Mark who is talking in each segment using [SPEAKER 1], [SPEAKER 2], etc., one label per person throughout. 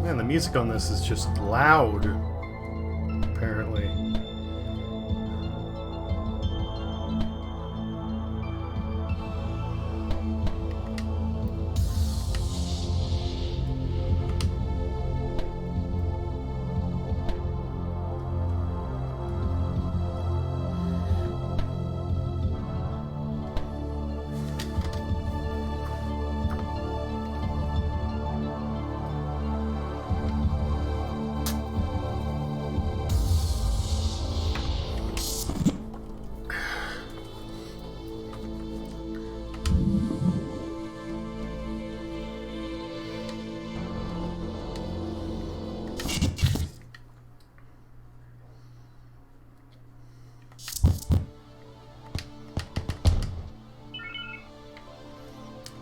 [SPEAKER 1] Man, the music on this is just loud, apparently.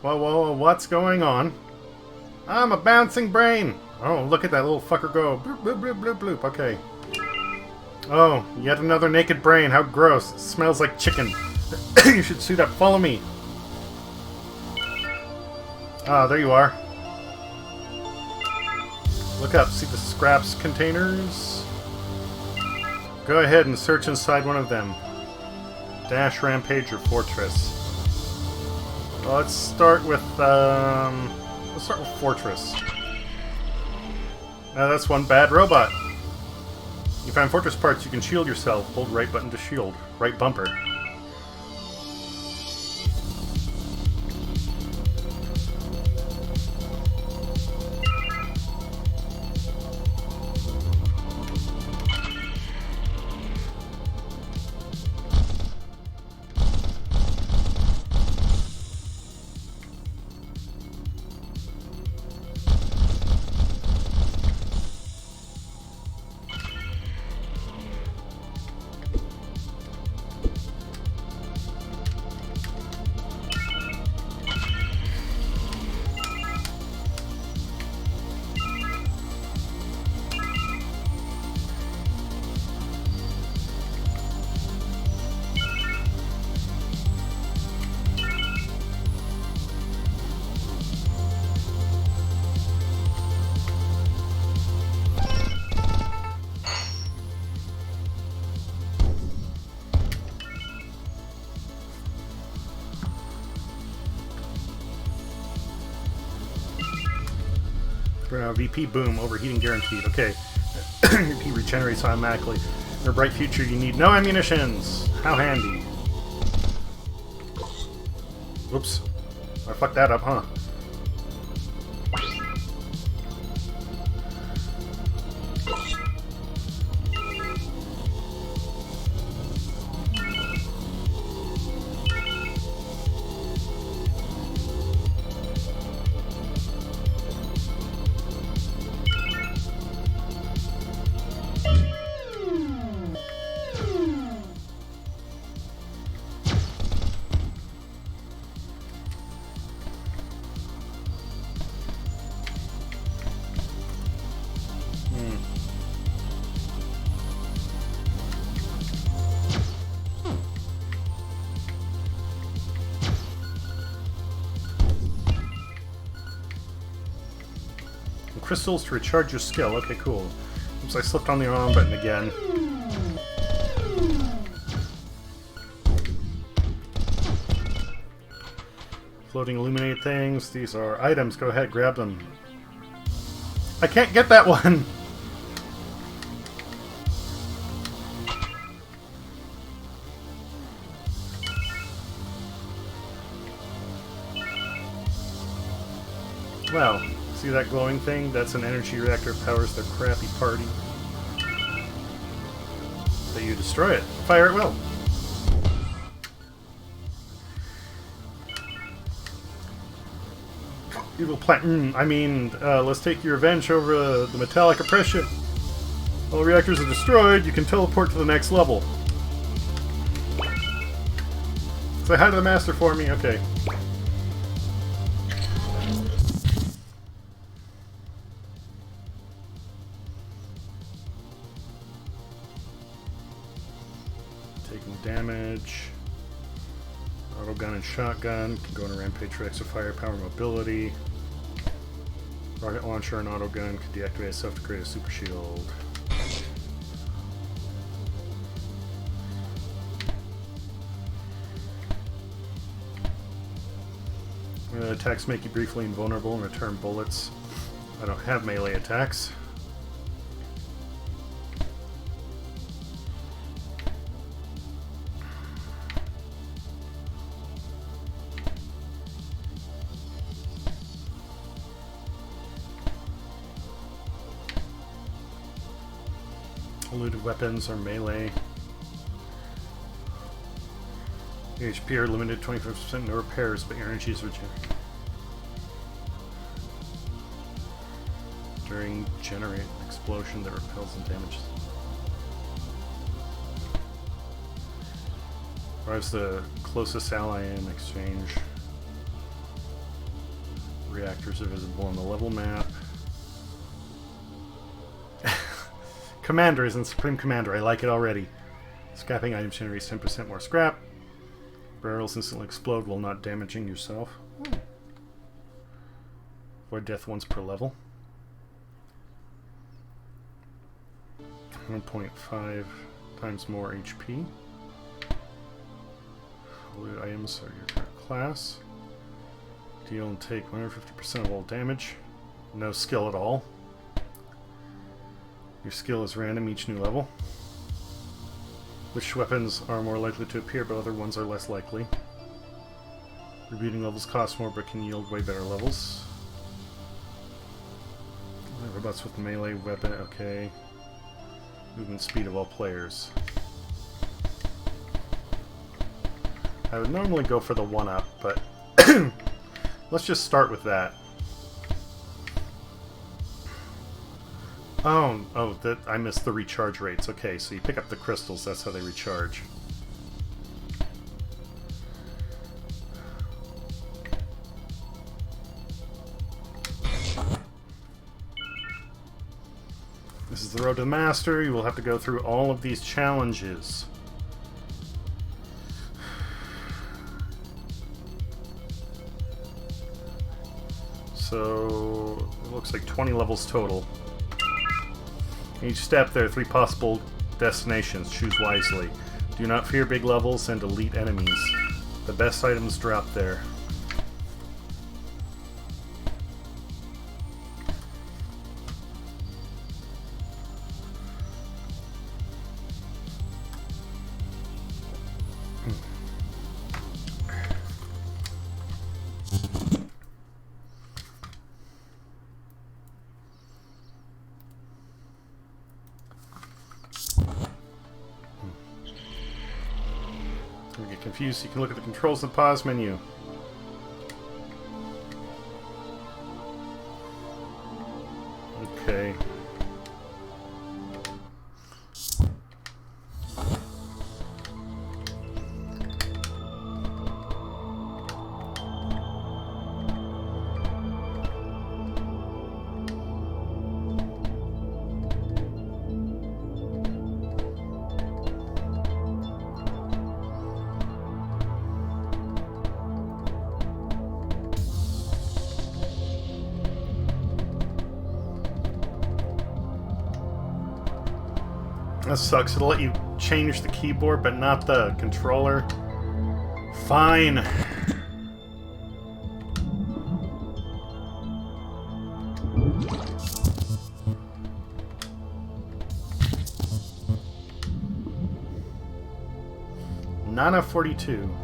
[SPEAKER 1] Whoa, what's going on? I'm a bouncing brain! Oh, look at that little fucker go. Bloop, bloop, bloop, bloop, bloop. Okay. Oh, yet another naked brain. How gross. It smells like chicken. You should suit up. Follow me. Ah, there you are. Look up. See the scraps containers? Go ahead and search inside one of them. Dash, Rampage, or Fortress. Well, let's start with Fortress. Now that's one bad robot. You find Fortress parts, you can shield yourself. Hold right button to shield. Right bumper. VP boom, overheating guaranteed. Okay. VP regenerates automatically. For a bright future, you need no ammunitions. How handy. Oops. I fucked that up, huh? Crystals to recharge your skill. Okay, cool. Oops, I slipped on the arm button again. Floating illuminate things. These are items. Go ahead, grab them. I can't get that one! Well, see that glowing thing? That's an energy reactor that powers their crappy party. So you destroy it. Fire at will. Evil plant. Let's take your revenge over the metallic oppression. While the reactors are destroyed, you can teleport to the next level. Say hi to the master for me. Okay. Taking damage. Auto gun and shotgun. Can go on a rampage for extra firepower, mobility. Rocket launcher and auto gun can deactivate itself to create a super shield. Attacks make you briefly invulnerable and return bullets. I don't have melee attacks. Eluded weapons are melee. HP are limited 25%, no repairs, but your energy is regenerated. During generate an explosion that repels and damages. Arrives the closest ally in exchange. Reactors are visible on the level map. Commander isn't Supreme Commander. I like it already. Scrapping items generates 10% more scrap. Barrels instantly explode while not damaging yourself. Avoid death once per level. 1.5 times more HP. Loot items are your current class. Deal and take 150% of all damage. No skill at all. Your skill is random each new level. Which weapons are more likely to appear, but other ones are less likely. Rebooting levels cost more, but can yield way better levels. Robots with melee weapon, okay. Movement speed of all players. I would normally go for the 1-up, but let's just start with that. Oh, that I missed the recharge rates. Okay, so you pick up the crystals, that's how they recharge. This is the road to the master. You will have to go through all of these challenges. So it looks like 20 levels total. Each step, there are 3 possible destinations. Choose wisely. Do not fear big levels and elite enemies. The best items drop there. Don't get confused, you can look at the controls in the pause menu. Okay. That sucks. It'll let you change the keyboard, but not the controller. Fine. Nana 42.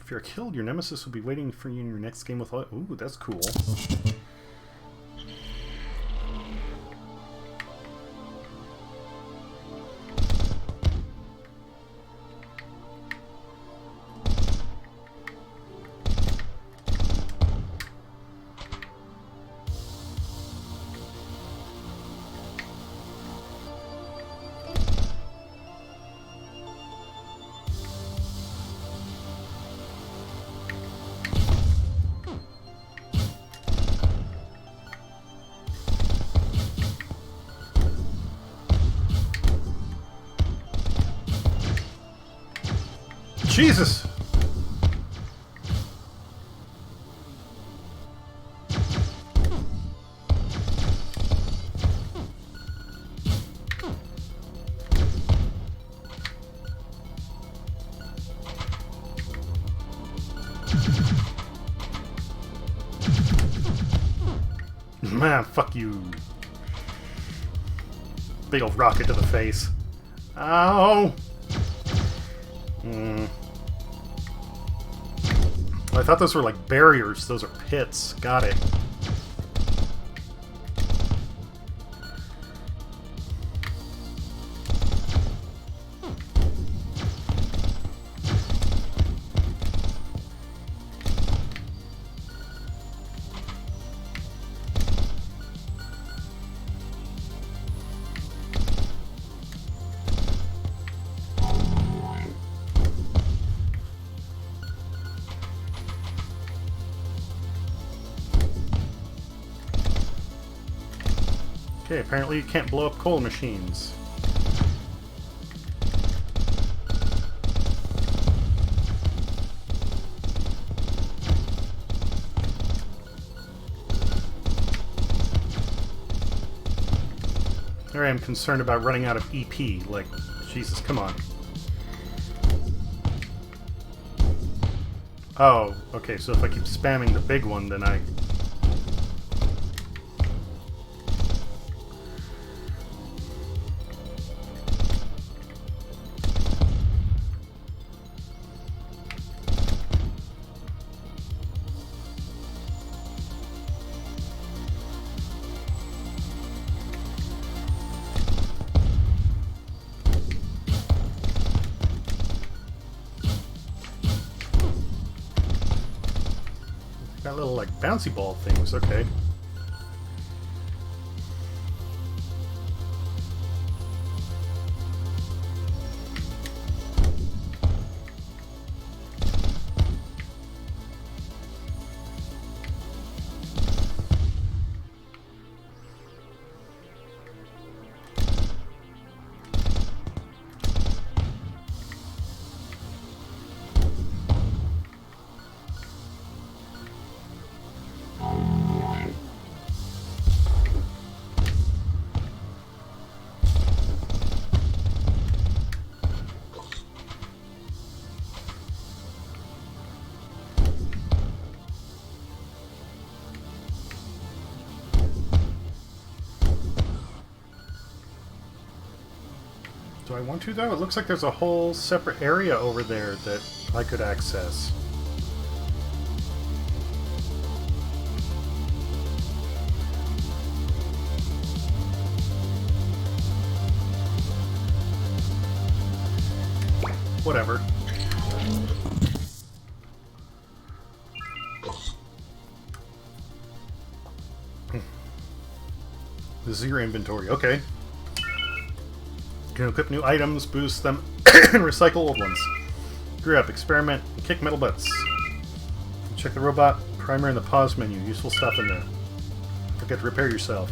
[SPEAKER 1] If you're killed, your nemesis will be waiting for you in your next game with... Ooh, that's cool. Jesus! Man, fuck you. Big old rocket to the face. Ow! I thought those were like barriers. Those are pits. Got it. Okay, apparently you can't blow up coal machines. There I am concerned about running out of EP. Like, Jesus, come on. Oh, okay, so if I keep spamming the big one, then I... Got little, like, bouncy ball things, okay. Do I want to, though? It looks like there's a whole separate area over there that I could access. Whatever. This is your inventory. Okay. You can equip new items, boost them, and recycle old ones. Grew up, experiment, and kick metal butts. Check the robot primer in the pause menu. Useful stuff in there. Forget to repair yourself.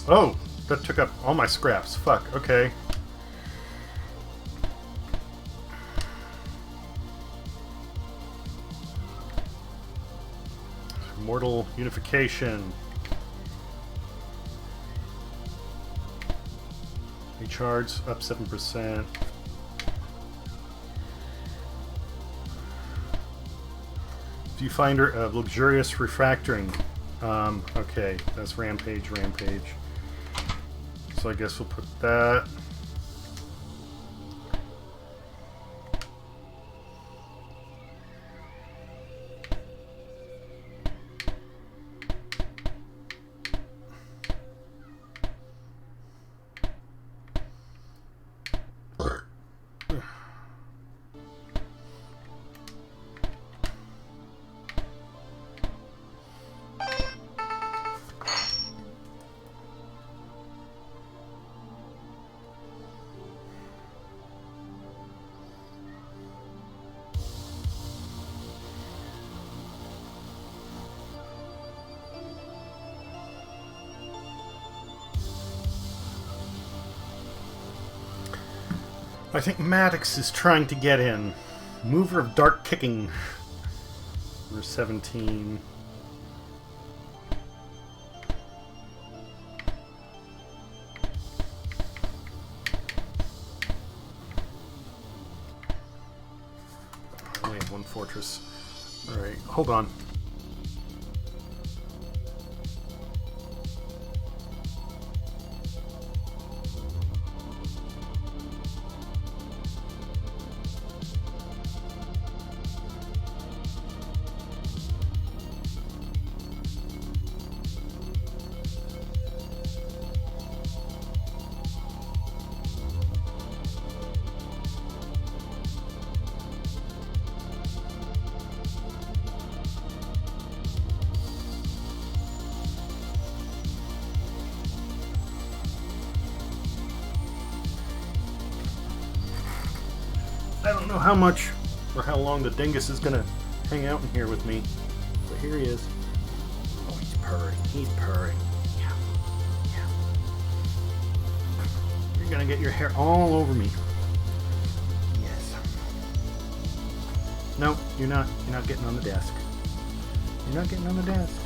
[SPEAKER 1] Oh! That took up all my scraps. Fuck, okay. Mortal unification. Recharge up 7%. Viewfinder of luxurious refactoring. Okay, that's rampage. So I guess we'll put that. I think Maddox is trying to get in. Mover of dark kicking. Number 17. fortress. Alright, hold on. I don't know how much or how long the dingus is gonna hang out in here with me, but here he is. Oh, he's purring. He's purring. Yeah. Yeah. You're gonna get your hair all over me. Yes. No, you're not. You're not getting on the desk. You're not getting on the desk.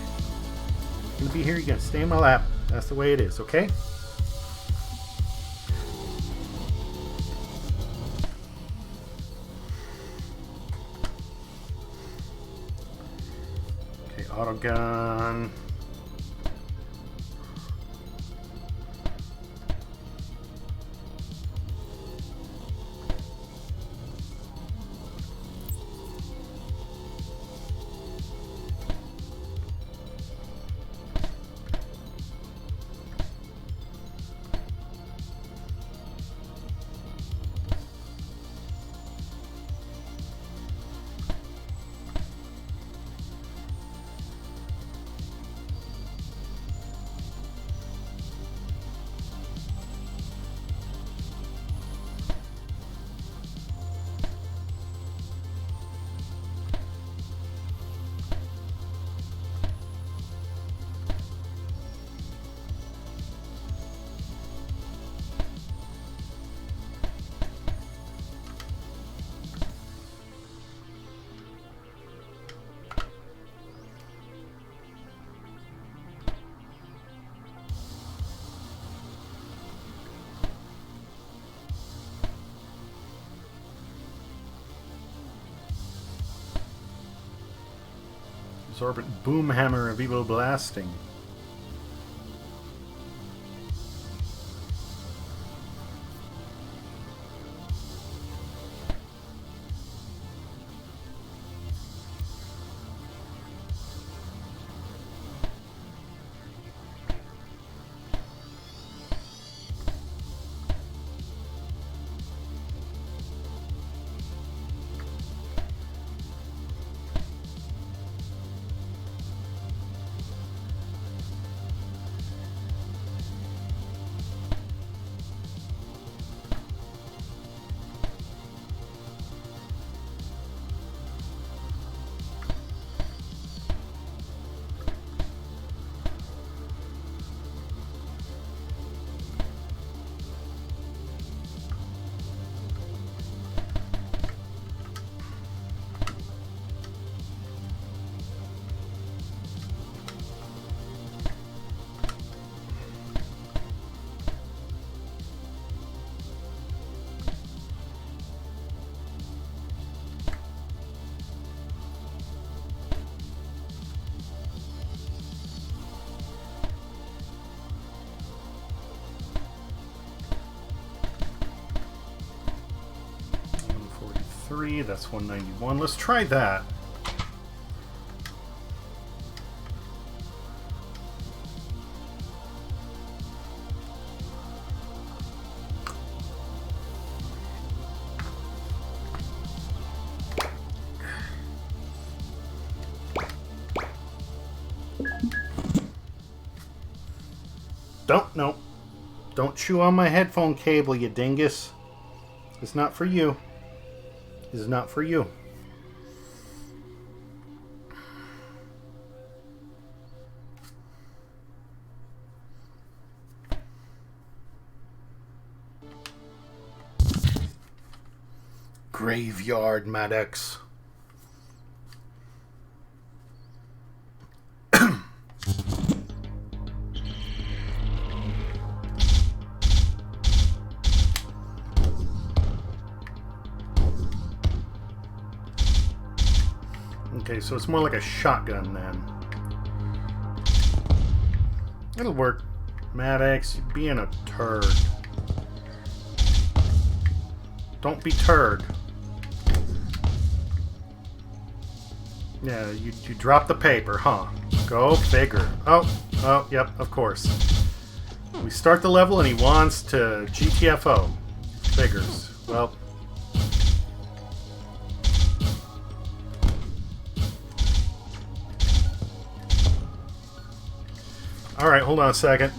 [SPEAKER 1] You're gonna be here. You're gonna stay in my lap. That's the way it is, okay? Autogun. Absorbent boom hammer of Evo blasting. That's 191. Let's try that. No. Don't chew on my headphone cable, you dingus. It's not for you. Is not for you. Graveyard Maddox. Okay, so it's more like a shotgun then. It'll work. Maddox, you're being a turd. Don't be turd. Yeah, you dropped the paper, huh? Go figure. Oh, yep, of course. We start the level and he wants to GTFO. Figures. Well. Alright, hold on a second.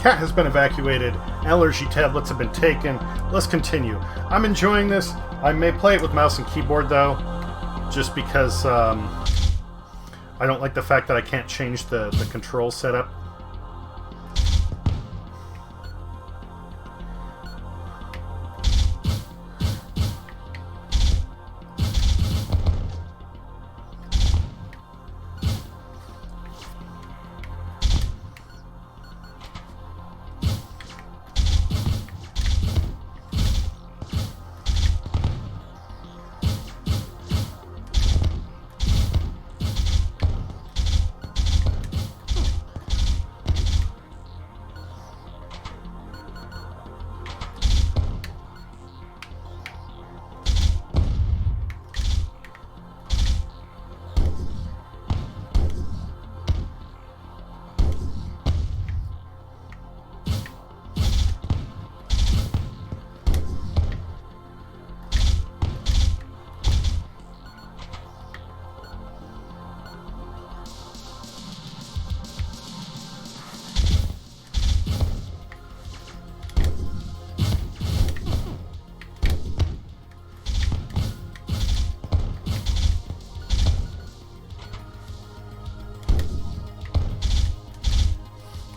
[SPEAKER 1] Cat has been evacuated. Allergy tablets have been taken. Let's continue. I'm enjoying this. I may play it with mouse and keyboard, though, just because I don't like the fact that I can't change the control setup.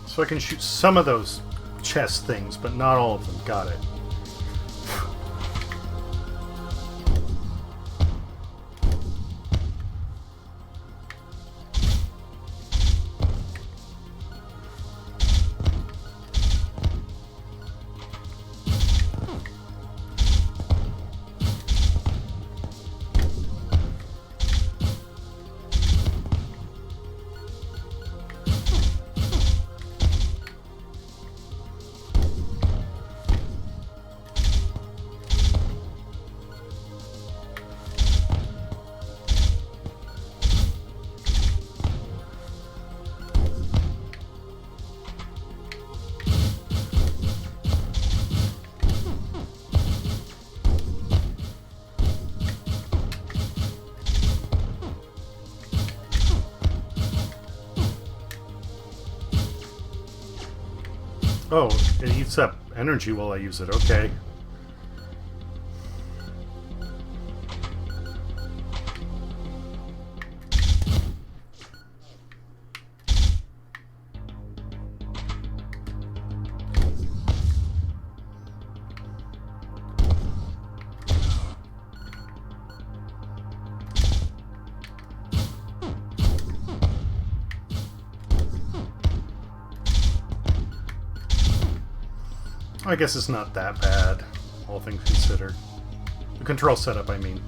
[SPEAKER 1] So I can shoot some of those chest things, but not all of them. Got it. Oh, it eats up energy while I use it. Okay. I guess it's not that bad, all things considered. The control setup, I mean.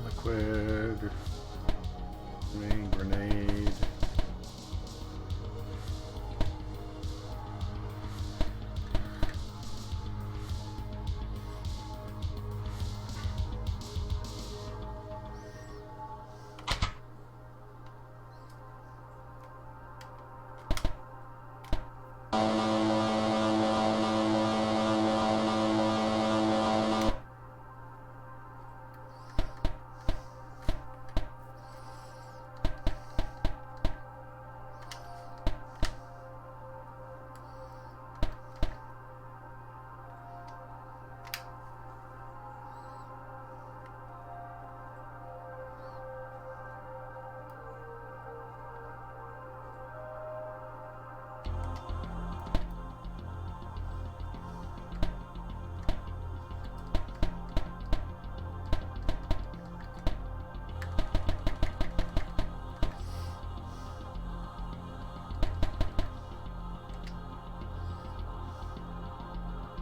[SPEAKER 1] Liquid. Main grenade.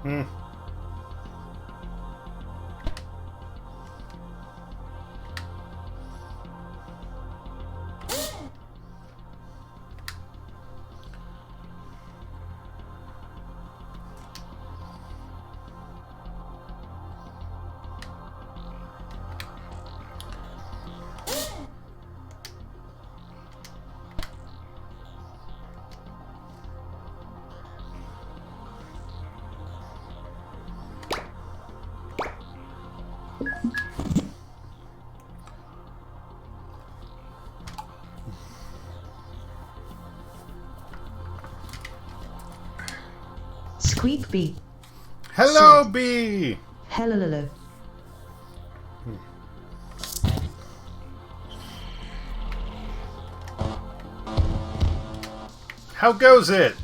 [SPEAKER 1] Hmm.
[SPEAKER 2] Squeak bee.
[SPEAKER 1] Hello,
[SPEAKER 2] Sit.
[SPEAKER 1] bee!
[SPEAKER 2] Hello.
[SPEAKER 1] How goes it?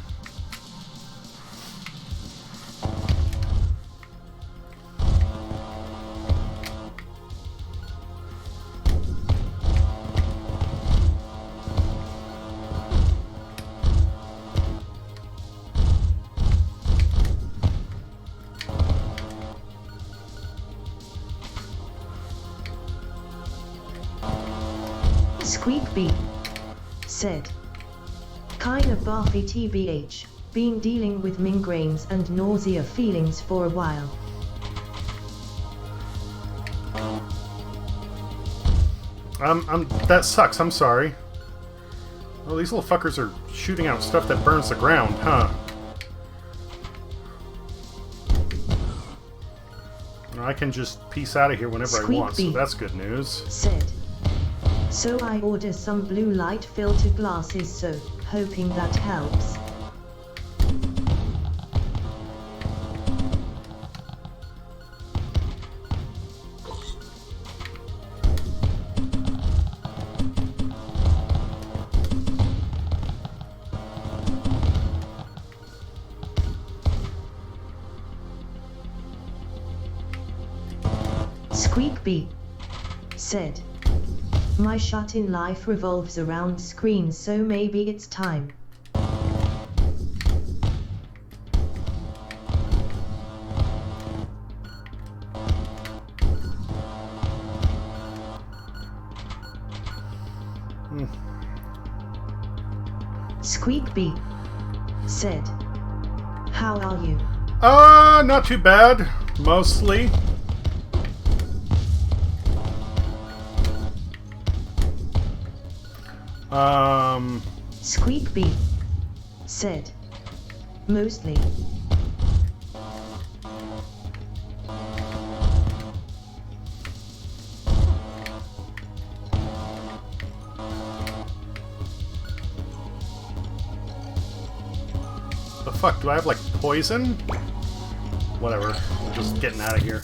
[SPEAKER 2] Squeak bee. said. Kinda barfy tbh, been dealing with migraines and nausea feelings for a while.
[SPEAKER 1] That sucks, I'm sorry. Oh, these little fuckers are shooting out stuff that burns the ground, huh? I can just peace out of here whenever I want, so that's good news.
[SPEAKER 2] Said. So I order some blue light filter glasses, so hoping that helps. Squeak beep. Said. My shut-in life revolves around screens, so maybe it's time. Squeak beep. Said. How are you?
[SPEAKER 1] Not too bad. Mostly.
[SPEAKER 2] Squeak beep. Said. Mostly.
[SPEAKER 1] The fuck, do I have like poison? Whatever, I'm just getting out of here.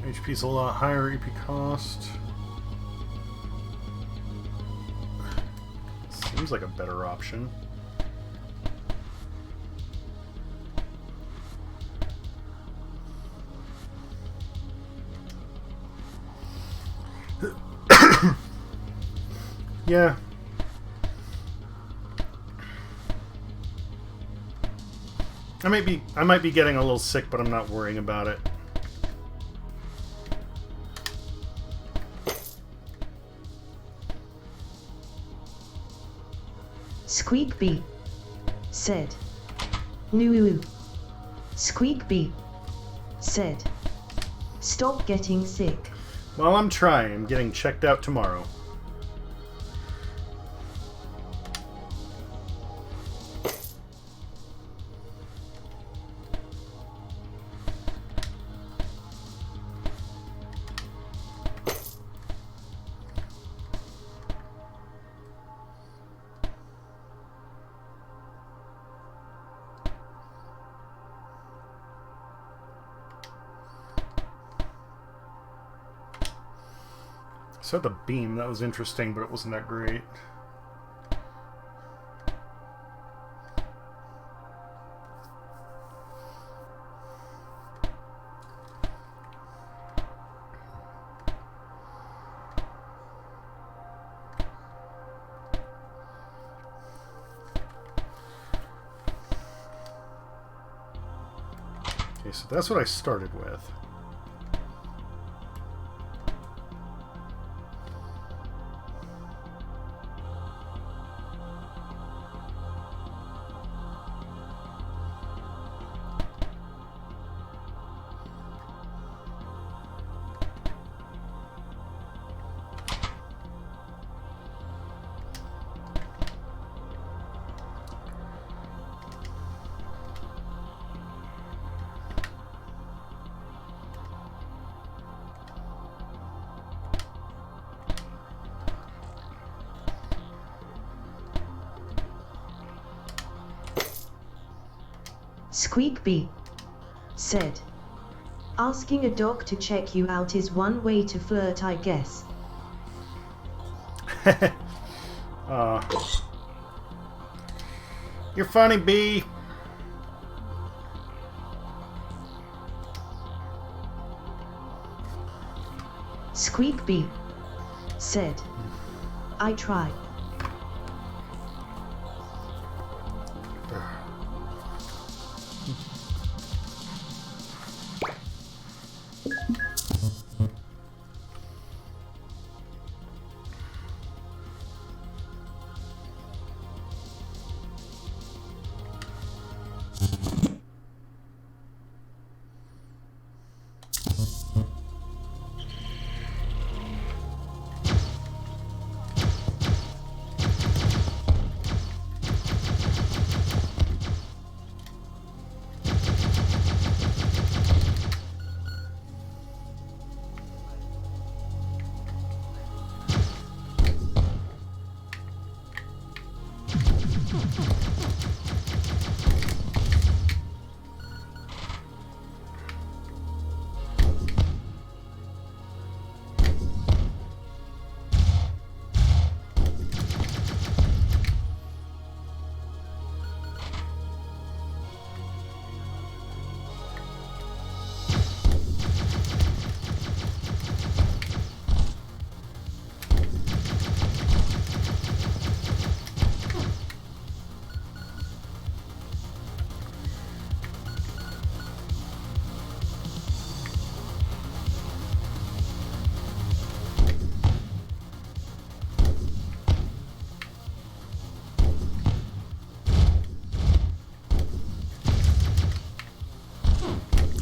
[SPEAKER 1] HP's a lot higher EP cost. Seems like a better option. Yeah. I might be getting a little sick, but I'm not worrying about it.
[SPEAKER 2] Squeak beep. Said. Noo. Squeak beep. Said. Stop getting sick.
[SPEAKER 1] Well, I'm trying. I'm getting checked out tomorrow. So the beam, that was interesting, but it wasn't that great. Okay, so that's what I started with.
[SPEAKER 2] Squeak beep. Said. Asking a doc to check you out is one way to flirt, I guess.
[SPEAKER 1] You're funny, Bee.
[SPEAKER 2] Squeak Bee said, I try.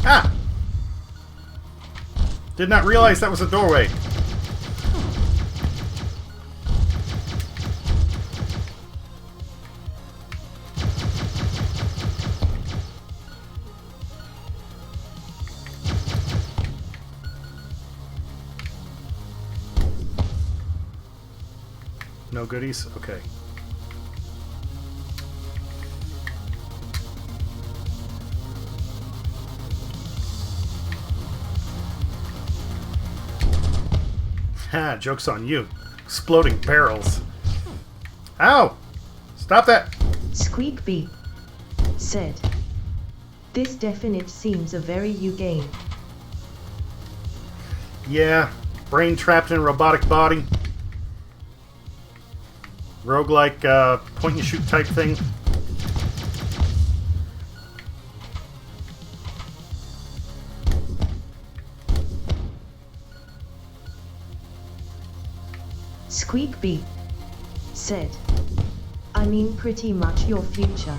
[SPEAKER 1] Ah! Did not realize that was a doorway. No goodies? Okay. Ha, joke's on you. Exploding barrels. Ow! Stop that!
[SPEAKER 2] Squeak Bee said, this definite seems a very you game.
[SPEAKER 1] Yeah, brain trapped in a robotic body. Roguelike, point and shoot type thing.
[SPEAKER 2] Squeak Bee said, I mean pretty much your future.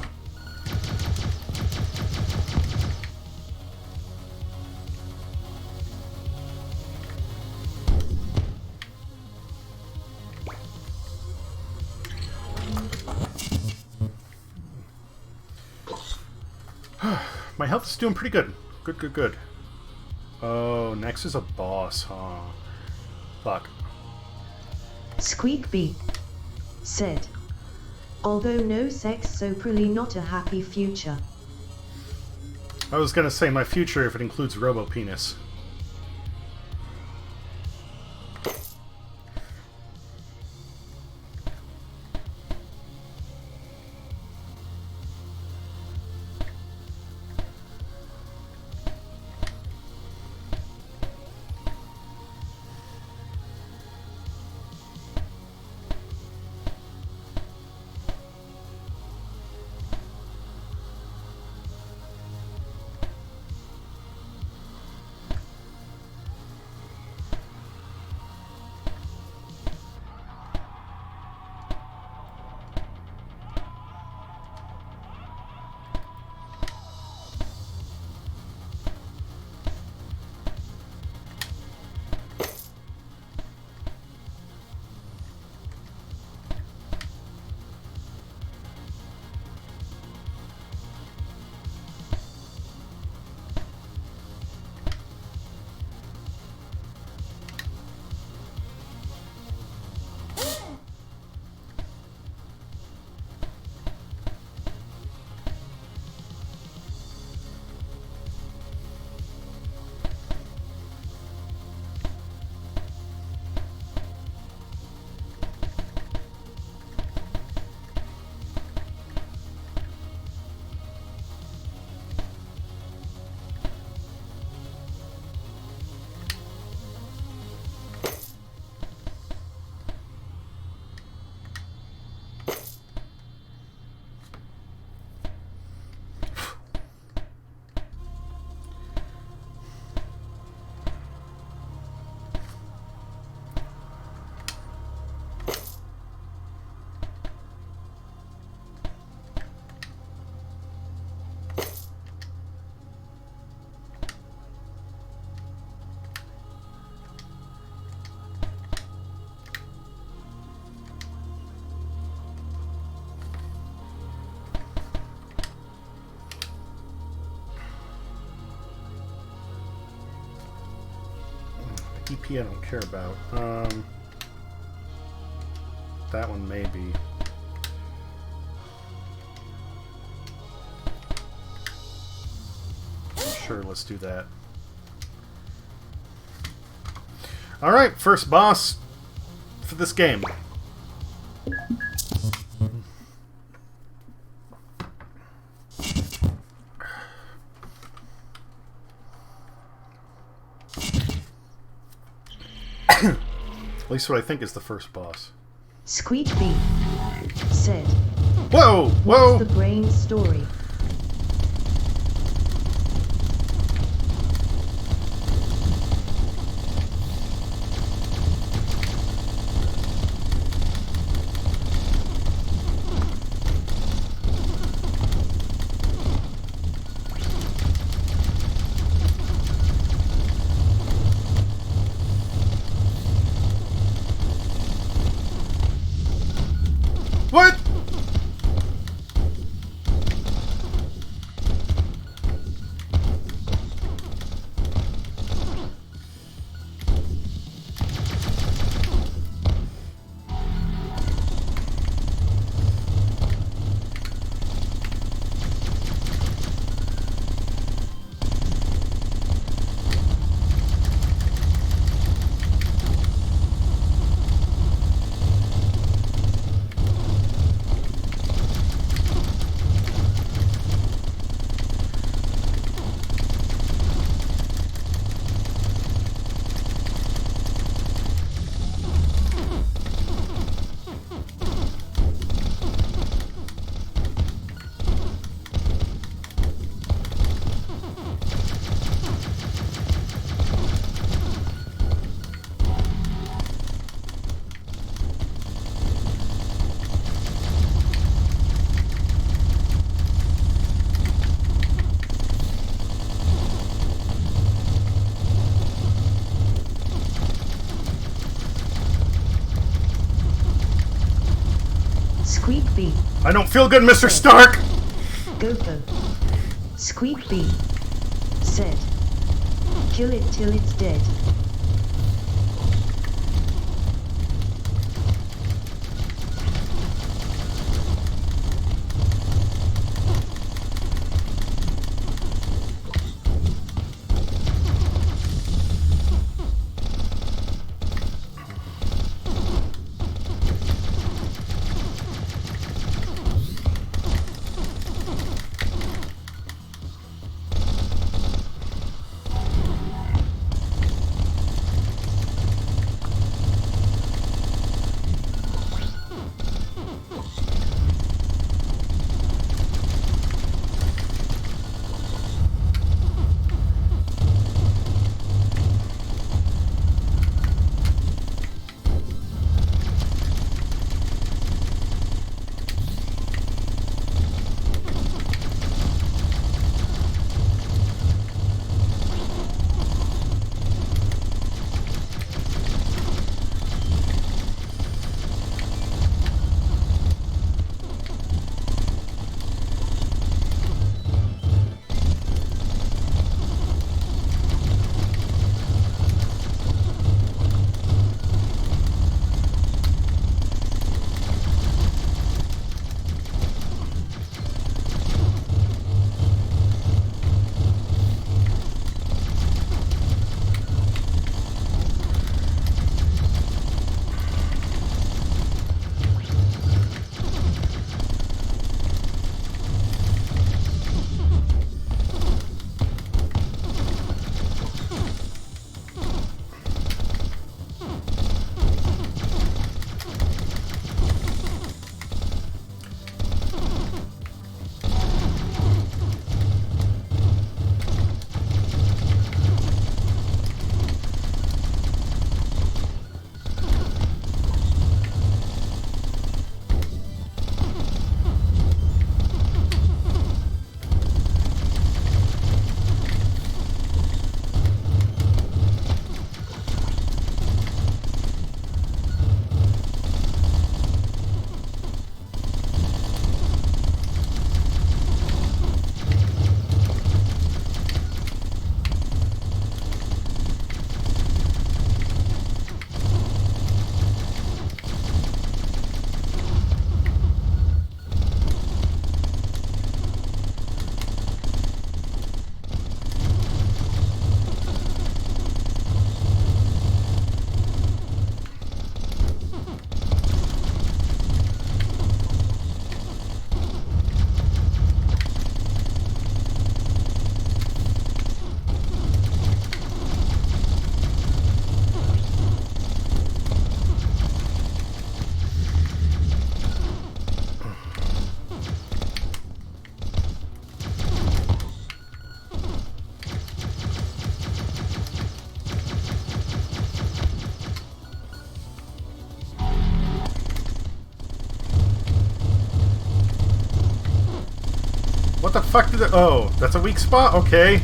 [SPEAKER 1] My health is doing pretty good. Good, good, good. Oh, next is a boss, huh? Fuck.
[SPEAKER 2] Squeak Bee said, although no sex so probably not a happy future.
[SPEAKER 1] I was gonna say my future if it includes robo-penis. DP I don't care about. That one maybe. Sure, let's do that. Alright, first boss for this game. At least what I think is the first boss.
[SPEAKER 2] Squeak Bee said,
[SPEAKER 1] Whoa! Whoa!
[SPEAKER 2] "What's the brain story?"
[SPEAKER 1] What?
[SPEAKER 2] Squeak Bee
[SPEAKER 1] I don't feel good, Mr. Stark!
[SPEAKER 2] Gopher. Squeak Bee said, "Kill it till it's dead."
[SPEAKER 1] What the fuck did it... Oh, that's a weak spot? Okay.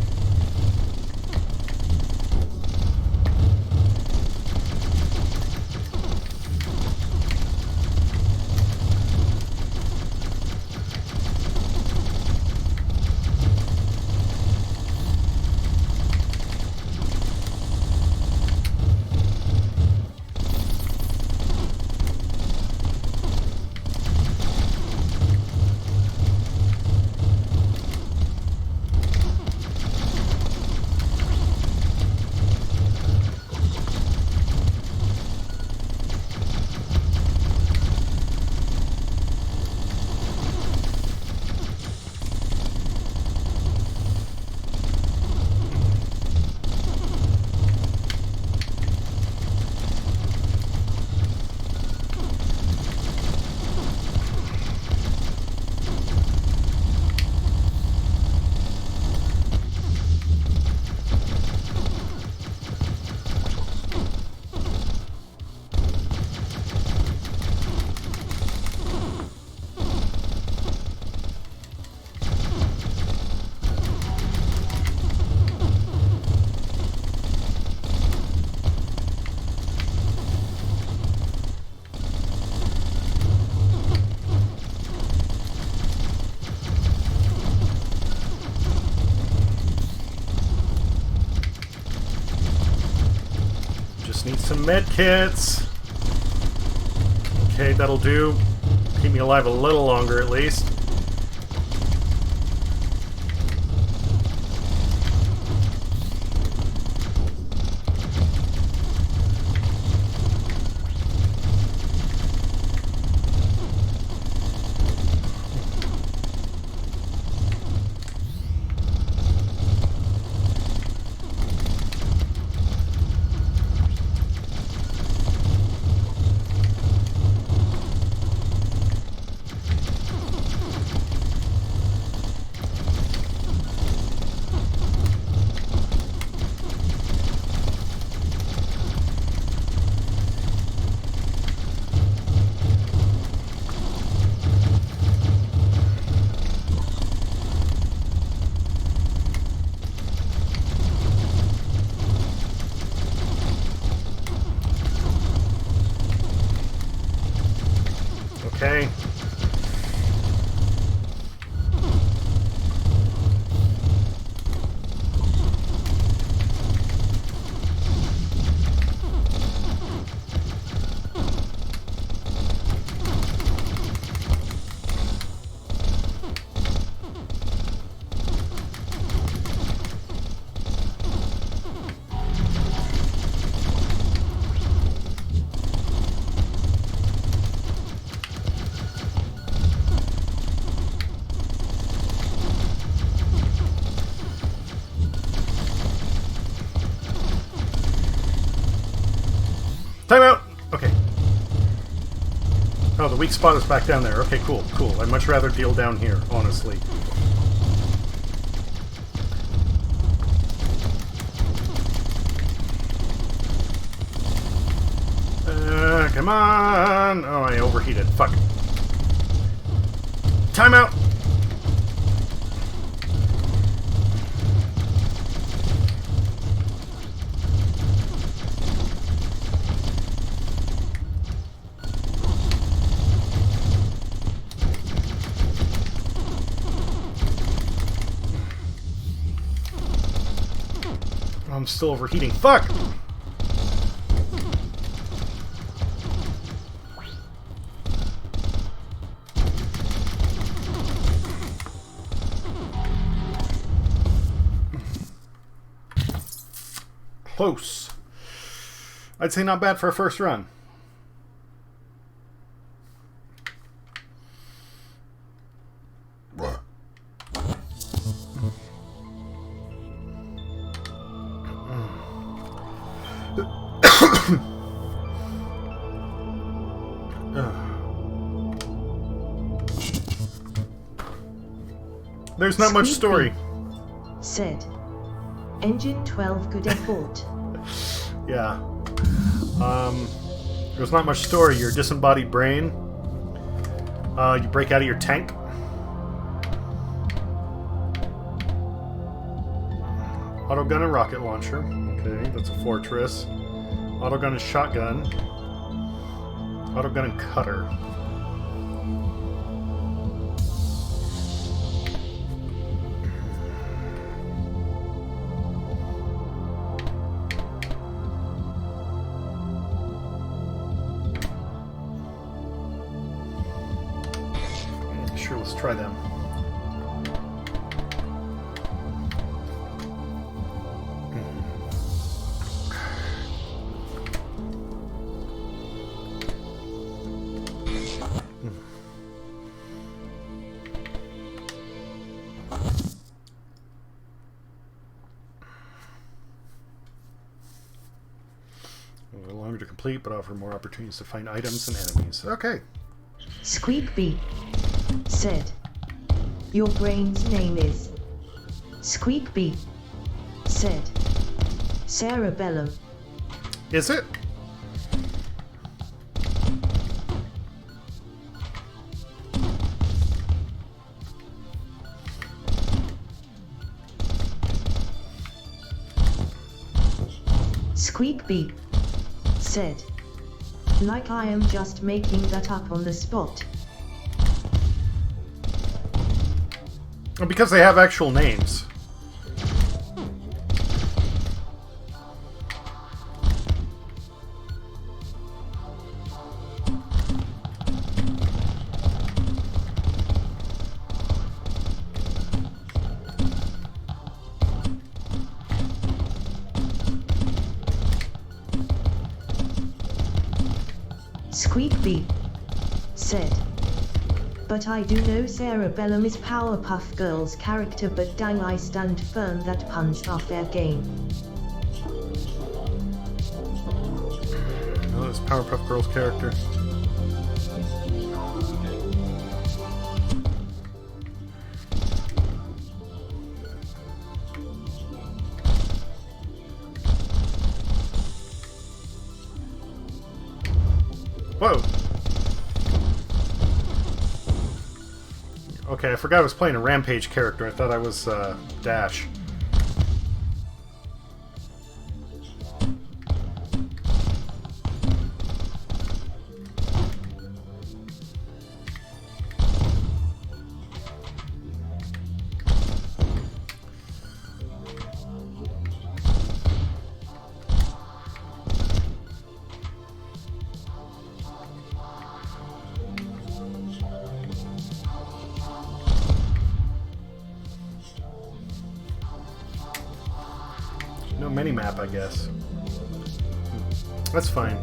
[SPEAKER 1] Need some med kits. Okay, that'll do. Keep me alive a little longer at least. Okay. Time out! Okay. Oh, the weak spot is back down there. Okay, cool, cool. I'd much rather deal down here, honestly. Come on! Oh, I overheated. Fuck. Time out! I'm still overheating. Fuck! Close. I'd say not bad for a first run. There's not much story.
[SPEAKER 2] Said. Engine 12 good effort.
[SPEAKER 1] Yeah. There's not much story. Your disembodied brain. You break out of your tank. Autogun and rocket launcher. Okay, that's a fortress. Autogun and shotgun. Autogun and cutter. Sure, let's try them. A little longer to complete, but offer more opportunities to find items and enemies. Okay.
[SPEAKER 2] Squeakbee said, "Your brain's name is." Squeakbee said, "Cerebellum."
[SPEAKER 1] Is it?
[SPEAKER 2] Squeakbee said, "Like I am just making that up on the spot."
[SPEAKER 1] Well, because they have actual names.
[SPEAKER 2] Squeakbee said, "But I do know Cerebellum is Powerpuff Girls' character, but dang, I stand firm that puns are fair game."
[SPEAKER 1] Oh, this Powerpuff Girls character. Whoa! Okay, I forgot I was playing a Rampage character. I thought I was, Dash. No mini-map, I guess. That's fine.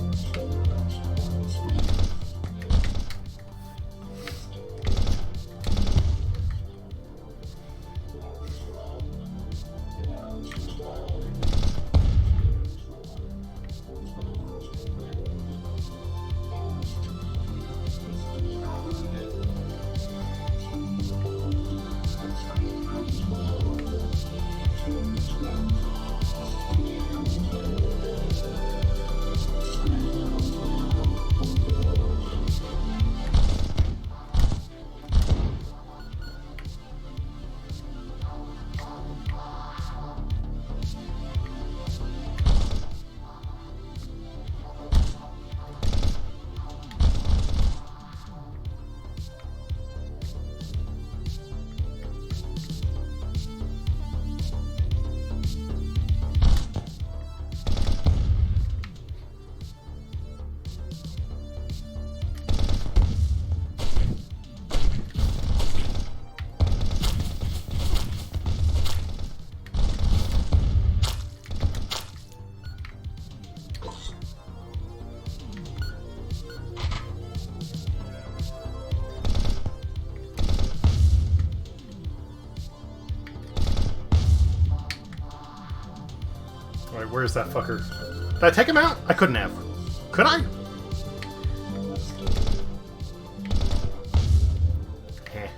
[SPEAKER 1] Alright, where's that fucker? Did I take him out? I couldn't have. Could I? Heh.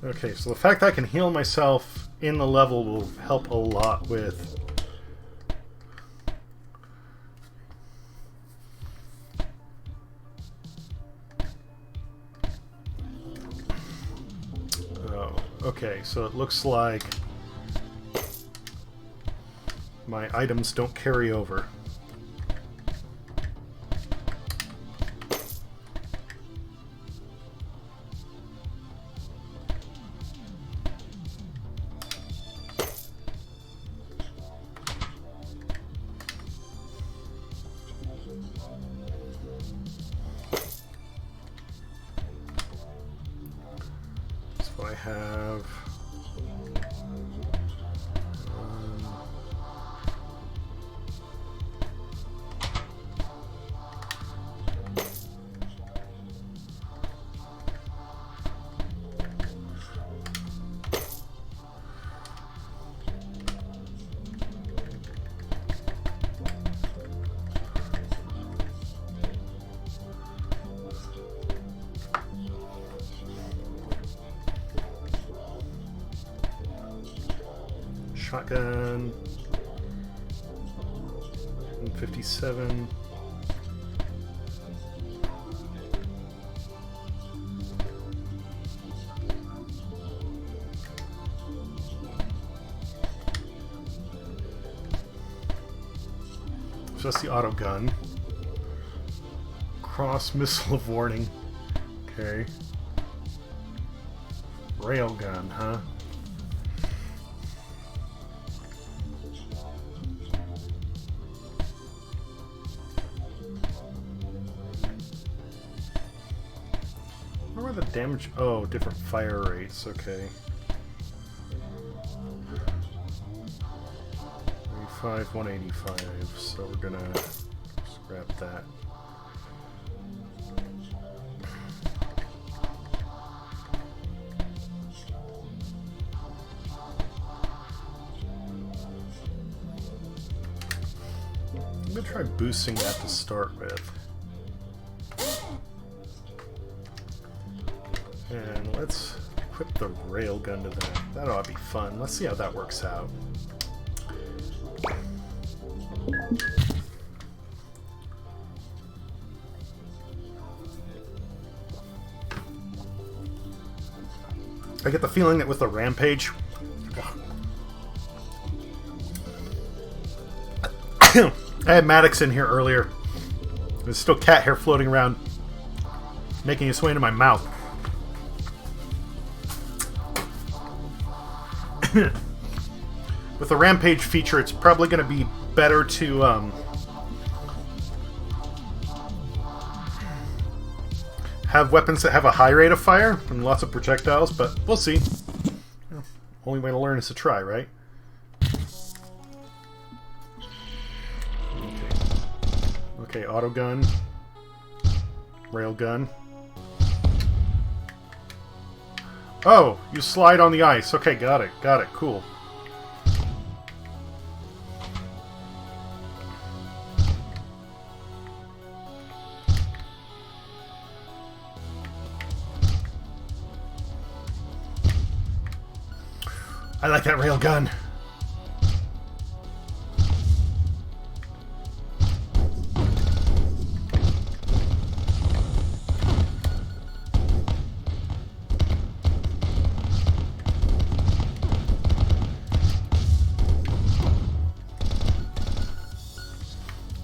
[SPEAKER 1] Okay, so the fact that I can heal myself in the level will help a lot with... Oh, okay, so it looks like my items don't carry over. So I have... shotgun, 57. So that's the auto gun. Cross missile of warning. Okay. Rail gun, huh? What are the damage? Oh, different fire rates. Okay. 85, 185. So we're gonna scrap that. I'm gonna try boosting that to start with. And let's equip the railgun to that. That ought to be fun. Let's see how that works out. I get the feeling that with the rampage... I had Maddox in here earlier. There's still cat hair floating around, making its way into my mouth. With the rampage feature, it's probably going to be better to have weapons that have a high rate of fire and lots of projectiles, but we'll see. Well, only way to learn is to try, right? Okay, auto gun, rail gun. Oh, you slide on the ice. Okay, got it, cool. I like that rail gun.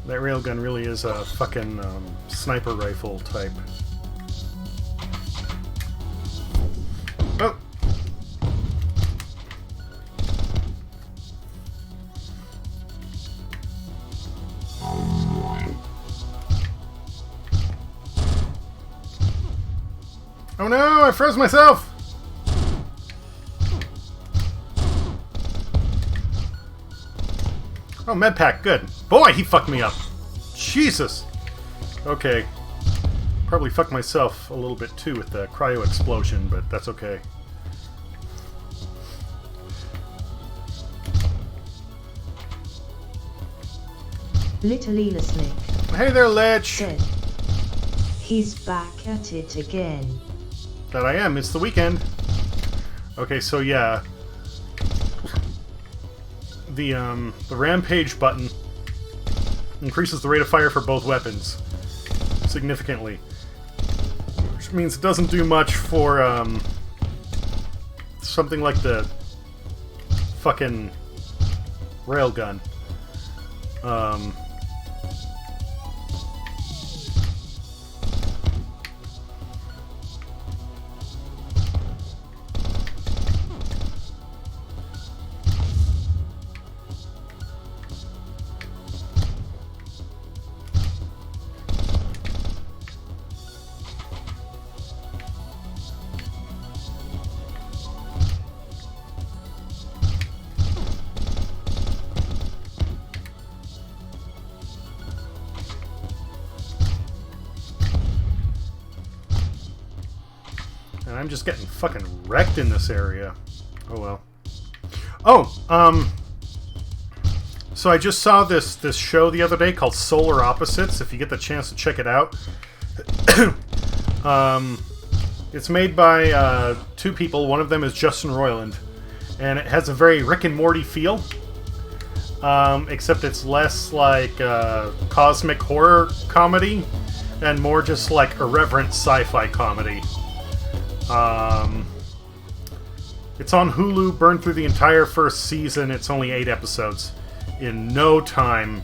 [SPEAKER 1] That railgun really is a fucking sniper rifle type. Oh! Oh no! I froze myself! Oh, med pack, good. Boy, he fucked me up. Jesus. Okay. Probably fucked myself a little bit too with the cryo explosion, but that's okay.
[SPEAKER 2] Little Snake.
[SPEAKER 1] Hey there, Lich.
[SPEAKER 2] Said, he's back at it again.
[SPEAKER 1] That I am. It's the weekend. Okay, so yeah. The Rampage button increases the rate of fire for both weapons significantly. Which means it doesn't do much for, something like the fucking railgun. And I'm just getting fucking wrecked in this area. Oh well. Oh, so I just saw this show the other day called Solar Opposites. If you get the chance to check it out. It's made by two people. One of them is Justin Roiland. And it has a very Rick and Morty feel. Except it's less like cosmic horror comedy and more just like irreverent sci-fi comedy. It's on Hulu, burned through the entire first season. It's only 8 episodes. In no time.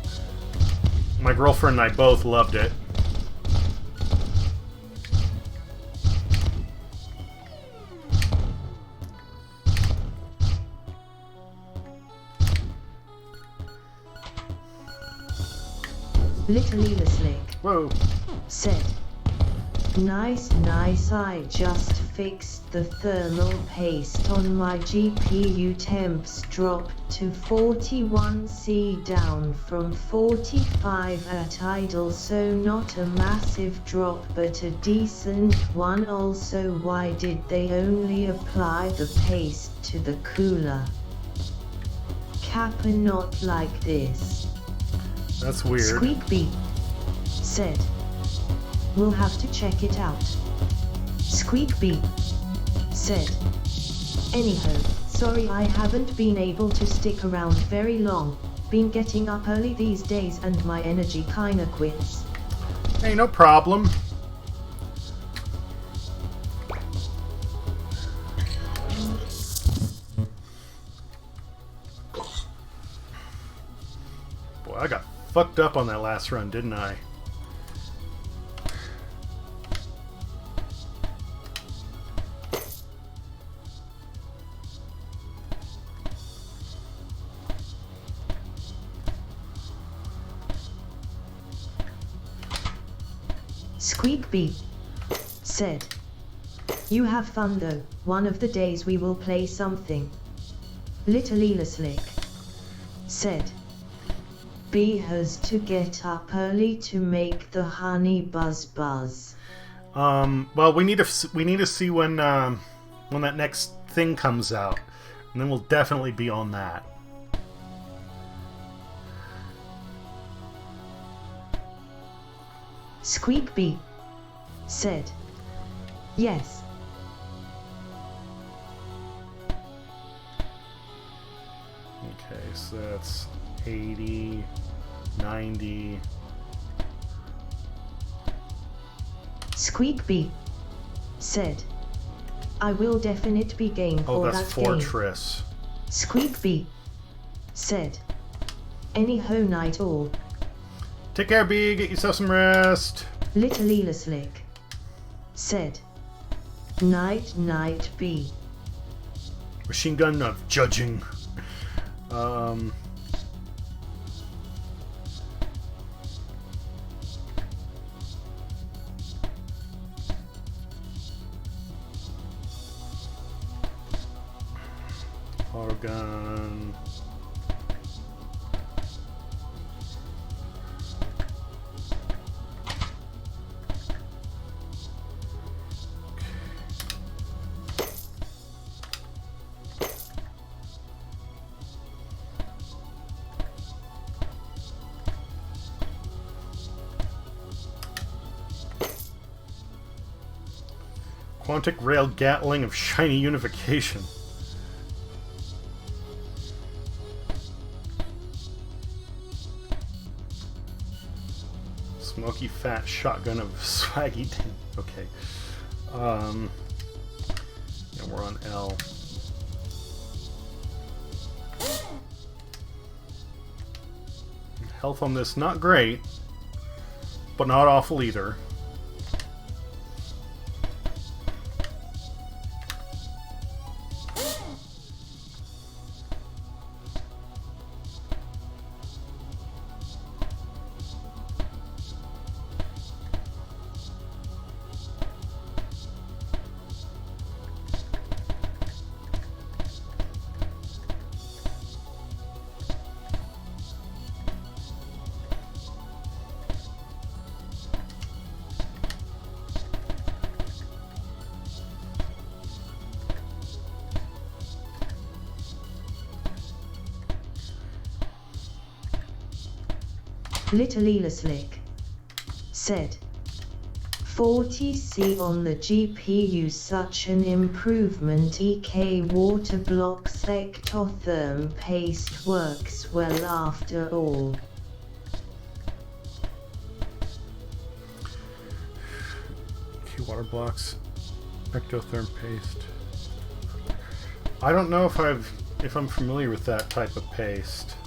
[SPEAKER 1] My girlfriend and I both loved it.
[SPEAKER 2] Little Leela Slick
[SPEAKER 1] Whoa.
[SPEAKER 2] said, Nice, I just fixed the thermal paste on my GPU. Temps dropped to 41C down from 45 at idle, so not a massive drop but a decent one. Also, why did they only apply the paste to the cooler? Kappa not like this.
[SPEAKER 1] That's weird.
[SPEAKER 2] Squeak Beep said, we'll have to check it out. Squeak Beep said, anyhow, sorry I haven't been able to stick around very long. Been getting up early these days and my energy kinda quits.
[SPEAKER 1] Hey, no problem. Boy, I got fucked up on that last run, didn't I?
[SPEAKER 2] Squeak Beep said, you have fun though, one of the days we will play something. Little Leela Slick said, B has to get up early to make the honey buzz buzz.
[SPEAKER 1] Well, we need to see when that next thing comes out, and then we'll definitely be on that.
[SPEAKER 2] Squeak Beep said, yes.
[SPEAKER 1] Okay, so that's 80, 90.
[SPEAKER 2] Squeak Beep said, I will definitely be game
[SPEAKER 1] Oh,
[SPEAKER 2] for
[SPEAKER 1] that's
[SPEAKER 2] that game.
[SPEAKER 1] Fortress.
[SPEAKER 2] Squeak Beep said, anyhow night all.
[SPEAKER 1] Take care, B. Get yourself some rest.
[SPEAKER 2] Little Leela Slick said, night B.
[SPEAKER 1] Machine gun of judging. Auto gun. Quantic Rail Gatling of Shiny Unification. Smoky fat shotgun of swaggy. Okay. And we're on L. Health on this, not great, but not awful either.
[SPEAKER 2] Little Elaslick said, 40C on the GPU, such an improvement. EK water blocks ectotherm paste works well after all.
[SPEAKER 1] Okay, water blocks, ectotherm paste. I don't know if I'm familiar with that type of paste.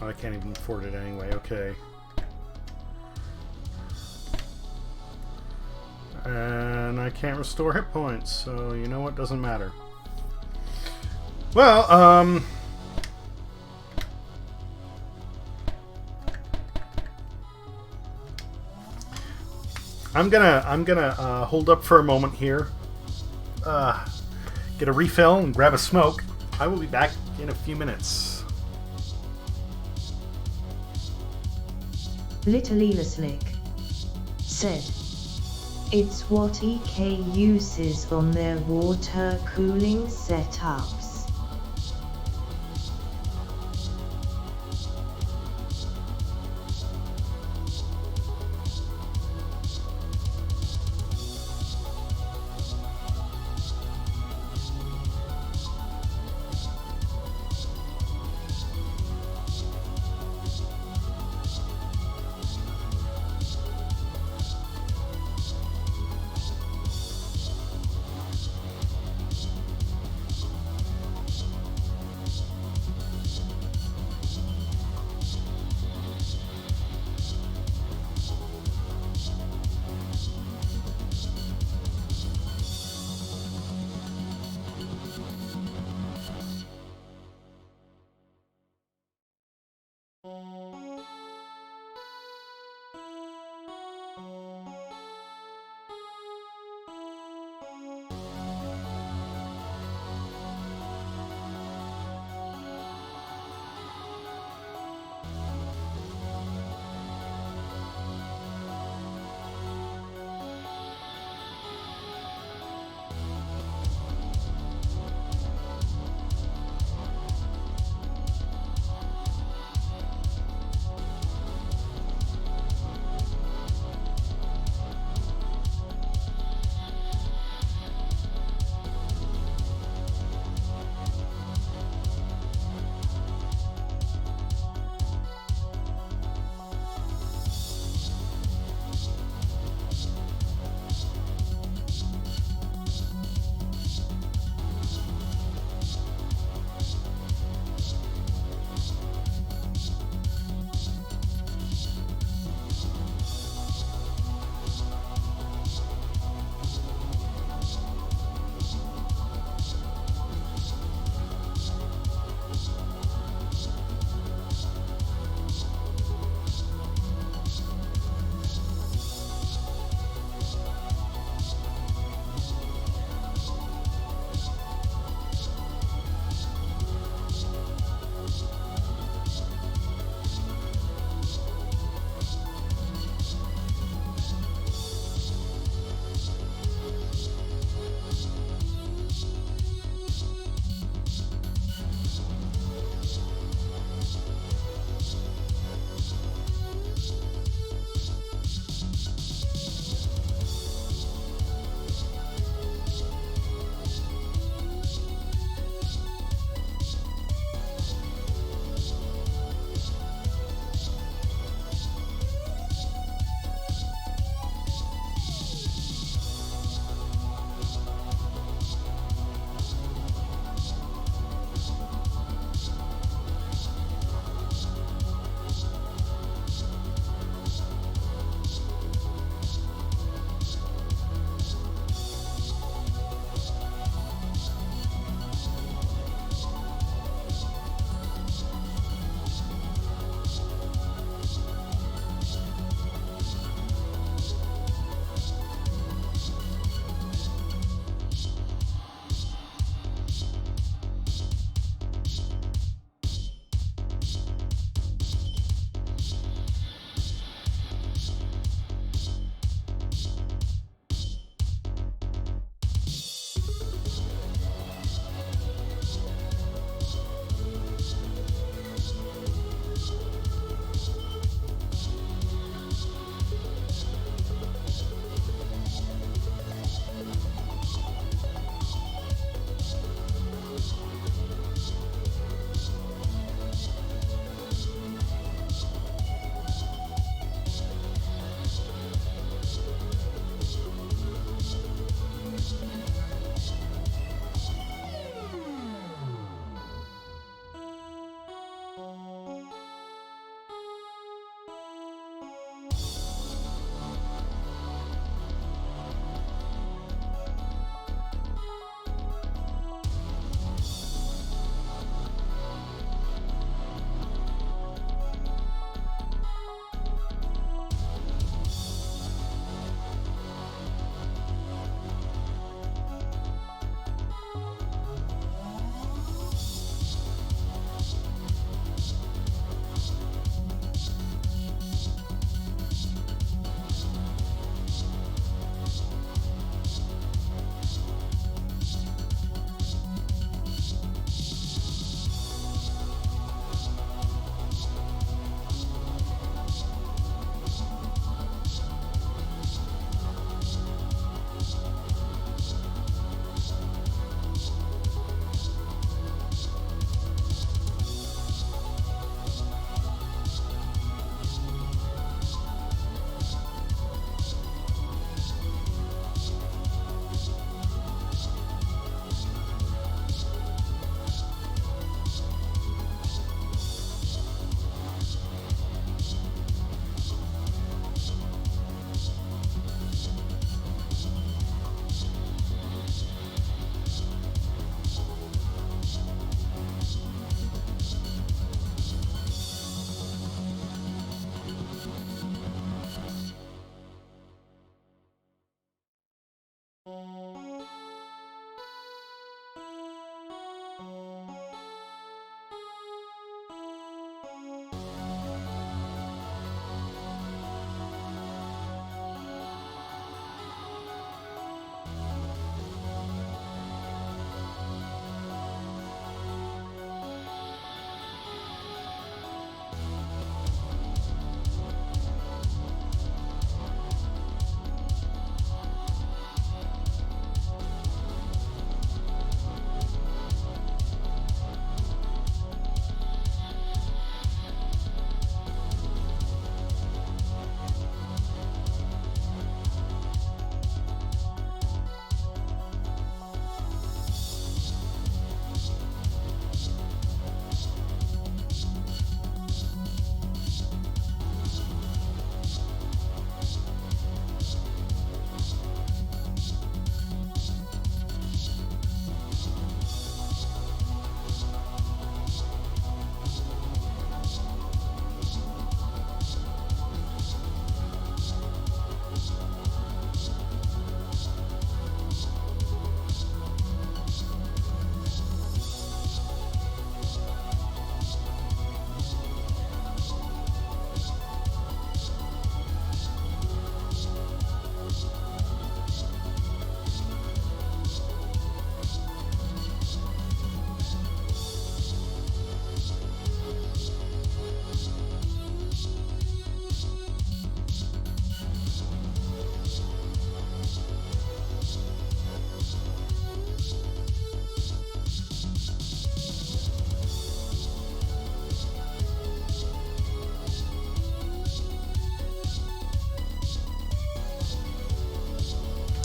[SPEAKER 1] I can't even afford it anyway, okay. And I can't restore hit points, so you know what, doesn't matter. Well, I'm gonna hold up for a moment here, get a refill and grab a smoke. I will be back in a few minutes.
[SPEAKER 2] Little Elaslick said, it's what EK uses on their water cooling setups.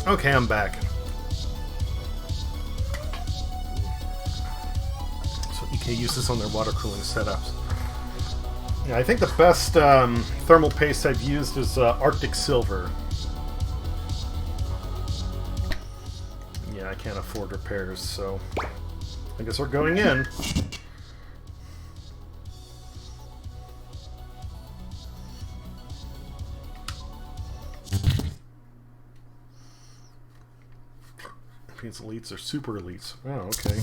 [SPEAKER 1] Okay, I'm back. So EK uses on their water cooling setups. Yeah, I think the best thermal paste I've used is Arctic Silver. Yeah, I can't afford repairs, so I guess we're going in. These elites are super elites. Oh, okay.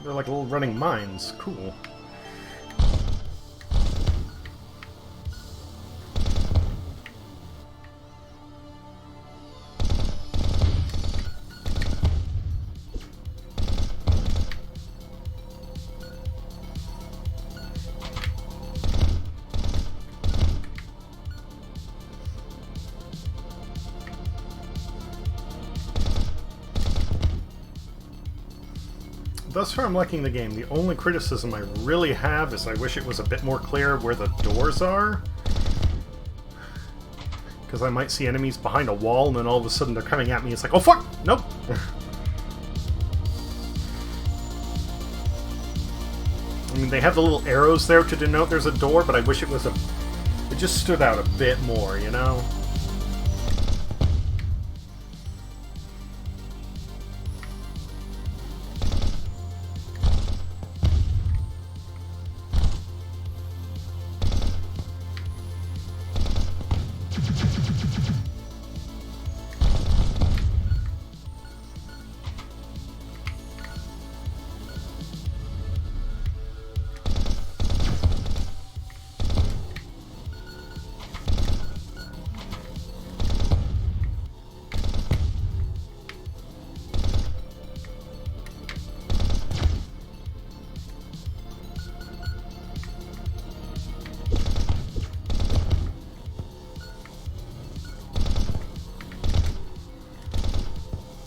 [SPEAKER 1] They're like little running mines. Cool. Thus far, I'm liking the game. The only criticism I really have is I wish it was a bit more clear where the doors are. Because I might see enemies behind a wall, and then all of a sudden they're coming at me. It's like, oh fuck! Nope! I mean, they have the little arrows there to denote there's a door, but I wish it was a... It just stood out a bit more, you know?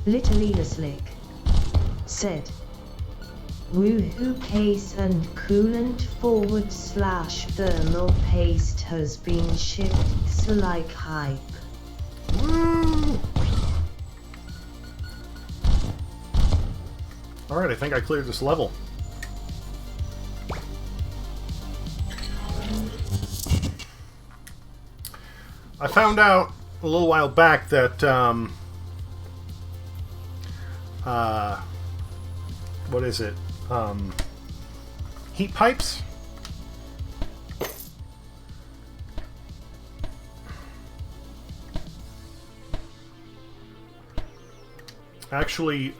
[SPEAKER 2] Little Slick said, Woohoo case and coolant /thermal paste has been shipped so like hype.
[SPEAKER 1] Woo! Alright, I think I cleared this level. I found out a little while back that what is it? Heat pipes? Actually,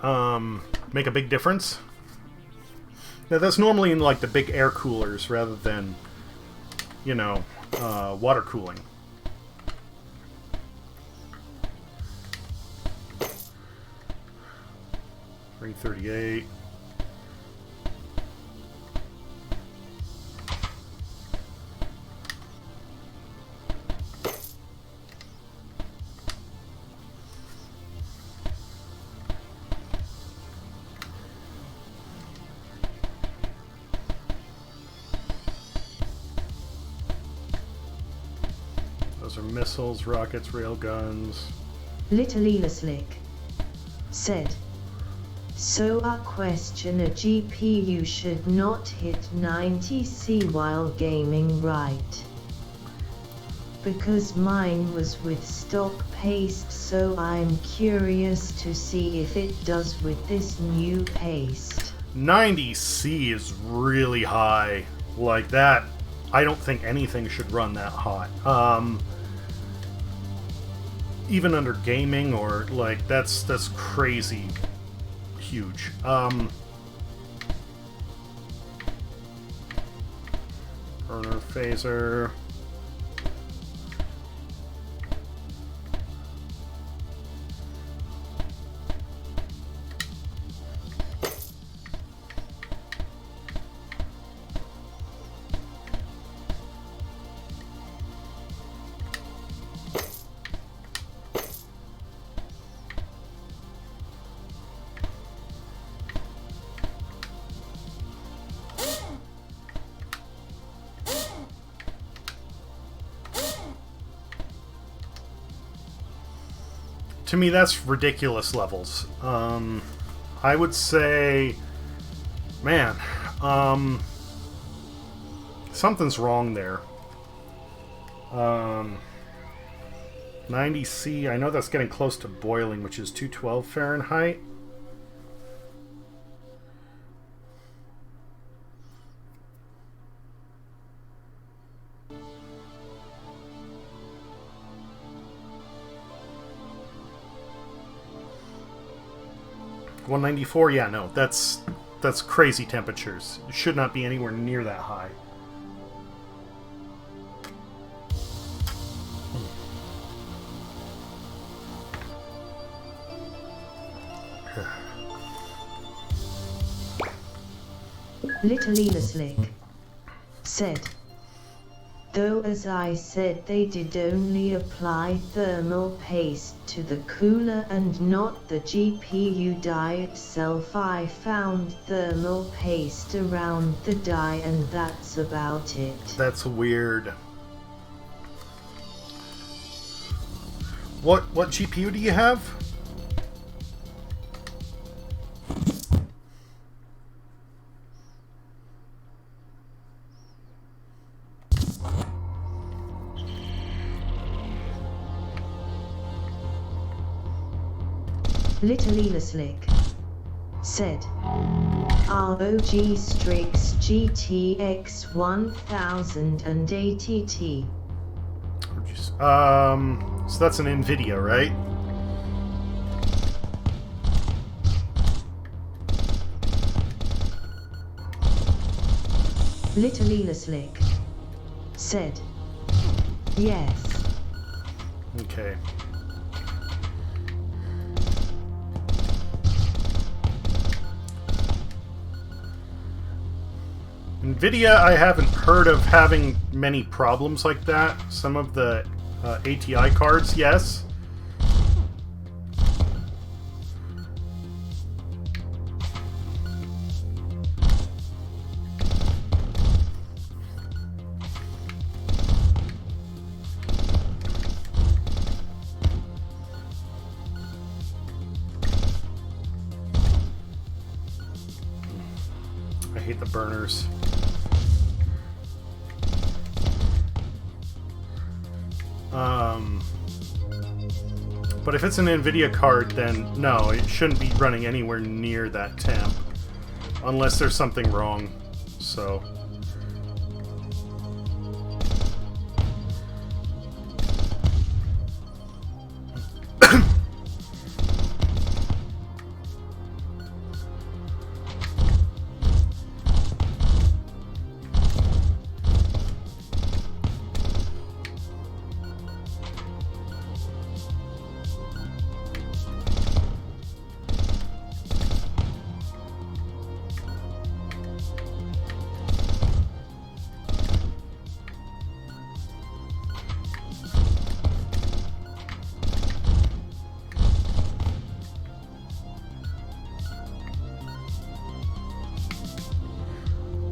[SPEAKER 1] make a big difference. Now, that's normally in, like, the big air coolers rather than, you know, water cooling. $338. Those are missiles, rockets, railguns.
[SPEAKER 2] Little Slick said, so a question, a GPU should not hit 90C while gaming, right? Because mine was with stock paste, so I'm curious to see if it does with this new paste.
[SPEAKER 1] 90C is really high. Like that, I don't think anything should run that hot. Even under gaming, or like that's crazy huge. Burner phaser. To me, that's ridiculous levels. I would say, man, something's wrong there. 90C, I know that's getting close to boiling, which is 212 Fahrenheit. $194, yeah, no, that's crazy temperatures. It should not be anywhere near that high.
[SPEAKER 2] Little Slick said, though as I said they did only apply thermal paste to the cooler and not the GPU die itself. I found thermal paste around the die and that's about it.
[SPEAKER 1] That's weird. What GPU do you have?
[SPEAKER 2] Little Slick said, ROG Strix GTX 1080 Ti.
[SPEAKER 1] So that's an NVIDIA, right?
[SPEAKER 2] Little Slick said, yes.
[SPEAKER 1] Okay. NVIDIA, I haven't heard of having many problems like that. Some of the ATI cards, yes. I hate the burners. But if it's an NVIDIA card, then no, it shouldn't be running anywhere near that temp. Unless there's something wrong. So...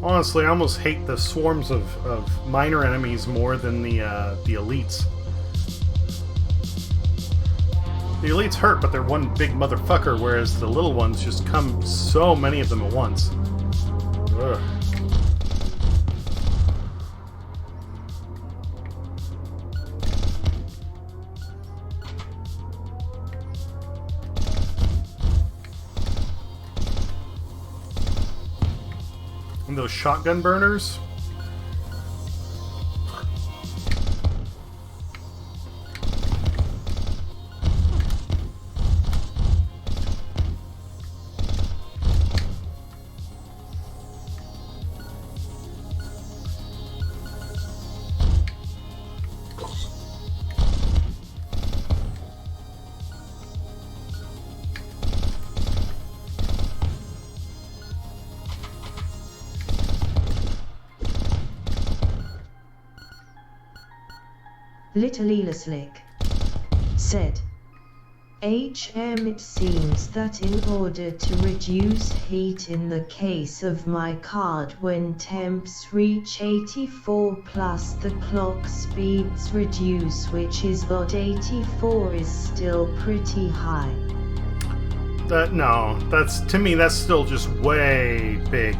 [SPEAKER 1] Honestly, I almost hate the swarms of minor enemies more than the elites. The elites hurt, but they're one big motherfucker, whereas the little ones just come so many of them at once. Ugh. And those shotgun burners?
[SPEAKER 2] Little Elaslick said, It seems that in order to reduce heat in the case of my card when temps reach 84 plus the clock speeds reduce, which is but 84 is still pretty high.
[SPEAKER 1] No, that's, to me, that's still just way big.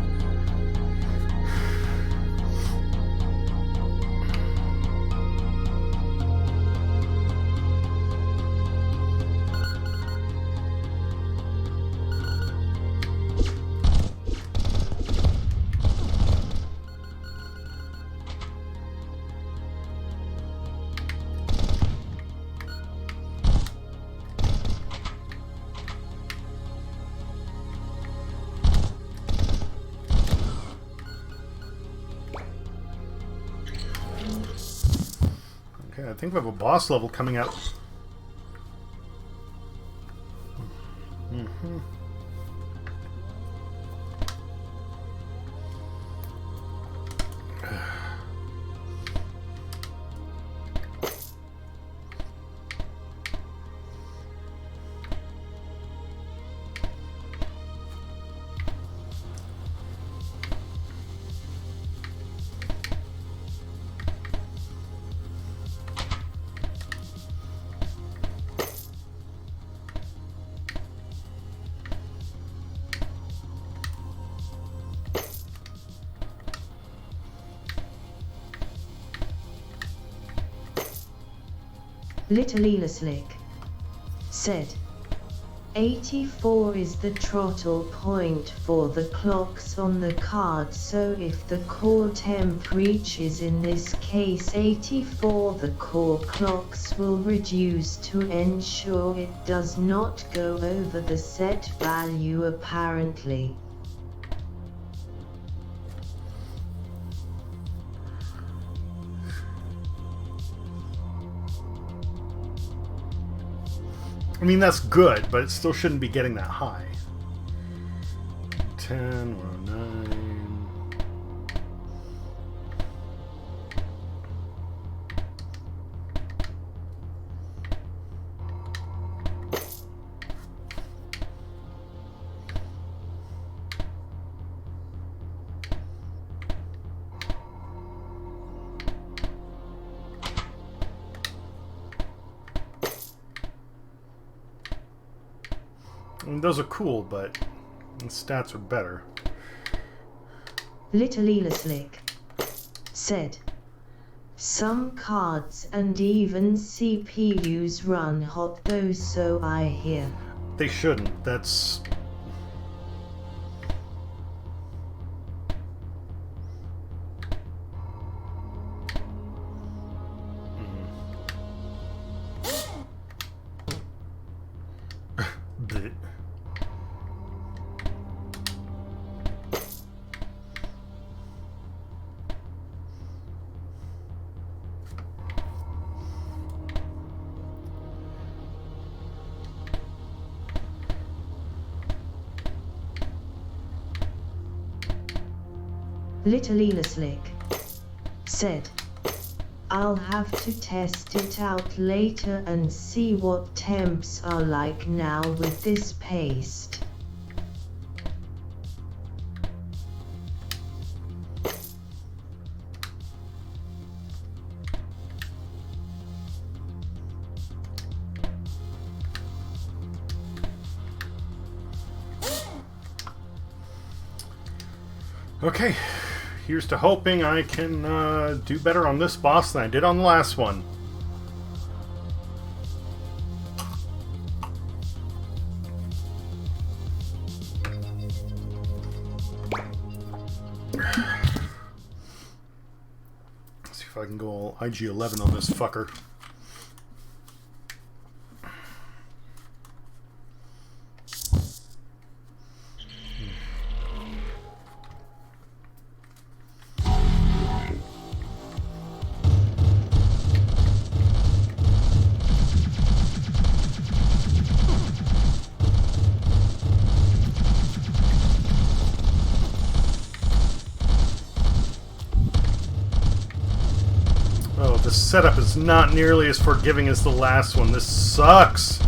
[SPEAKER 1] Okay, I think we have a boss level coming up.
[SPEAKER 2] Little Elaslick said, 84 is the throttle point for the clocks on the card, so if the core temp reaches in this case 84, the core clocks will reduce to ensure it does not go over the set value apparently.
[SPEAKER 1] I mean, that's good, but it still shouldn't be getting that high. 10, 109. I mean, those are cool, but the stats are better.
[SPEAKER 2] Little Elaslick said, some cards and even CPUs run hot though, so I hear.
[SPEAKER 1] They shouldn't. That's... Bleh.
[SPEAKER 2] Little Elaslick said, I'll have to test it out later and see what temps are like now with this paste.
[SPEAKER 1] Okay, here's to hoping I can do better on this boss than I did on the last one. Let's see if I can go all IG-11 on this fucker. Oh, the setup is not nearly as forgiving as the last one. This sucks.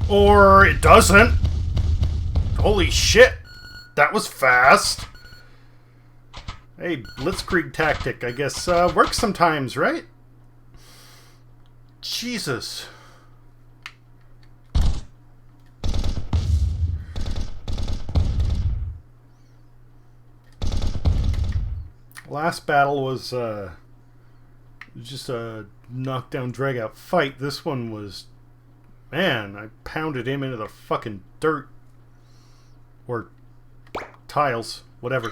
[SPEAKER 1] Or it doesn't. Holy shit. That was fast. Hey, blitzkrieg tactic, I guess, works sometimes, right? Jesus. Last battle was just a knockdown, drag out fight. This one was, man, I pounded him into the fucking dirt. Or tiles, whatever.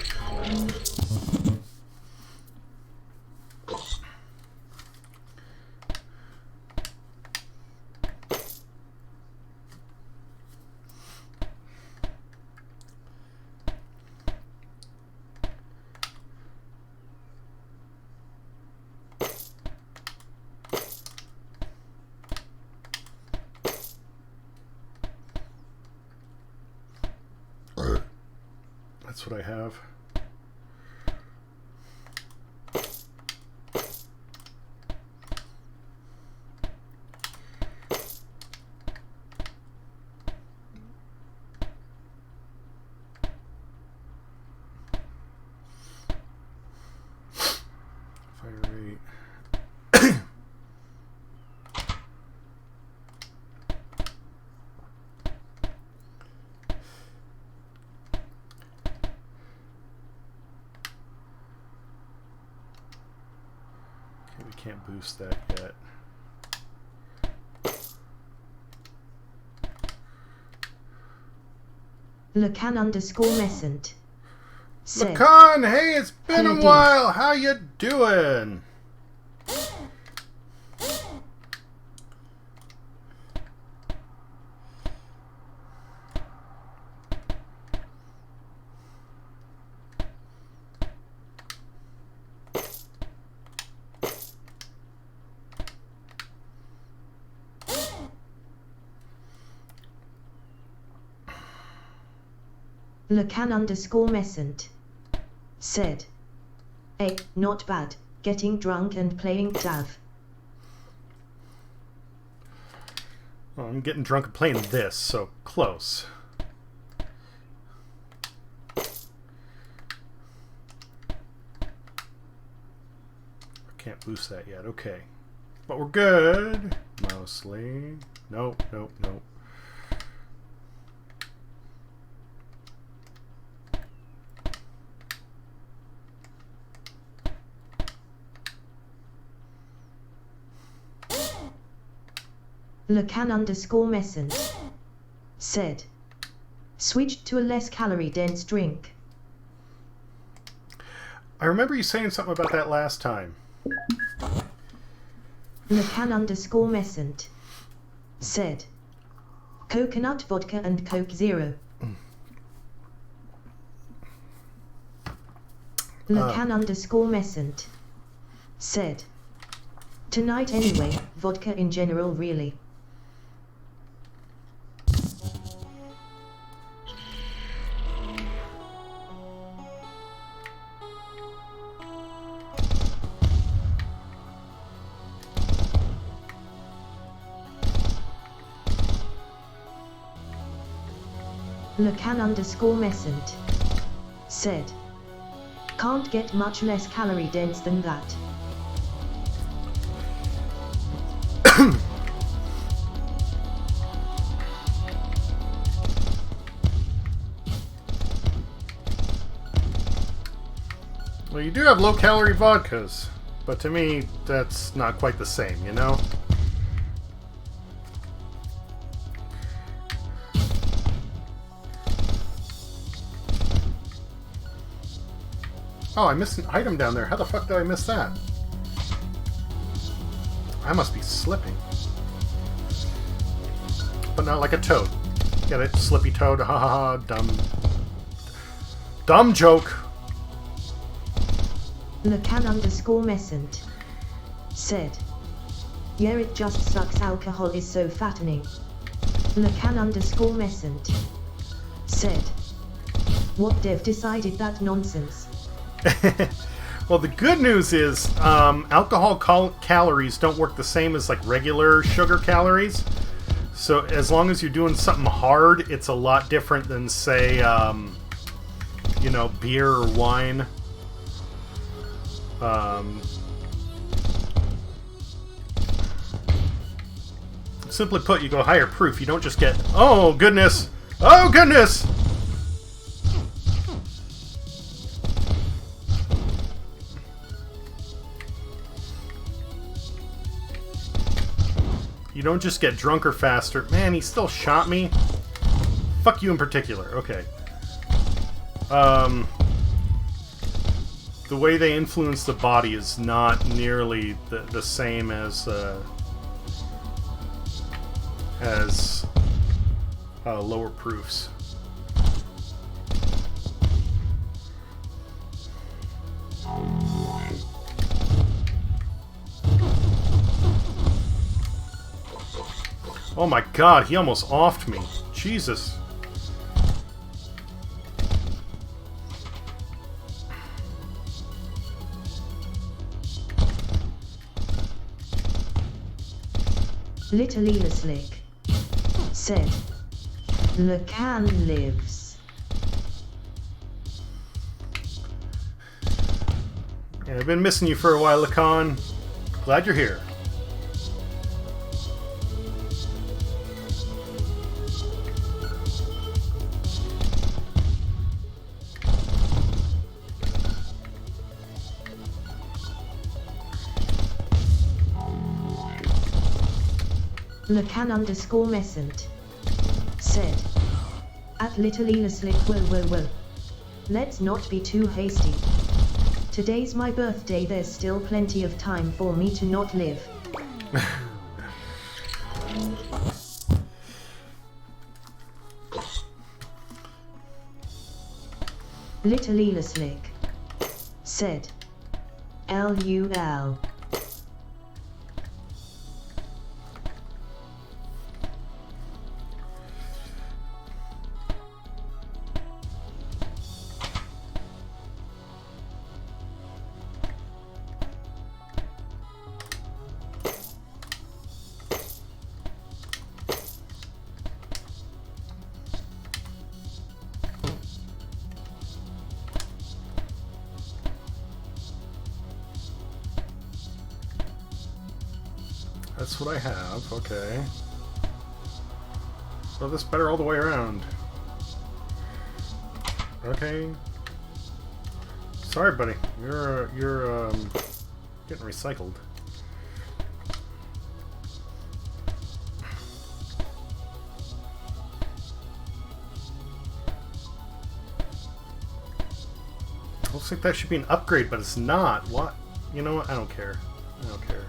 [SPEAKER 1] That's what I have. Fire rate. We can't boost that yet.
[SPEAKER 2] Lacan_Messent.
[SPEAKER 1] Lacan, hey, it's been
[SPEAKER 2] Hello,
[SPEAKER 1] a while. How you doing?
[SPEAKER 2] Lacan_Messent. Said. Hey, not bad. Getting drunk and playing Dav.
[SPEAKER 1] Well, I'm getting drunk and playing this, so close. I can't boost that yet. Okay. But we're good. Mostly. Nope, nope, nope.
[SPEAKER 2] Lacan_Messent. Said. Switched to a less calorie-dense drink.
[SPEAKER 1] I remember you saying something about that last time.
[SPEAKER 2] Lacan_Messent. Said. Coconut vodka and Coke Zero. Lacan_Messent. Said. Tonight anyway, vodka in general really. Lacan_Messent. Said. Can't get much less calorie dense than that.
[SPEAKER 1] Well, you do have low-calorie vodkas, but to me, that's not quite the same, you know? Oh, I missed an item down there. How the fuck did I miss that? I must be slipping. But not like a toad. Get it? Slippy toad. Ha ha ha. Dumb. Dumb joke.
[SPEAKER 2] Lacan_Messent said, yeah, it just sucks. Alcohol is so fattening. Lacan_Messent said, what dev decided that nonsense?
[SPEAKER 1] Well, the good news is alcohol calories don't work the same as like regular sugar calories. So as long as you're doing something hard, it's a lot different than, say, you know, beer or wine. Simply put, you go higher proof. You don't just get, oh goodness, oh goodness. You don't just get drunker faster. Man, he still shot me. Fuck you in particular. Okay. The way they influence the body is not nearly the same as lower proofs. Oh my god, he almost offed me. Jesus.
[SPEAKER 2] Little Elaslick said, Lacan lives.
[SPEAKER 1] Yeah, I've been missing you for a while, Lacan. Glad you're here.
[SPEAKER 2] Lacan_Messent said, at Little Elaslick, whoa. Let's not be too hasty. Today's my birthday, there's still plenty of time for me to not live. Little Elaslick said, LUL.
[SPEAKER 1] That's what I have, okay. So this better all the way around. Okay. Sorry, buddy. You're getting recycled. Looks like that should be an upgrade, but it's not. What? You know what? I don't care. I don't care.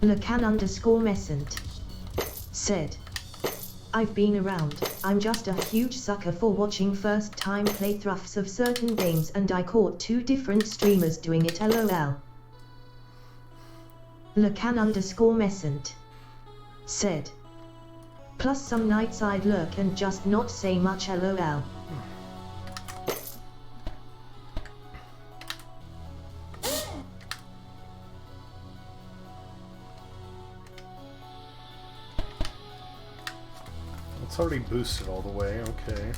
[SPEAKER 2] Lacan_Messent said, I've been around. I'm just a huge sucker for watching first-time playthroughs of certain games, and I caught 2 different streamers doing it, lol. Lacan_Messent said, plus some nights I'd lurk and just not say much, lol.
[SPEAKER 1] It's already boosted all the way, okay.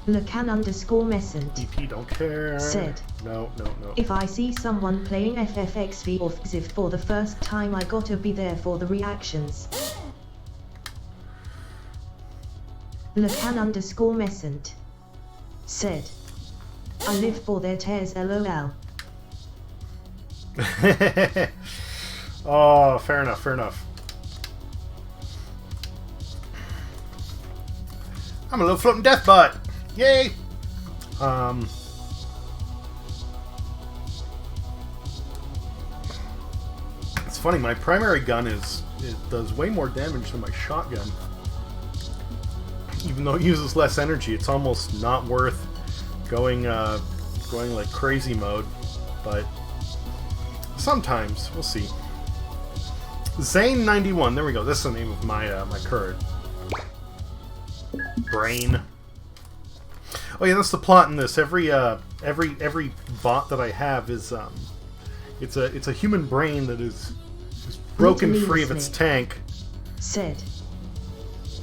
[SPEAKER 2] Lacan_Messent
[SPEAKER 1] EP don't care.
[SPEAKER 2] said,
[SPEAKER 1] no.
[SPEAKER 2] if I see someone playing FFXV or FXIV for the first time, I gotta be there for the reactions. Lacan_Messent said, I live for their tears, lol.
[SPEAKER 1] Oh, fair enough, fair enough. I'm a little floating death bot. Yay! It's funny, my primary gun it does way more damage than my shotgun. Even though it uses less energy, it's almost not worth going like crazy mode. But sometimes, we'll see. Zane91, there we go. This is the name of my my current brain. Oh yeah, that's the plot in this. Every bot that I have is it's a human brain that is broken free of its tank.
[SPEAKER 2] Said,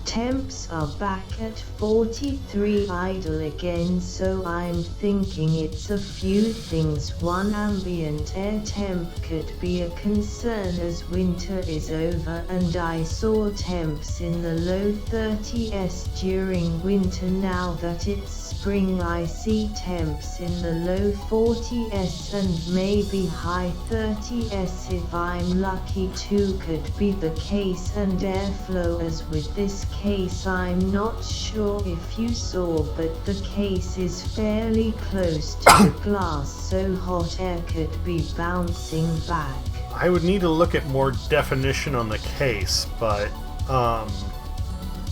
[SPEAKER 2] temps are back at 43 idle again, so I'm thinking it's a few things. One, ambient air temp could be a concern as winter is over, and I saw temps in the low 30s during winter. Now that it's spring, I see temps in the low 40s and maybe high 30s if I'm lucky too. Could be the case, and airflow as with this case. I'm not sure if you saw, but the case is fairly close to the glass, so hot air could be bouncing back.
[SPEAKER 1] I would need to look at more definition on the case, but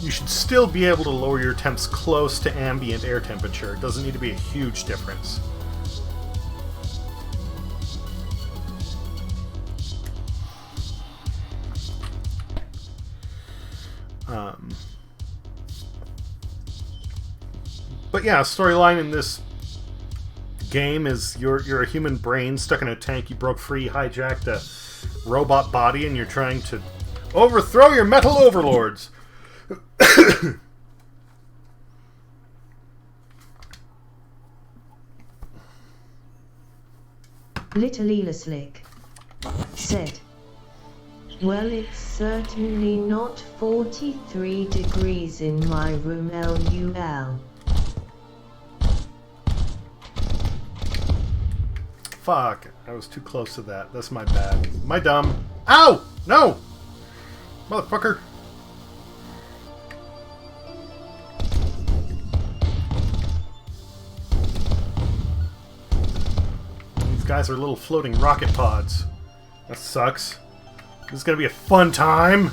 [SPEAKER 1] you should still be able to lower your temps close to ambient air temperature. It doesn't need to be a huge difference. But yeah, storyline in this game is you're a human brain stuck in a tank. You broke free, hijacked a robot body, and you're trying to overthrow your metal overlords.
[SPEAKER 2] Little Elaslick said, well, it's certainly not 43 degrees in my room, lol.
[SPEAKER 1] Fuck, I was too close to that. That's my bad. My dumb. Ow! No! Motherfucker. These guys are little floating rocket pods. That sucks. This is gonna be a fun time.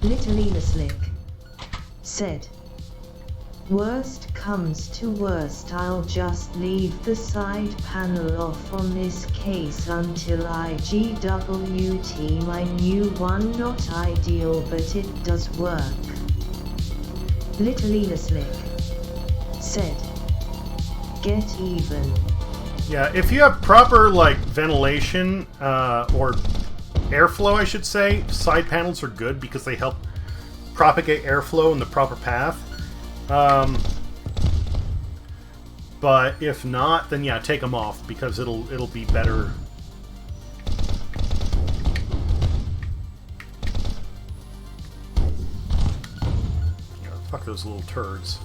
[SPEAKER 2] Little Elaslick said, worst comes to worst, I'll just leave the side panel off on this case until I GWT my new one. Not ideal, but it does work. Little Elaslick said, get even.
[SPEAKER 1] Yeah, if you have proper like ventilation or airflow, I should say, side panels are good because they help propagate airflow in the proper path. But if not, then yeah, take them off because it'll be better. Yeah, fuck those little turds.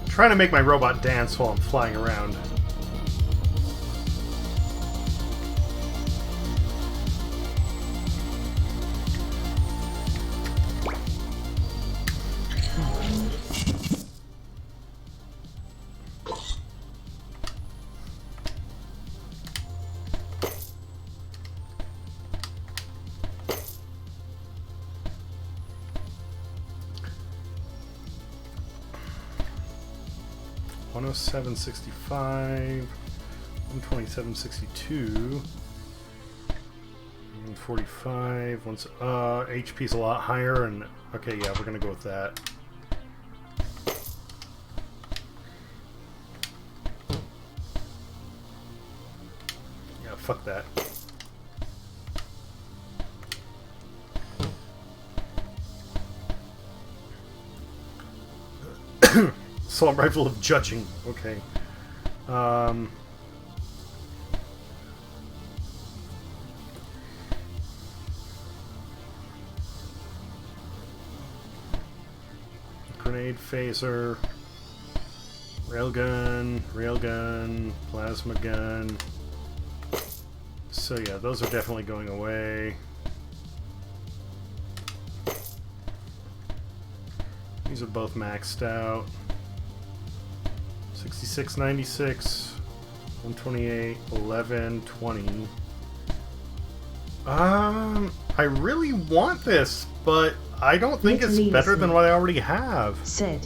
[SPEAKER 1] Trying to make my robot dance while I'm flying around. 765, 127.62, 45. Once HP's a lot higher, and okay, yeah, we're gonna go with that. Yeah, fuck that. Assault rifle of judging. Okay. Grenade, phaser, railgun, plasma gun. So yeah, those are definitely going away. These are both maxed out. 66, 96, 128, 11, 20. I really want this, but I don't think it's better than what I already have.
[SPEAKER 2] Said.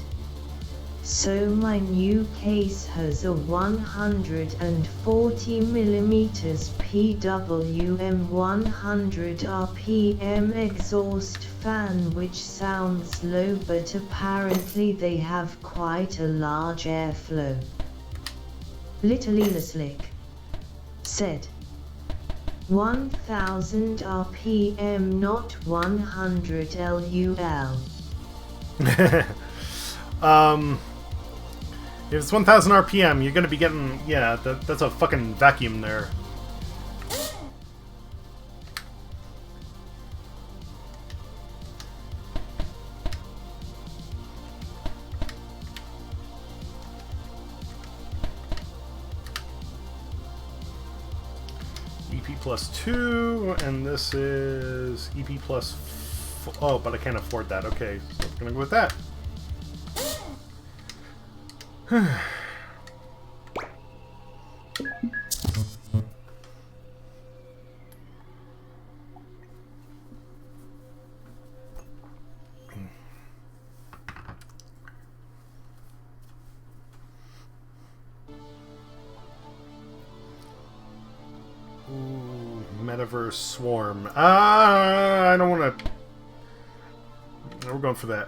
[SPEAKER 2] So my new case has a 140mm PWM 100 RPM exhaust fan, which sounds low, but apparently they have quite a large airflow. Little Slick said. 1000 RPM, not 100 LUL.
[SPEAKER 1] If it's 1000 RPM, you're gonna be getting, yeah, that's a fucking vacuum there. EP plus 2, and this is EP plus oh, but I can't afford that. Okay, so I'm gonna go with that. Ooh, Metaverse Swarm. I don't want to. We're going for that.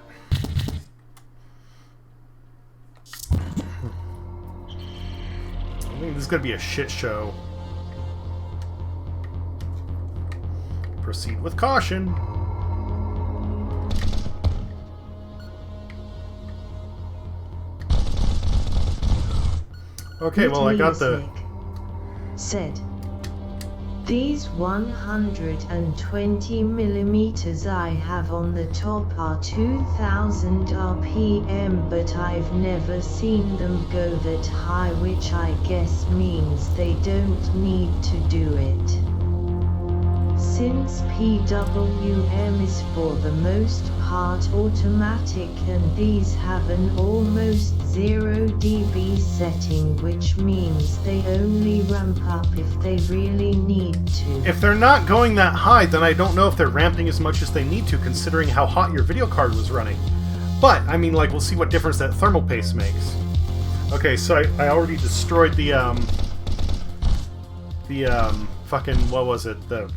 [SPEAKER 1] I think this is going to be a shit show. Proceed with caution. Okay, well, I got the...
[SPEAKER 2] Said. These 120mm I have on the top are 2000 RPM, but I've never seen them go that high, which I guess means they don't need to do it. Since PWM is for the most part automatic, and these have an almost 0 dB setting, which means they only ramp up if they really need to.
[SPEAKER 1] If they're not going that high, then I don't know if they're ramping as much as they need to, considering how hot your video card was running. But, I mean, like, we'll see what difference that thermal paste makes. Okay, so I already destroyed the fucking, what was it, the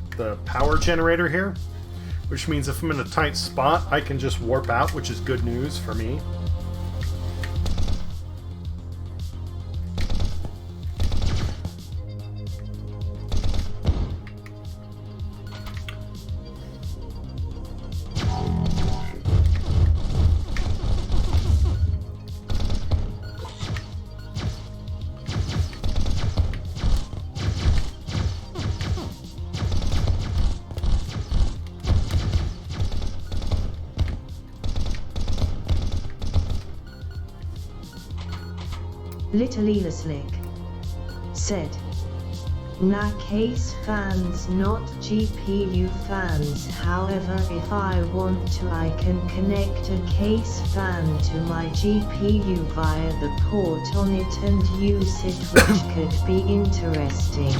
[SPEAKER 1] power generator here, which means if I'm in a tight spot, I can just warp out, which is good news for me.
[SPEAKER 2] Little Slick said. Nah, case fans, not GPU fans. However, if I want to, I can connect a case fan to my GPU via the port on it and use it, which could be interesting.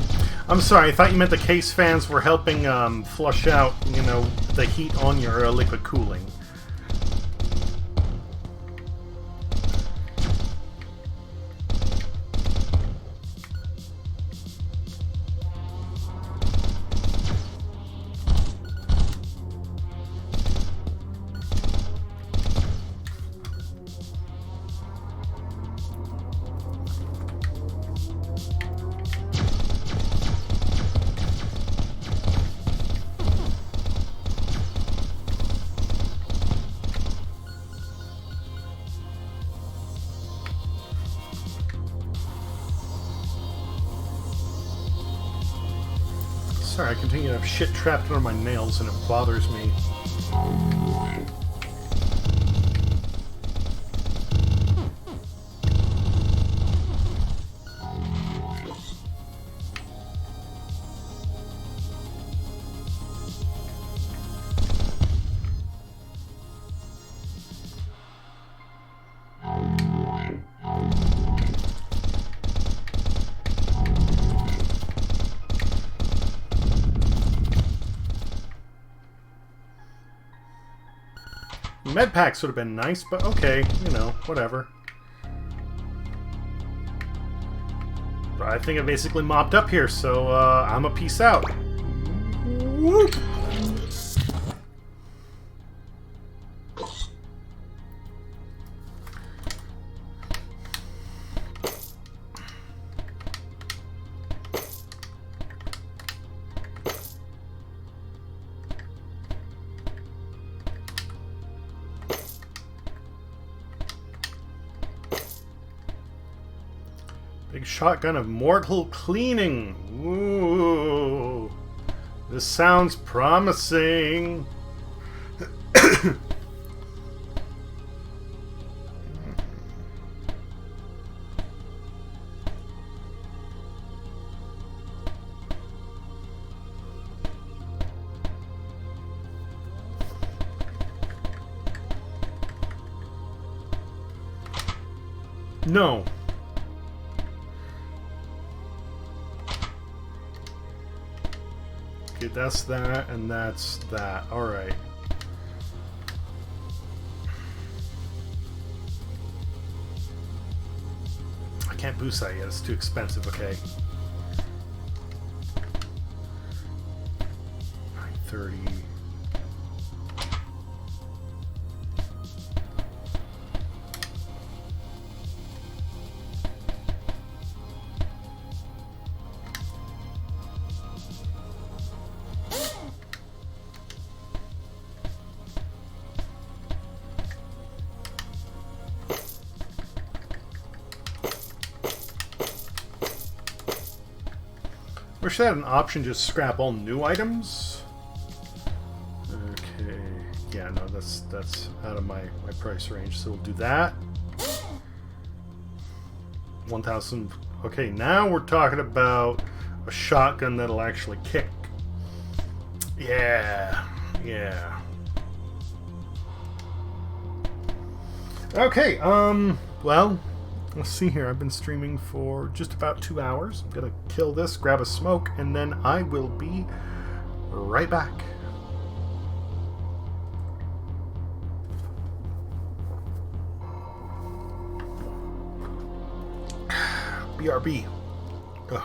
[SPEAKER 1] I'm sorry, I thought you meant the case fans were helping flush out, you know, the heat on your liquid cooling. Sorry, I continue to have shit trapped under my nails and it bothers me. Med packs would have been nice, but okay, you know, whatever. But I think I basically mopped up here, so I'm a peace out. Whoop. Big shotgun of mortal cleaning. Ooh. This sounds promising. No. Okay, that's that, and that's that. Alright. I can't boost that yet, it's too expensive, okay. 930. Wish they had an option to scrap all new items. Okay, yeah, no, that's out of my price range, so we'll do that. 1,000. Okay, now we're talking about a shotgun that'll actually kick. Yeah, yeah. Okay, well, let's see here. I've been streaming for just about 2 hours. I'm gonna kill this, grab a smoke, and then I will be right back. BRB. Ugh.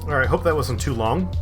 [SPEAKER 1] Alright, hope that wasn't too long.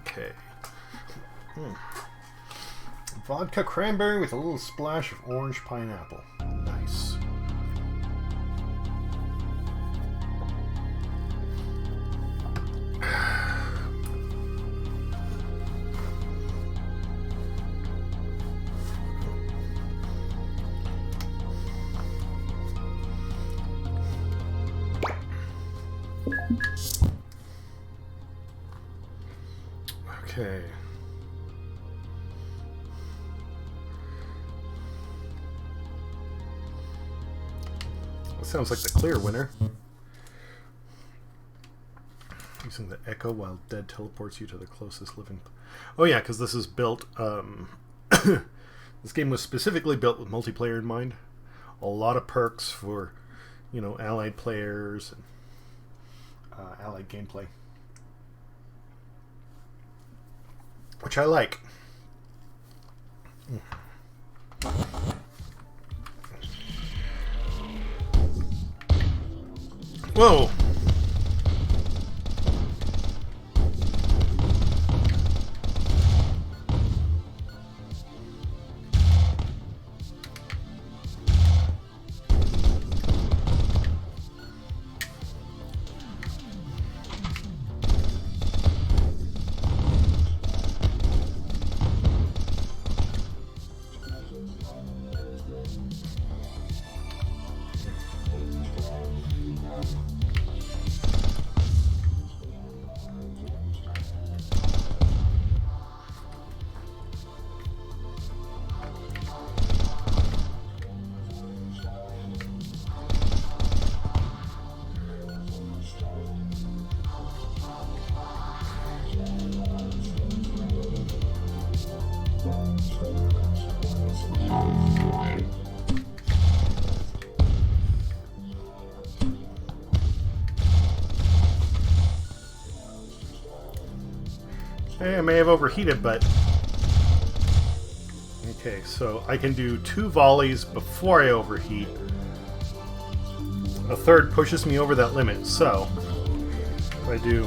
[SPEAKER 1] Okay. Vodka cranberry with a little splash of orange pineapple. Nice. Okay. That sounds like the clear winner. Using the echo while dead teleports you to the closest living... Oh yeah, because this is built... this game was specifically built with multiplayer in mind. A lot of perks for, you know, allied players and allied gameplay. Which I like. Whoa! Hey, I may have overheated, but... Okay, so I can do 2 volleys before I overheat. A third pushes me over that limit, so... If I do...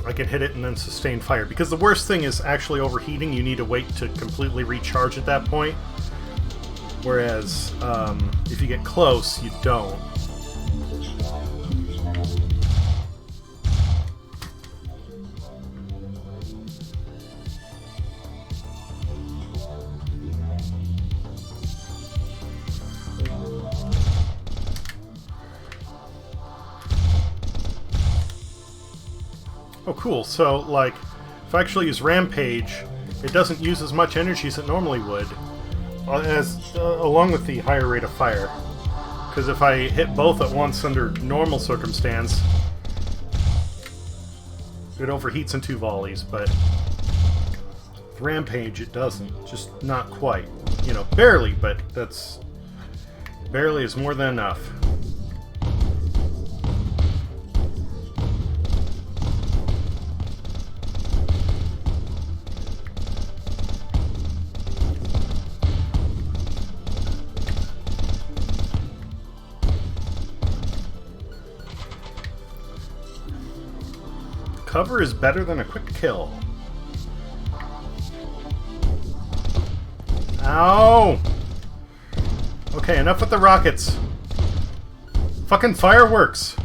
[SPEAKER 1] I can hit it and then sustain fire. Because the worst thing is actually overheating. You need to wait to completely recharge at that point. Whereas, if you get close, you don't. Oh, cool. So, like, if I actually use Rampage, it doesn't use as much energy as it normally would, along with the higher rate of fire. Because if I hit both at once under normal circumstance, it overheats in 2 volleys, but with Rampage it doesn't. Just not quite. You know, barely, but that's... barely is more than enough. Cover is better than a quick kill. Ow! Okay, enough with the rockets. Fucking fireworks!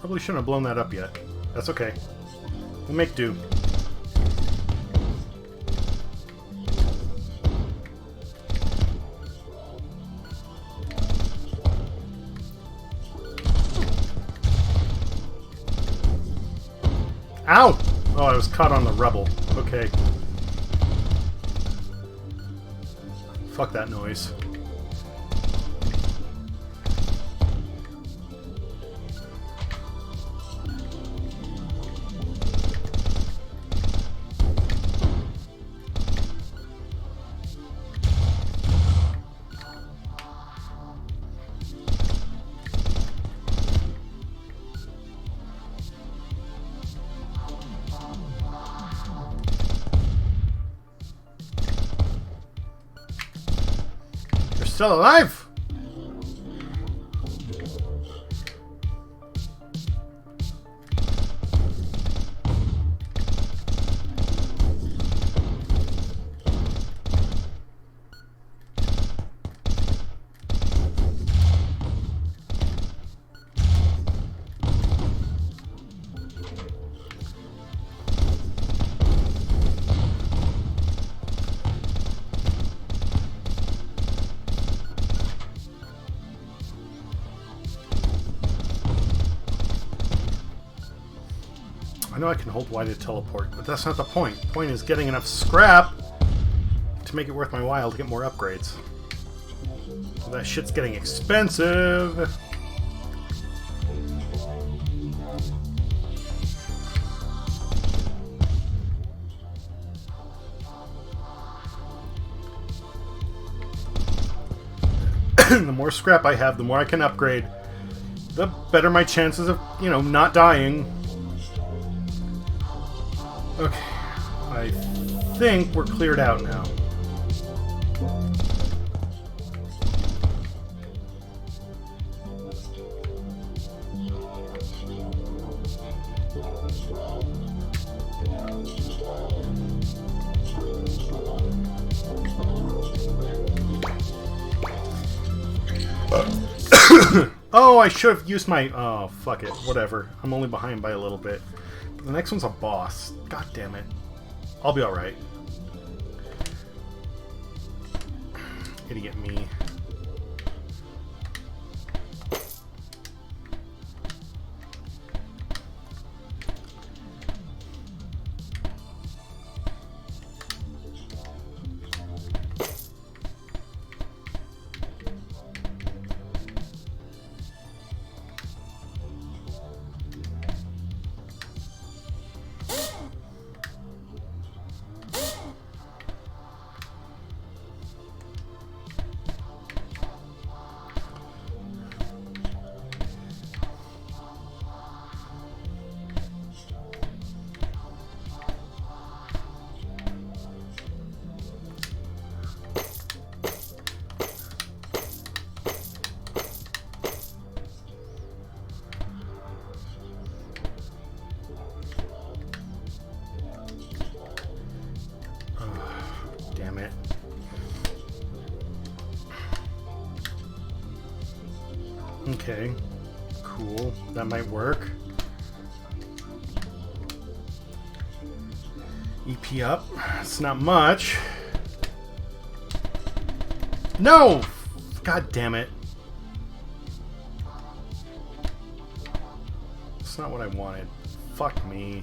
[SPEAKER 1] Probably shouldn't have blown that up yet. That's okay. We'll make do. Ow! Oh, I was caught on the rubble. Okay. Fuck that noise. Still alive? I know I can hold Y to teleport, but that's not the point. The point is getting enough scrap to make it worth my while to get more upgrades. So that shit's getting expensive. The more scrap I have, the more I can upgrade. The better my chances of, you know, not dying. Okay, I think we're cleared out now. Oh, I should have used my... Oh, fuck it. Whatever. I'm only behind by a little bit. The next one's a boss. God damn it. I'll be alright. Idiot me. Damn it. Okay. Cool. That might work. EP up. It's not much. No! God damn it. It's not what I wanted. Fuck me.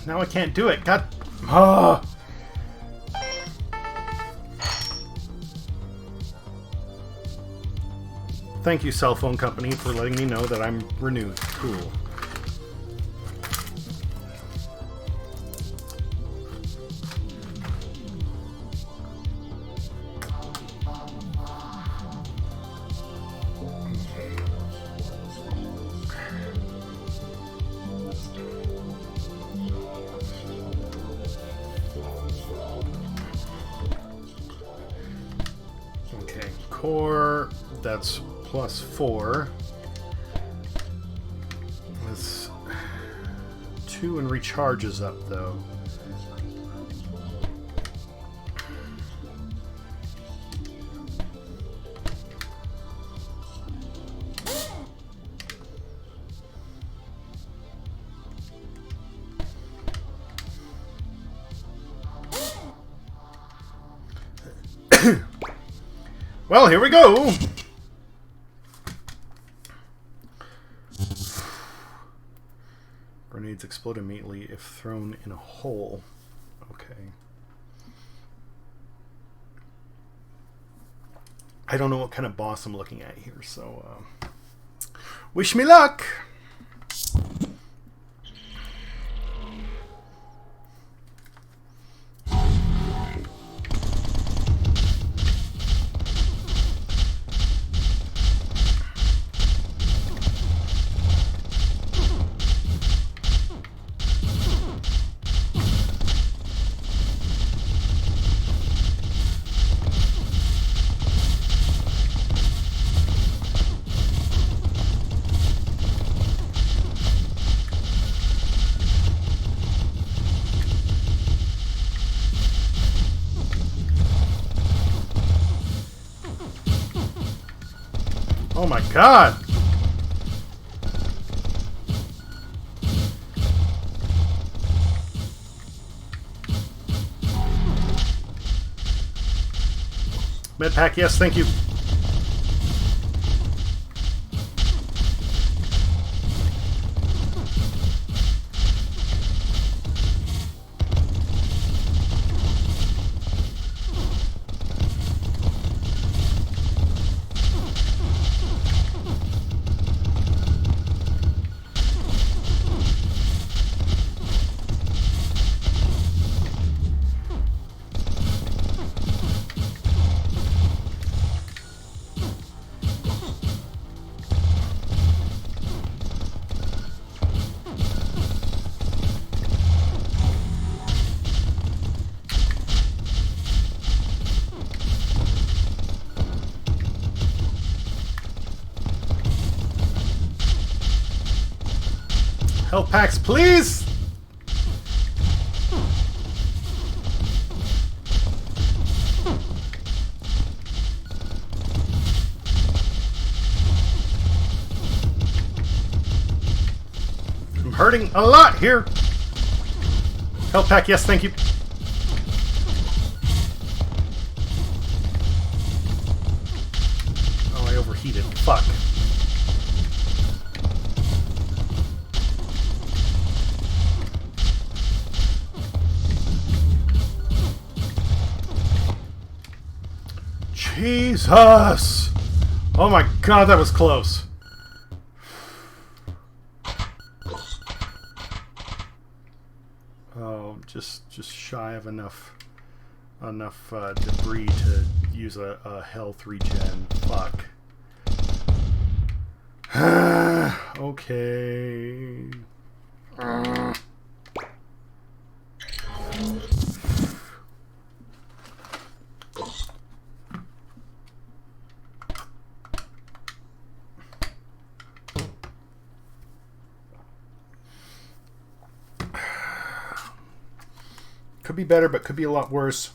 [SPEAKER 1] Now I can't do it. God. Oh. Thank you, cell phone company, for letting me know that I'm renewed. Cool. core, that's +4. That's 2 and recharges up though. Well, here we go. Grenades explode immediately if thrown in a hole. Okay. I don't know what kind of boss I'm looking at here, so wish me luck. Oh my god! Medpack, yes, thank you. Health packs, please! I'm hurting a lot here. Health pack, yes, thank you. Oh, I overheated. Fuck. Jesus! Oh my god, that was close. Oh, just shy of enough debris to use a health regen. Fuck. Okay. Could be better, but could be a lot worse.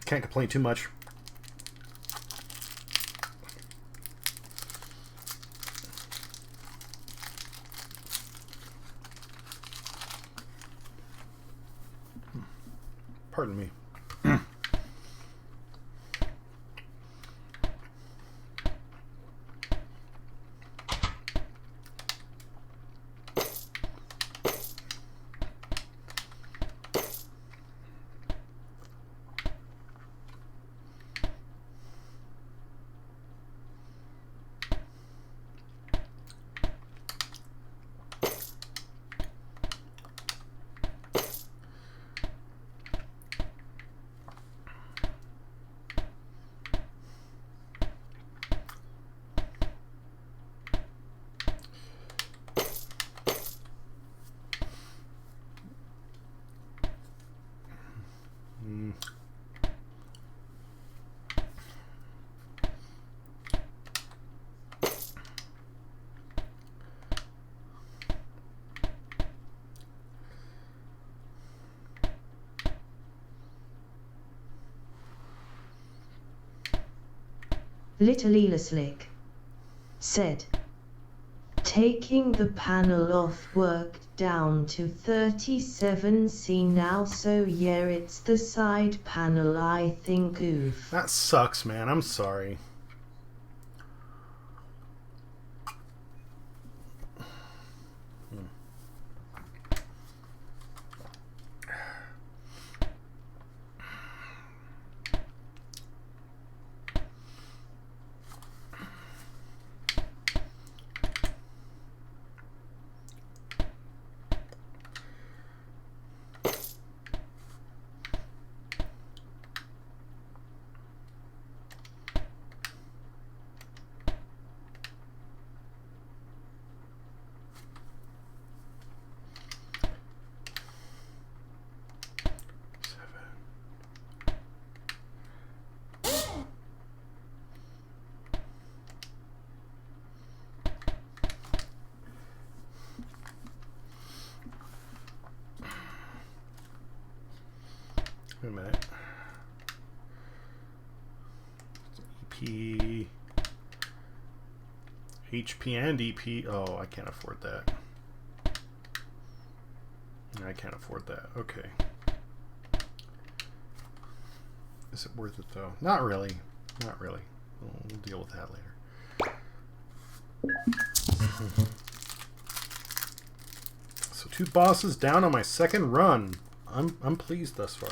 [SPEAKER 1] Can't complain too much. Pardon me.
[SPEAKER 2] Little Slick said, taking the panel off worked down to 37C now, so yeah, it's the side panel I think. Oof.
[SPEAKER 1] That sucks, man. I'm sorry. Wait a minute. EP, HP and EP. Oh, I can't afford that. I can't afford that. Okay. Is it worth it though? Not really. Not really. We'll deal with that later. So 2 bosses down on my second run. I'm pleased thus far.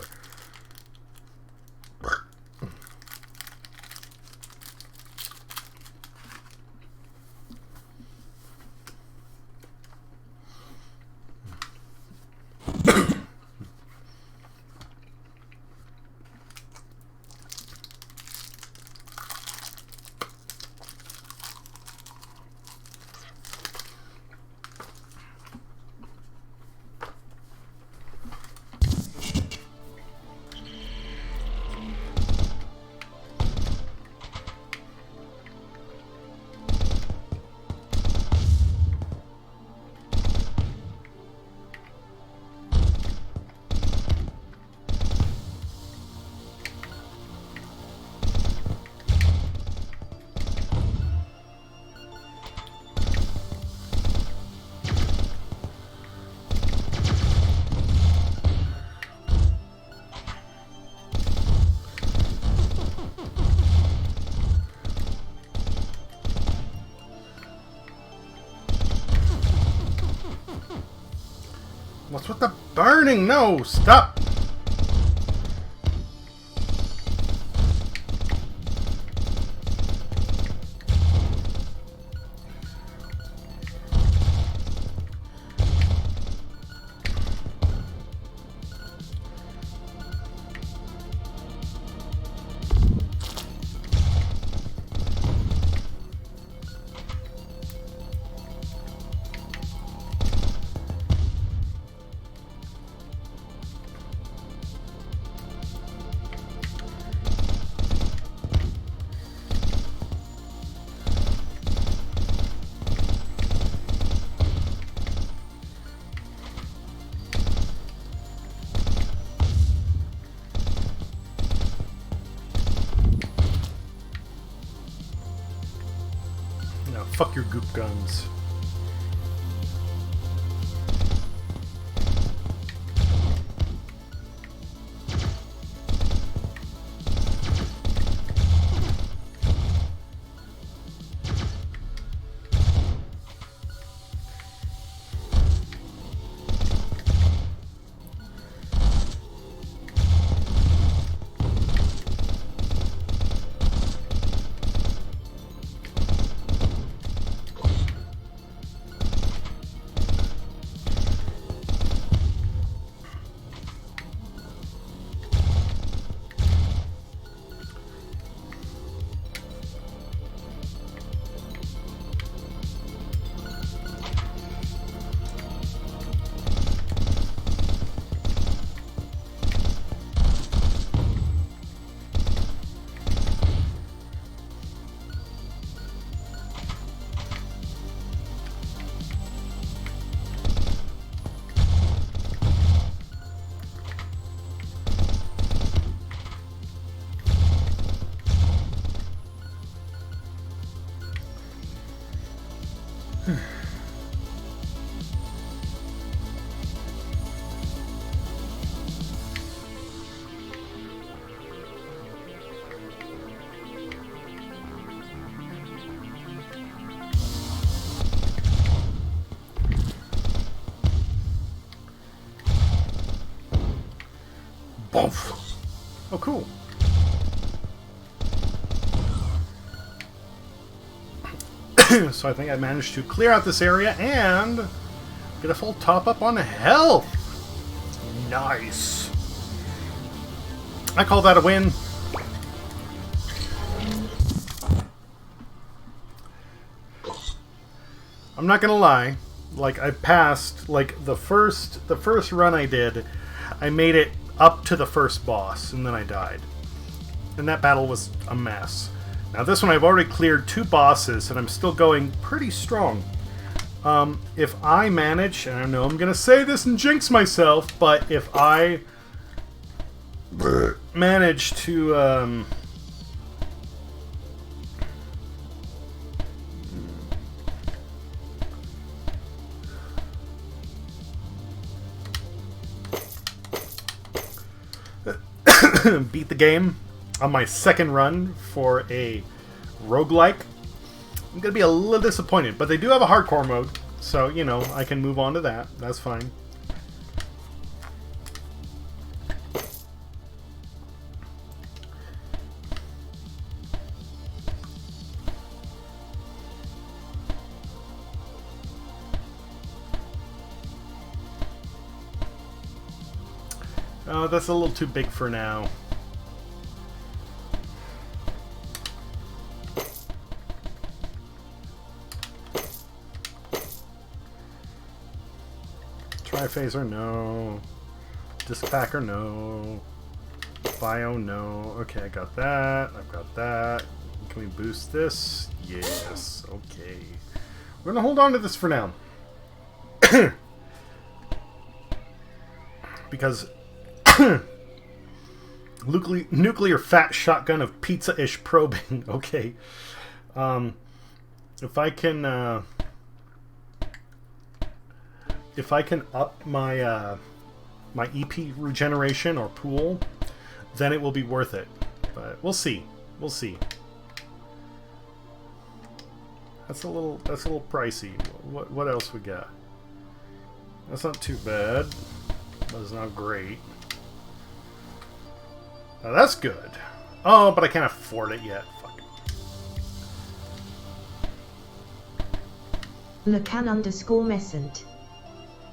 [SPEAKER 1] What's with the burning? No, stop! Fuck your goop guns. Oh, cool. So I think I managed to clear out this area and get a full top up on health. Nice. I call that a win. I'm not gonna lie. Like, I passed, like, the first run I did, I made it up to the first boss, and then I died. And that battle was a mess. Now this one I've already cleared 2 bosses, and I'm still going pretty strong. If I manage, and I know I'm going to say this and jinx myself, but if I manage to... beat the game on my second run for a roguelike, I'm going to be a little disappointed. But they do have a hardcore mode, so, you know, I can move on to that. That's fine. Oh, that's a little too big for now. Tri-phaser, no. Disc packer, no. Bio, no. Okay, I got that. I've got that. Can we boost this? Yes. Okay. We're gonna hold on to this for now. Because nuclear fat shotgun of pizza-ish probing. Okay. If I can up my my EP regeneration or pool, then it will be worth it. But we'll see. We'll see. That's a little pricey. What else we got? That's not too bad. But it's not great. Now that's good. Oh, but I can't afford it yet. Fuck.
[SPEAKER 2] Lacan_Messent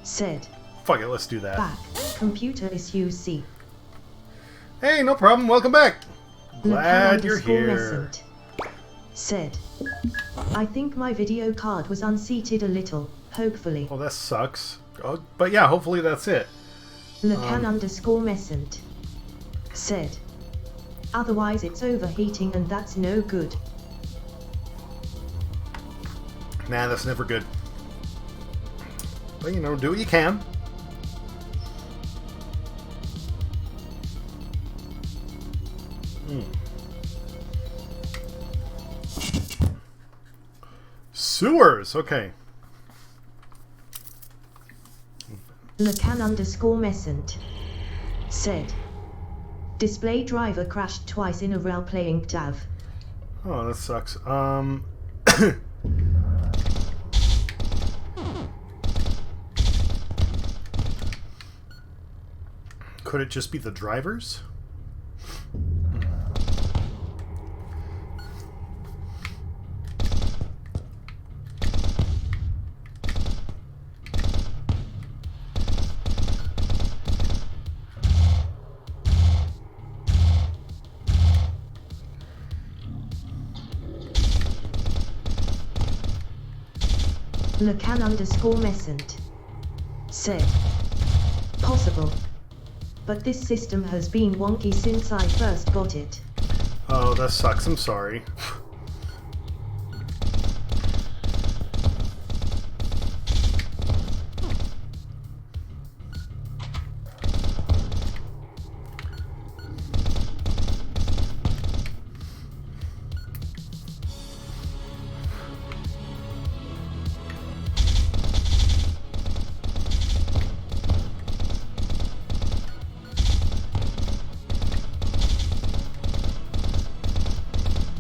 [SPEAKER 2] said.
[SPEAKER 1] Fuck it, let's do that.
[SPEAKER 2] Back. Computer issues C.
[SPEAKER 1] Hey, no problem. Welcome back. Glad you're here.
[SPEAKER 2] Messent said. I think my video card was unseated a little. Hopefully.
[SPEAKER 1] Well, that sucks. Oh, but yeah, hopefully that's it.
[SPEAKER 2] Lacan_Messent said. Otherwise it's overheating and that's no good.
[SPEAKER 1] Nah, that's never good. But you know, do what you can. Sewers, okay.
[SPEAKER 2] Lacan_Messent said. Display driver crashed twice in a row playing TAV.
[SPEAKER 1] Oh, that sucks. Could it just be the drivers?
[SPEAKER 2] Lacan_Messent said. Possible. But this system has been wonky since I first got it.
[SPEAKER 1] Oh, that sucks. I'm sorry.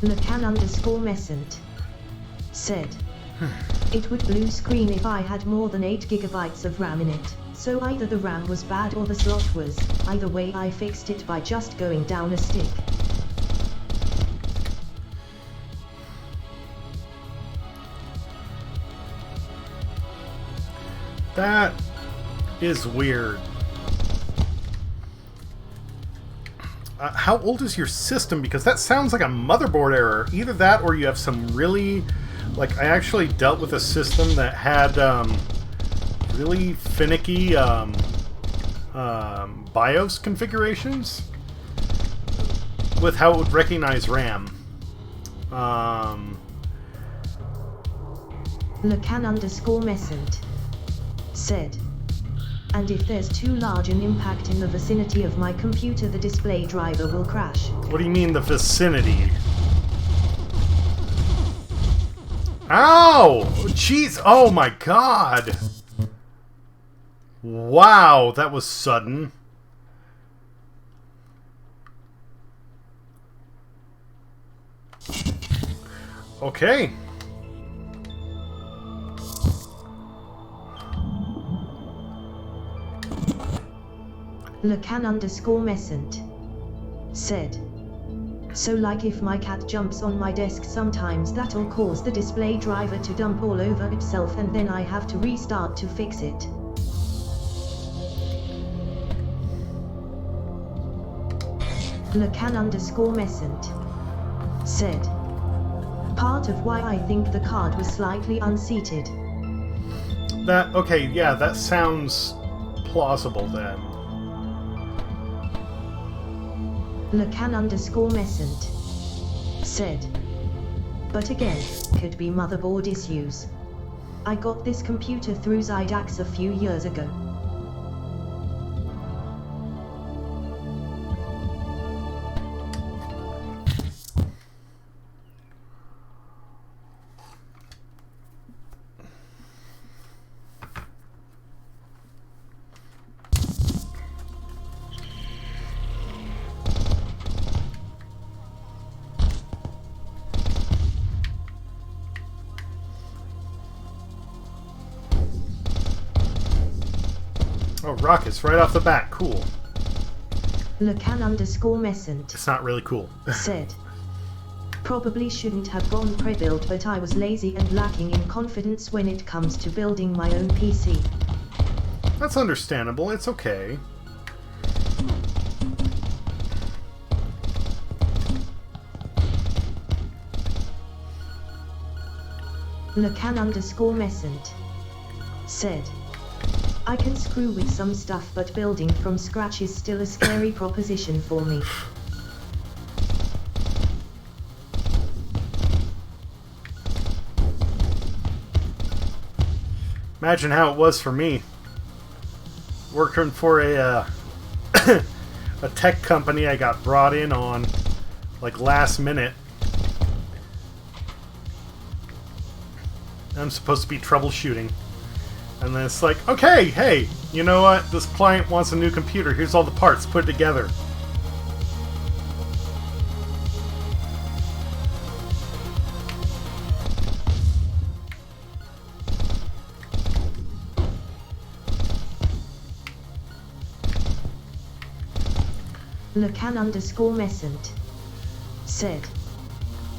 [SPEAKER 2] Lacan_Messent said, it would blue screen if I had more than 8 GB of RAM in it, so either the RAM was bad or the slot was. Either way, I fixed it by just going down a stick.
[SPEAKER 1] That is weird. How old is your system? Because that sounds like a motherboard error. Either that or you have some really... Like, I actually dealt with a system that had really finicky BIOS configurations with how it would recognize RAM.
[SPEAKER 2] Lacan_Messent said, and if there's too large an impact in the vicinity of my computer, the display driver will crash.
[SPEAKER 1] What do you mean, the vicinity? Ow! Jeez! Oh my god! Wow, that was sudden. Okay.
[SPEAKER 2] Lacan_Messent said, so like if my cat jumps on my desk sometimes that'll cause the display driver to dump all over itself and then I have to restart to fix it. Lacan_Messent said, part of why I think the card was slightly unseated.
[SPEAKER 1] That, okay, yeah, that sounds plausible then.
[SPEAKER 2] Lacan_Messent said, but again, could be motherboard issues. I got this computer through Zydax a few years ago.
[SPEAKER 1] Oh, rockets right off the bat. Cool.
[SPEAKER 2] Lacan_Messent
[SPEAKER 1] It's not really cool.
[SPEAKER 2] said, probably shouldn't have gone pre-built, but I was lazy and lacking in confidence when it comes to building my own PC.
[SPEAKER 1] That's understandable. It's okay.
[SPEAKER 2] Lacan_Messent said, I can screw with some stuff, but building from scratch is still a scary proposition for me.
[SPEAKER 1] Imagine how it was for me. Working for a a tech company I got brought in on like last minute. I'm supposed to be troubleshooting. And then it's like, okay, hey, you know what? This client wants a new computer. Here's all the parts. Put it together.
[SPEAKER 2] Lacan_Messent said,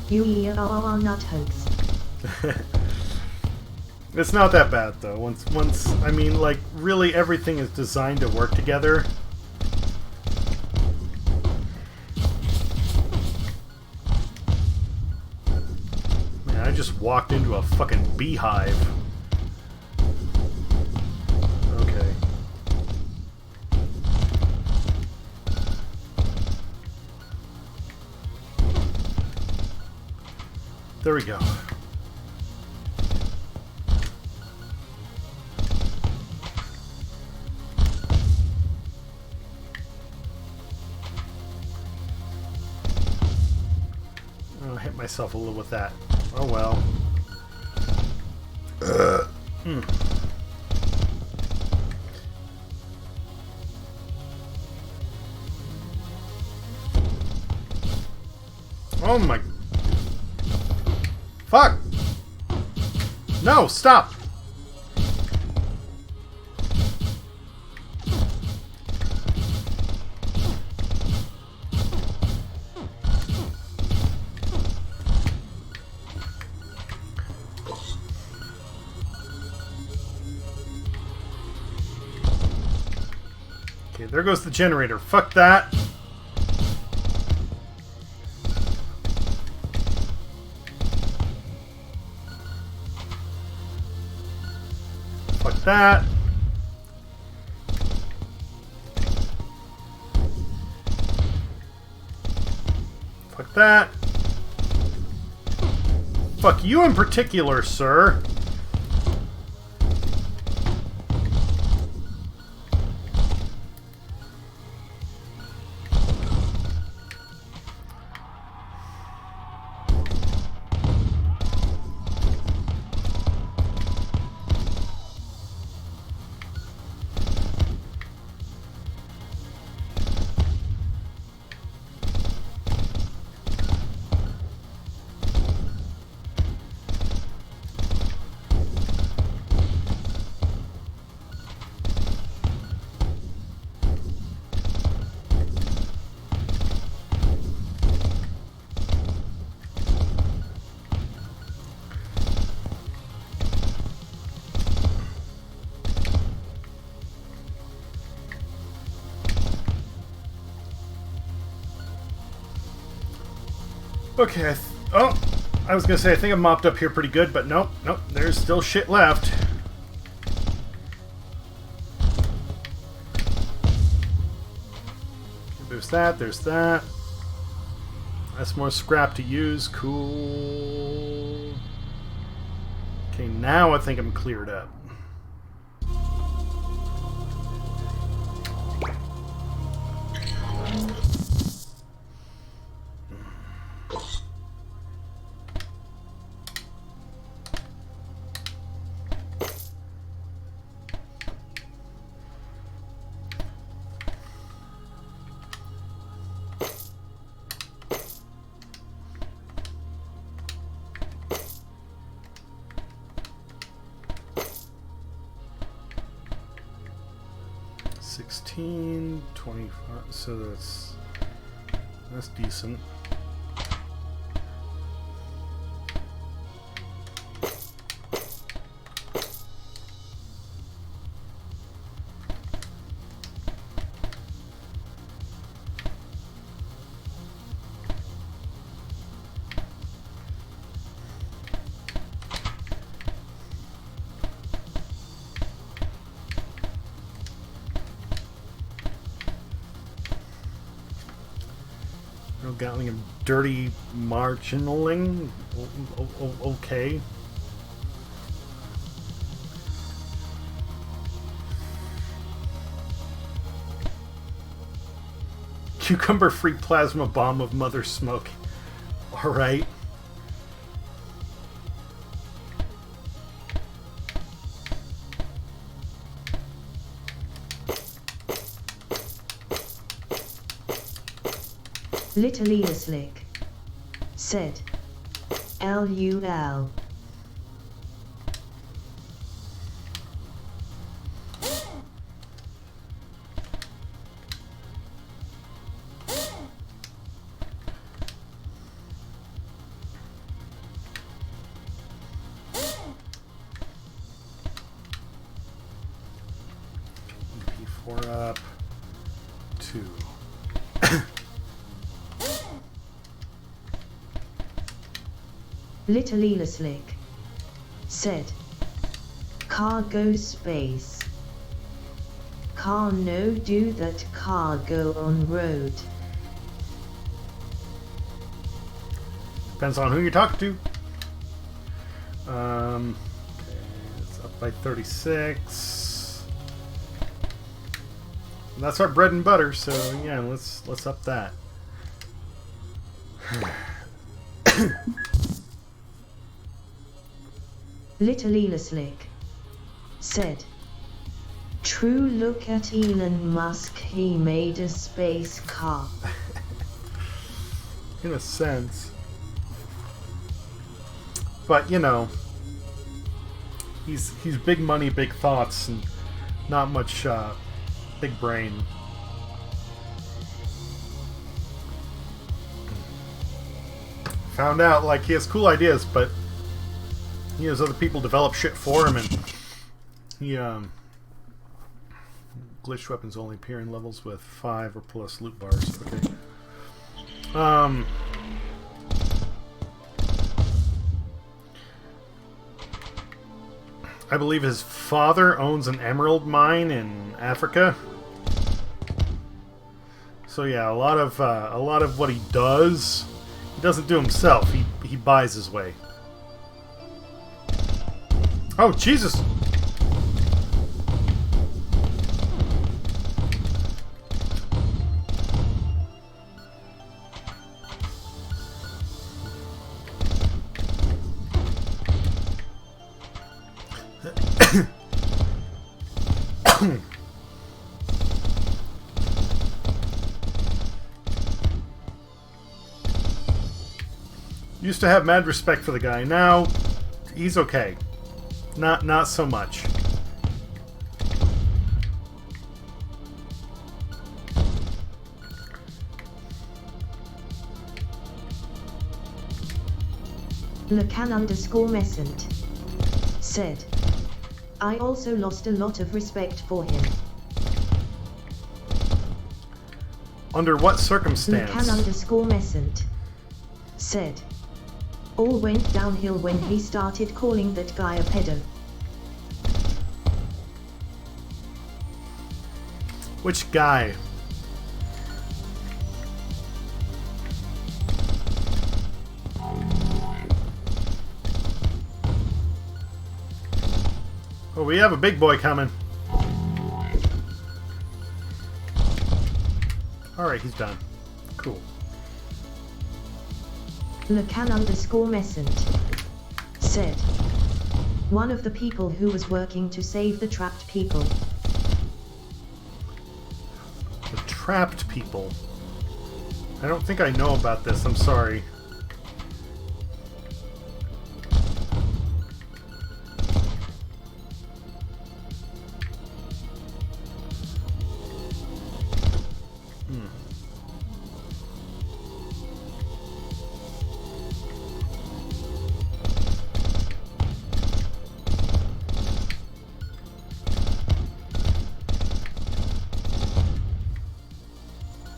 [SPEAKER 2] you are not hoax.
[SPEAKER 1] It's not that bad though. Once I mean, like, really everything is designed to work together. Man, I just walked into a fucking beehive. Okay. There we go. Hit myself a little with that. Oh well. Oh my Fuck! No, stop! Okay, there goes the generator. Fuck that. Fuck that. Fuck that. Fuck you in particular, sir. Okay, I was gonna say I think I mopped up here pretty good, but nope, there's still shit left. There's that. That's more scrap to use, cool. Okay, now I think I'm cleared up. $16.25, so that's decent. No Gatling of dirty marginaling. Okay. Cucumber-free plasma bomb of mother smoke. All right.
[SPEAKER 2] Little Slick said, LUL.
[SPEAKER 1] EP4 up, 2.
[SPEAKER 2] Little Slick said, cargo space. Car no do that cargo on road.
[SPEAKER 1] Depends on who you're talking to. Okay, it's up by 36. That's our bread and butter, so yeah, let's up that.
[SPEAKER 2] Little Slick said, true look at Elon Musk, he made a space car.
[SPEAKER 1] In a sense. but you know, he's big money, big thoughts, and not much big brain. Found out like he has cool ideas, but he has other people develop shit for him, and he glitched weapons only appear in levels with 5 or plus loot bars. Okay. I believe his father owns an emerald mine in Africa. So yeah, a lot of what he doesn't do himself. He buys his way. Oh Jesus! Used to have mad respect for the guy. Now, he's okay. Not so much.
[SPEAKER 2] Lacan_Messent said, I also lost a lot of respect for him.
[SPEAKER 1] Under what circumstance?
[SPEAKER 2] Lacan_Messent said, all went downhill when he started calling that guy a pedo.
[SPEAKER 1] Which guy? Oh, we have a big boy coming. Alright, he's done. Cool.
[SPEAKER 2] Lacan_Messent said, one of the people who was working to save the trapped people.
[SPEAKER 1] The trapped people? I don't think I know about this, I'm sorry.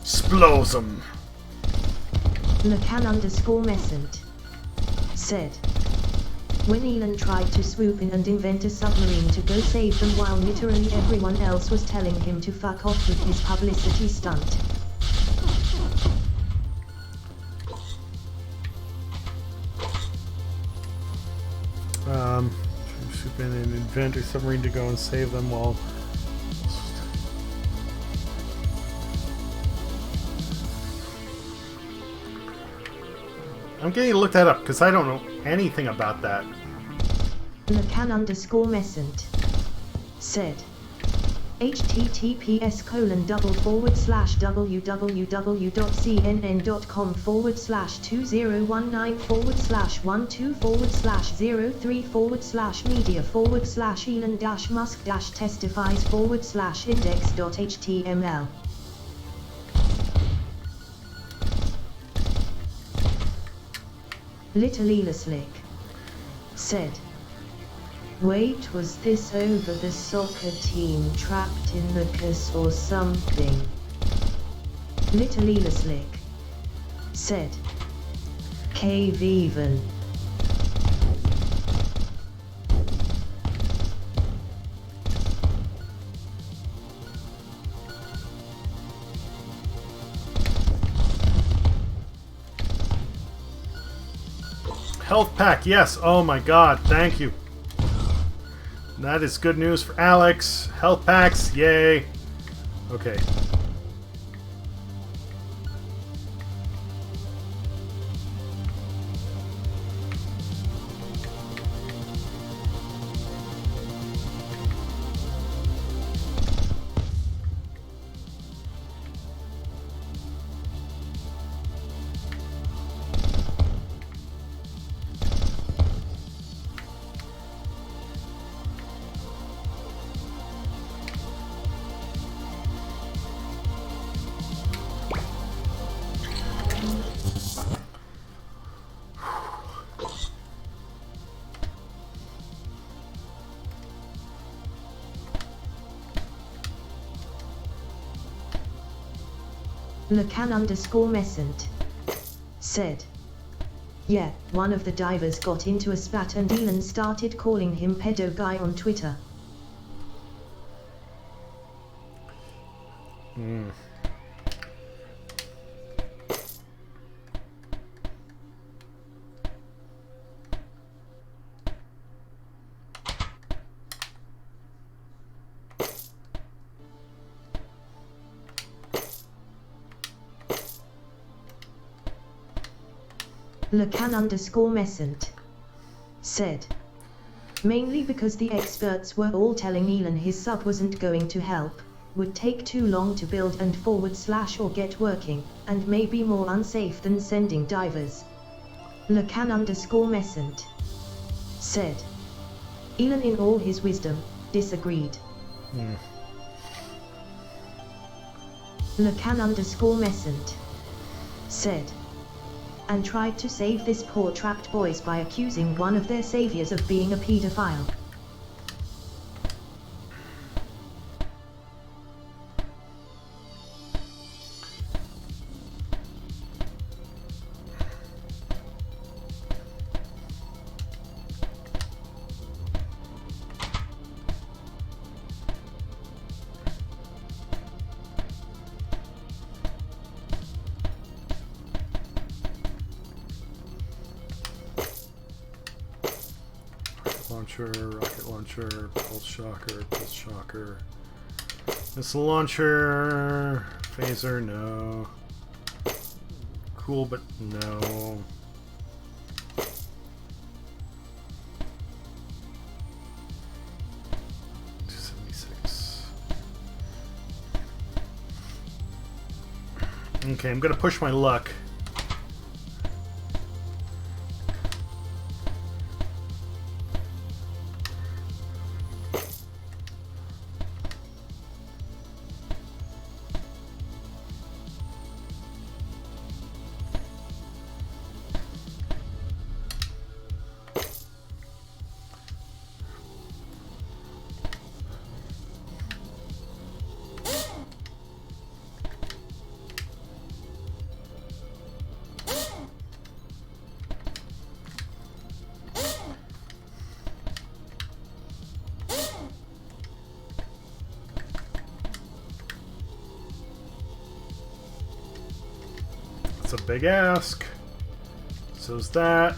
[SPEAKER 1] Explosum.
[SPEAKER 2] Lacan_Messent said, when Elon tried to swoop in and invent a submarine to go save them while literally everyone else was telling him to fuck off with his publicity stunt.
[SPEAKER 1] Swoop in and invent a submarine to go and save them while... I'm getting to look that up because I don't know anything about that.
[SPEAKER 2] Lacan_Messent said, https://www.cnn.com/2019//Elon-Musk-testifies/index.html. Little Elaslick said, wait, was this over the soccer team trapped in the case or something? Little Elaslick said, cave even.
[SPEAKER 1] Health pack, yes. Oh my god, thank you. That is good news for Alex. Health packs, yay. Okay.
[SPEAKER 2] Lecan_Messent said. Yeah, one of the divers got into a spat and Elon started calling him pedo guy on Twitter. Lecan_Messent said. Mainly because the experts were all telling Elon his sub wasn't going to help, would take too long to build and / or get working, and may be more unsafe than sending divers. Lecan_Messent said. Elon in all his wisdom, disagreed. Lecan_Messent said. And tried to save this poor trapped boys by accusing one of their saviors of being a pedophile.
[SPEAKER 1] Rocket launcher, pulse shocker, missile launcher, phaser, no. Cool, but no. Okay, I'm gonna push my luck. It's a big ask. So's that.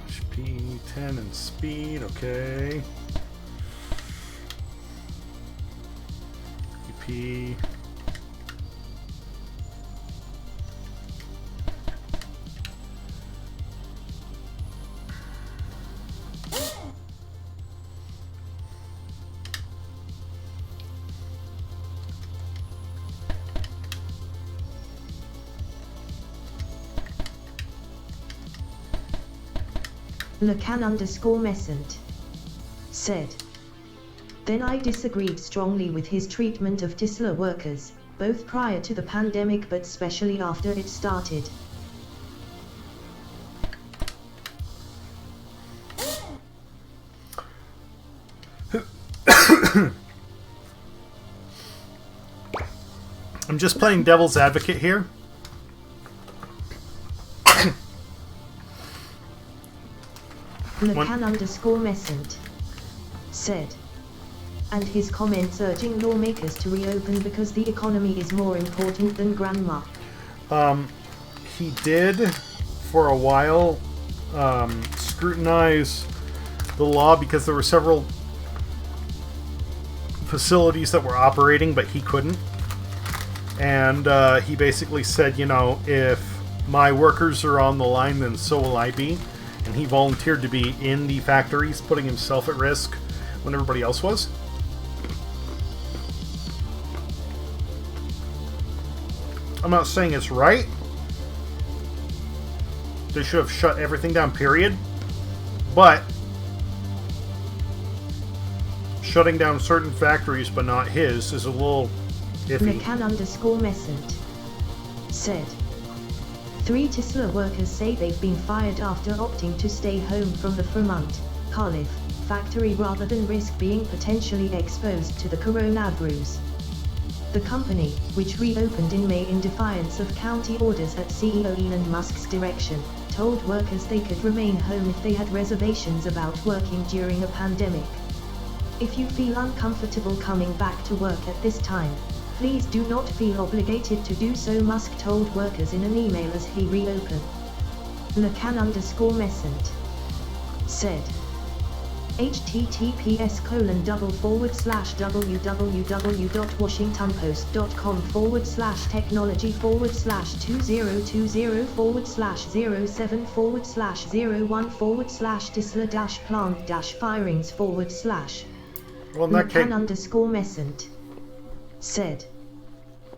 [SPEAKER 1] HP 10 and speed, okay. EP.
[SPEAKER 2] Lecan_Messent said. Then I disagreed strongly with his treatment of Tesla workers, both prior to the pandemic but especially after it started.
[SPEAKER 1] I'm just playing devil's advocate here.
[SPEAKER 2] Lecan_Messent said. And his comments urging lawmakers to reopen because the economy is more important than grandma.
[SPEAKER 1] He did, for a while, scrutinize the law because there were several facilities that were operating, but he couldn't. And he basically said, you know, if my workers are on the line, then so will I be. And he volunteered to be in the factories, putting himself at risk when everybody else was. I'm not saying it's right. They should have shut everything down, period. But shutting down certain factories but not his is a little iffy.
[SPEAKER 2] Lecan_Messent said. 3 Tesla workers say they've been fired after opting to stay home from the Fremont, Kharkiv, factory rather than risk being potentially exposed to the coronavirus. The company, which reopened in May in defiance of county orders at CEO Elon Musk's direction, told workers they could remain home if they had reservations about working during a pandemic. If you feel uncomfortable coming back to work at this time, please do not feel obligated to do so, Musk told workers in an email as he reopened. Lacan_Messent said. https://www.washingtonpost.com/technology/07//disla-plant-firings/.
[SPEAKER 1] Well, in that case...
[SPEAKER 2] Lacan_Messent said.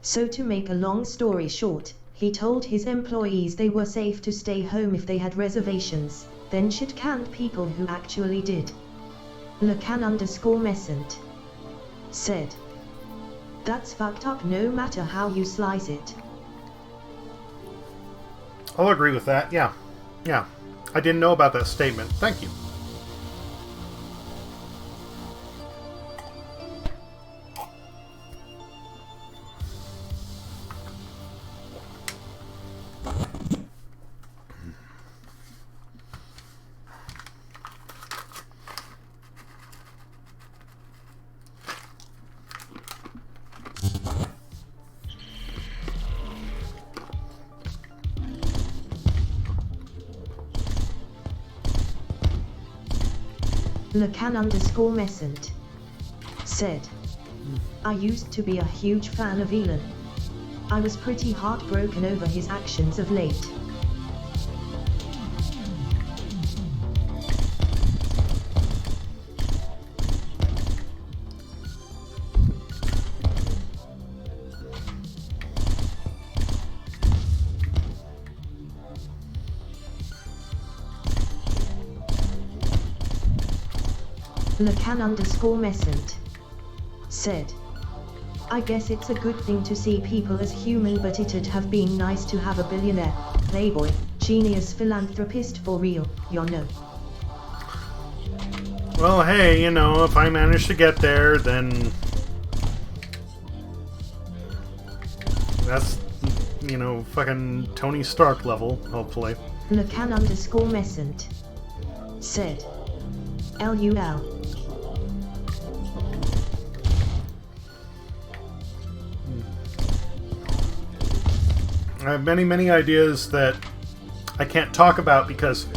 [SPEAKER 2] So to make a long story short, he told his employees they were safe to stay home if they had reservations, then shit-canned people who actually did. Lacan_Messent said. That's fucked up no matter how you slice it.
[SPEAKER 1] I'll agree with that, yeah. Yeah. I didn't know about that statement. Thank you.
[SPEAKER 2] Lacan_Messent said. I used to be a huge fan of Elon. I was pretty heartbroken over his actions of late. Lacan_Messent said. I guess it's a good thing to see people as human, but it'd have been nice to have a billionaire, playboy, genius philanthropist for real, you know.
[SPEAKER 1] Well, hey, you know, if I manage to get there, then... that's, you know, fucking Tony Stark level, hopefully.
[SPEAKER 2] Lacan_Messent said. LUL.
[SPEAKER 1] I have many, many ideas that I can't talk about because,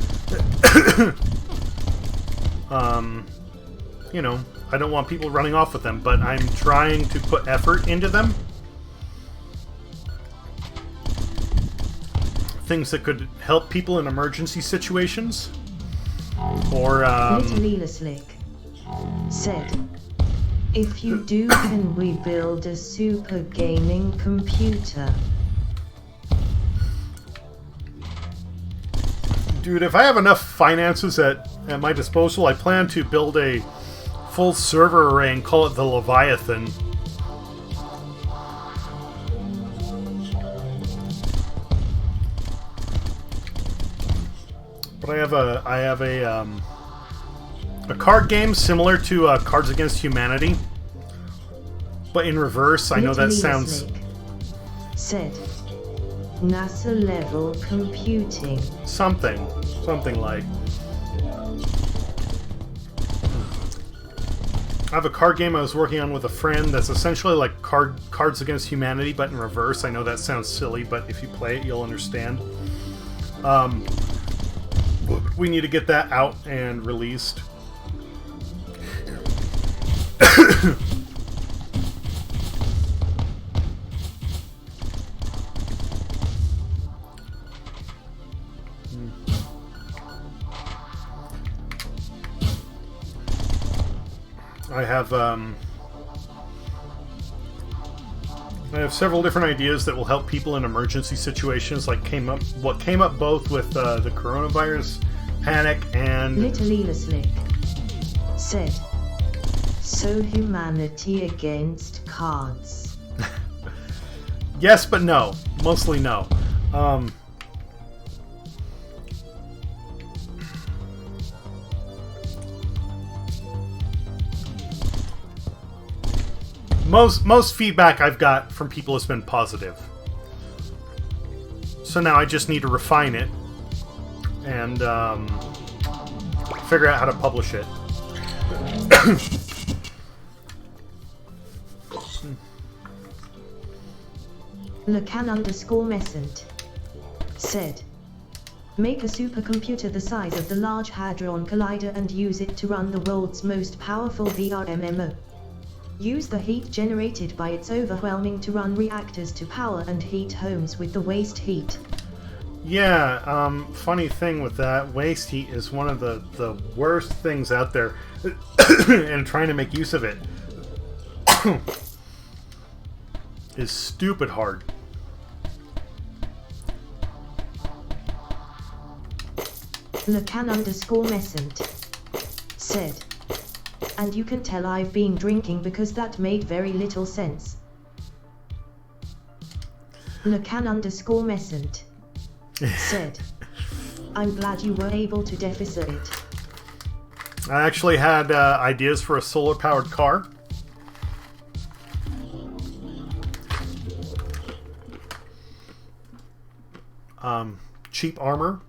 [SPEAKER 1] you know, I don't want people running off with them, but I'm trying to put effort into them. Things that could help people in emergency situations. Or,
[SPEAKER 2] Little Slick said, if you do, can we build a super gaming computer?
[SPEAKER 1] Dude, if I have enough finances at my disposal, I plan to build a full server array and call it the Leviathan. But I have a card game similar to Cards Against Humanity, but in reverse. I know that sounds...
[SPEAKER 2] said NASA level computing.
[SPEAKER 1] Something like. I have a card game I was working on with a friend that's essentially like Cards Against Humanity, but in reverse. I know that sounds silly, but if you play it, you'll understand. We need to get that out and released. I have several different ideas that will help people in emergency situations, like what came up both with the coronavirus panic and...
[SPEAKER 2] Little Slick said, so humanity against cards.
[SPEAKER 1] Yes, but no. Mostly no. Most feedback I've got from people has been positive. So now I just need to refine it and figure out how to publish it.
[SPEAKER 2] Lacan_Messent said, make a supercomputer the size of the Large Hadron Collider and use it to run the world's most powerful VR MMO. Use the heat generated by its overwhelming to run reactors to power and heat homes with the waste heat.
[SPEAKER 1] Yeah, funny thing with that, waste heat is one of the worst things out there, and trying to make use of it is stupid hard.
[SPEAKER 2] Lacan_Messent said, and you can tell I've been drinking because that made very little sense. Lacan_Messent said, I'm glad you were able to deficit it.
[SPEAKER 1] I actually had ideas for a solar-powered car. Cheap armor.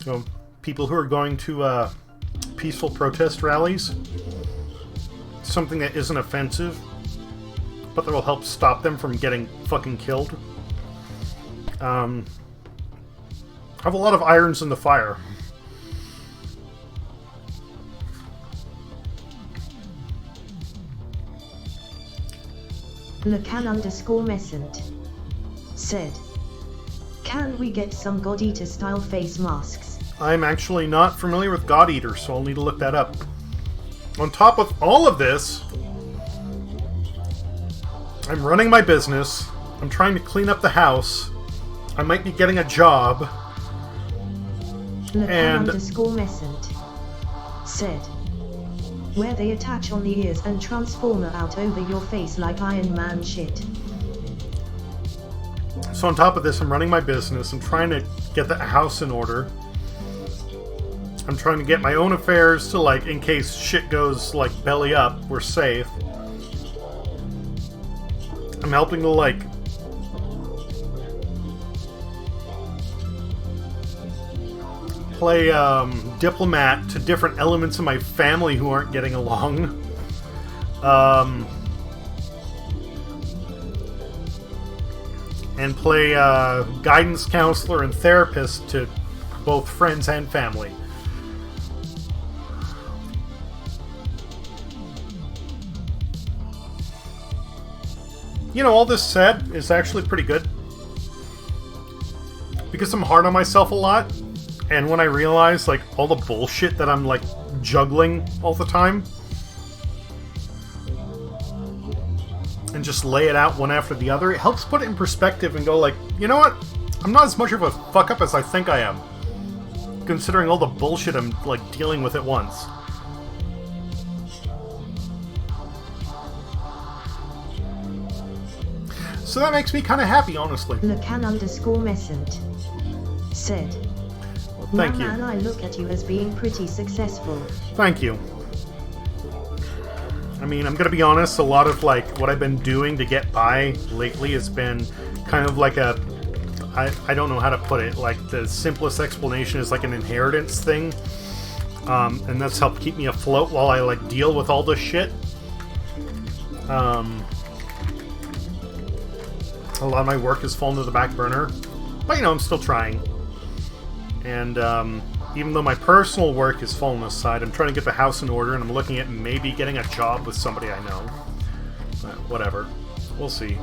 [SPEAKER 1] You know, people who are going to peaceful protest rallies. Something that isn't offensive, but that will help stop them from getting fucking killed. I have a lot of irons in the fire.
[SPEAKER 2] Lacan_Messent said, can we get some God Eater style face masks?
[SPEAKER 1] I'm actually not familiar with God Eater, so I'll need to look that up. On top of all of this, I'm running my business. I'm trying to clean up the house. I might be getting a job.
[SPEAKER 2] Lacan_Messent said, where they attach on the ears and transformer out over your face like Iron Man shit.
[SPEAKER 1] So on top of this, I'm running my business. I'm trying to get the house in order. I'm trying to get my own affairs to, like, in case shit goes, like, belly up, we're safe. I'm helping to, like, play diplomat to different elements of my family who aren't getting along. And play guidance counselor and therapist to both friends and family. You know, all this said is actually pretty good. Because I'm hard on myself a lot, and when I realize, like, all the bullshit that I'm, like, juggling all the time, and just lay it out one after the other, it helps put it in perspective and go, like, you know what? I'm not as much of a fuck-up as I think I am, considering all the bullshit I'm, like, dealing with at once. So that makes me kind of happy, honestly.
[SPEAKER 2] Lacan_Messent said,
[SPEAKER 1] well, thank you.
[SPEAKER 2] Man, I look at you as being pretty successful.
[SPEAKER 1] Thank you. I mean, I'm gonna be honest, a lot of, like, what I've been doing to get by lately has been kind of like a... I don't know how to put it. Like, the simplest explanation is like an inheritance thing. And that's helped keep me afloat while I, like, deal with all this shit. A lot of my work has fallen to the back burner. But, you know, I'm still trying. And, even though my personal work has fallen aside, I'm trying to get the house in order, and I'm looking at maybe getting a job with somebody I know. But whatever. We'll see.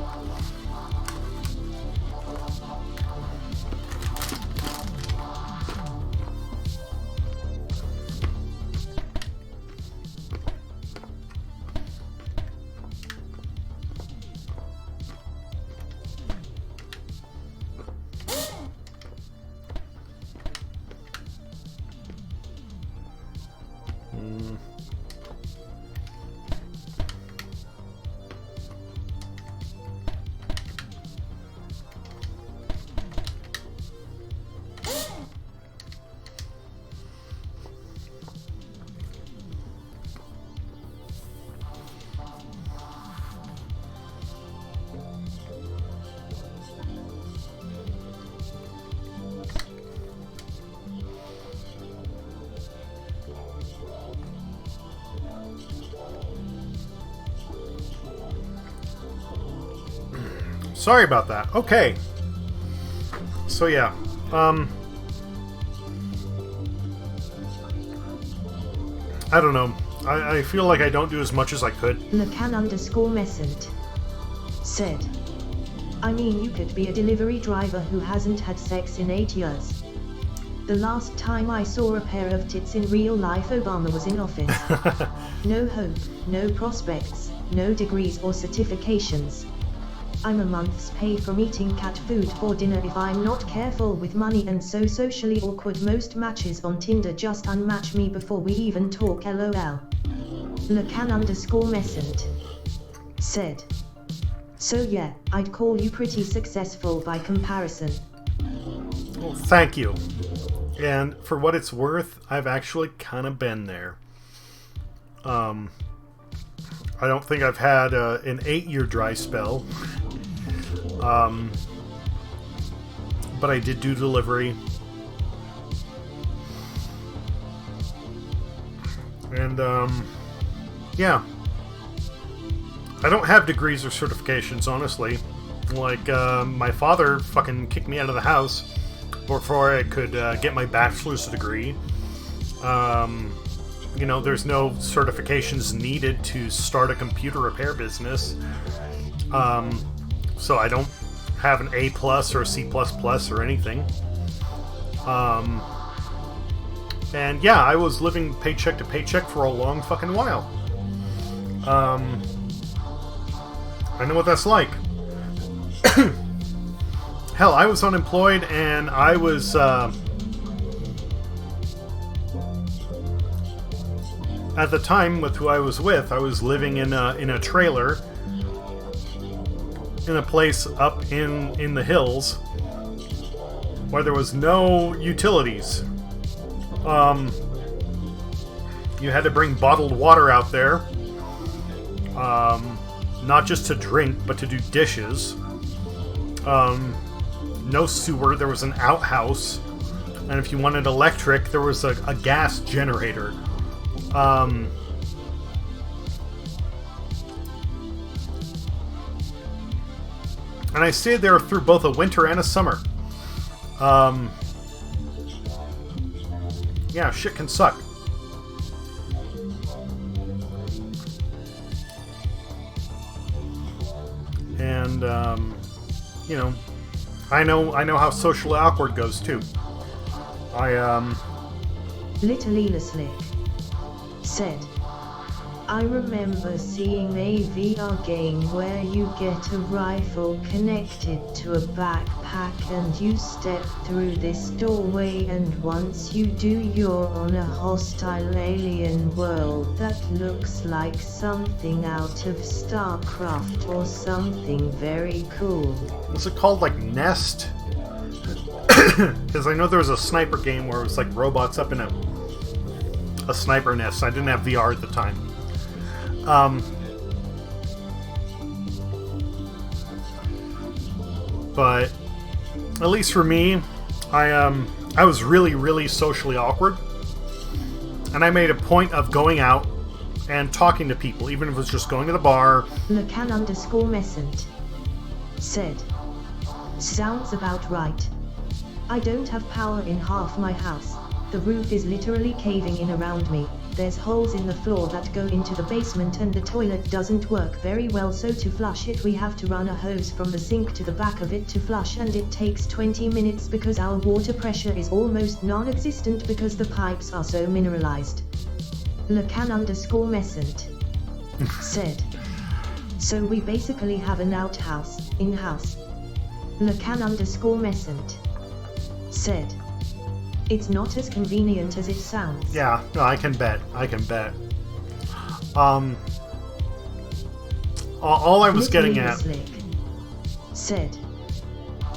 [SPEAKER 1] Sorry about that. Okay. So yeah. I don't know. I feel like I don't do as much as I could.
[SPEAKER 2] Lacan_Messent said, I mean, you could be a delivery driver who hasn't had sex in 8 years. The last time I saw a pair of tits in real life, Obama was in office. No hope, no prospects, no degrees or certifications. I'm a month's pay from eating cat food for dinner if I'm not careful with money, and so socially awkward. Most matches on Tinder just unmatch me before we even talk, lol. Lacan_Messent said, so yeah, I'd call you pretty successful by comparison.
[SPEAKER 1] Well, thank you. And for what it's worth, I've actually kind of been there. I don't think I've had an 8-year dry spell. But I did do delivery. And, yeah. I don't have degrees or certifications, honestly. Like, my father fucking kicked me out of the house before I could get my bachelor's degree. You know, there's no certifications needed to start a computer repair business. So I don't have an A+ or a C++ or anything. And yeah, I was living paycheck to paycheck for a long fucking while. I know what that's like. Hell, I was unemployed, and I was at the time with who I was with, I was living in a trailer in a place up in the hills where there was no utilities. You had to bring bottled water out there, not just to drink, but to do dishes. No sewer, there was an outhouse, and if you wanted electric, there was a gas generator. And I stayed there through both a winter and a summer. Yeah, shit can suck. And, you know, I know how socially awkward goes, too.
[SPEAKER 2] Little Ela Slick said, I remember seeing a VR game where you get a rifle connected to a backpack and you step through this doorway, and once you do, you're on a hostile alien world that looks like something out of StarCraft or something very cool.
[SPEAKER 1] Was it called, like, Nest? Because I know there was a sniper game where it was like robots up in a sniper nest. I didn't have VR at the time. But at least for me, I was really, really socially awkward, and I made a point of going out and talking to people, even if it was just going to the bar.
[SPEAKER 2] Lacan_Messent said, sounds about right. I don't have power in half my house. The roof is literally caving in around me. There's holes in the floor that go into the basement, and the toilet doesn't work very well, so to flush it we have to run a hose from the sink to the back of it to flush, and it takes 20 minutes because our water pressure is almost non-existent because the pipes are so mineralized. Lacan_Messent said, so we basically have an outhouse, in-house. Lacan_Messent said, it's not as convenient as it sounds.
[SPEAKER 1] Yeah, no, I can bet. All I was getting at
[SPEAKER 2] said,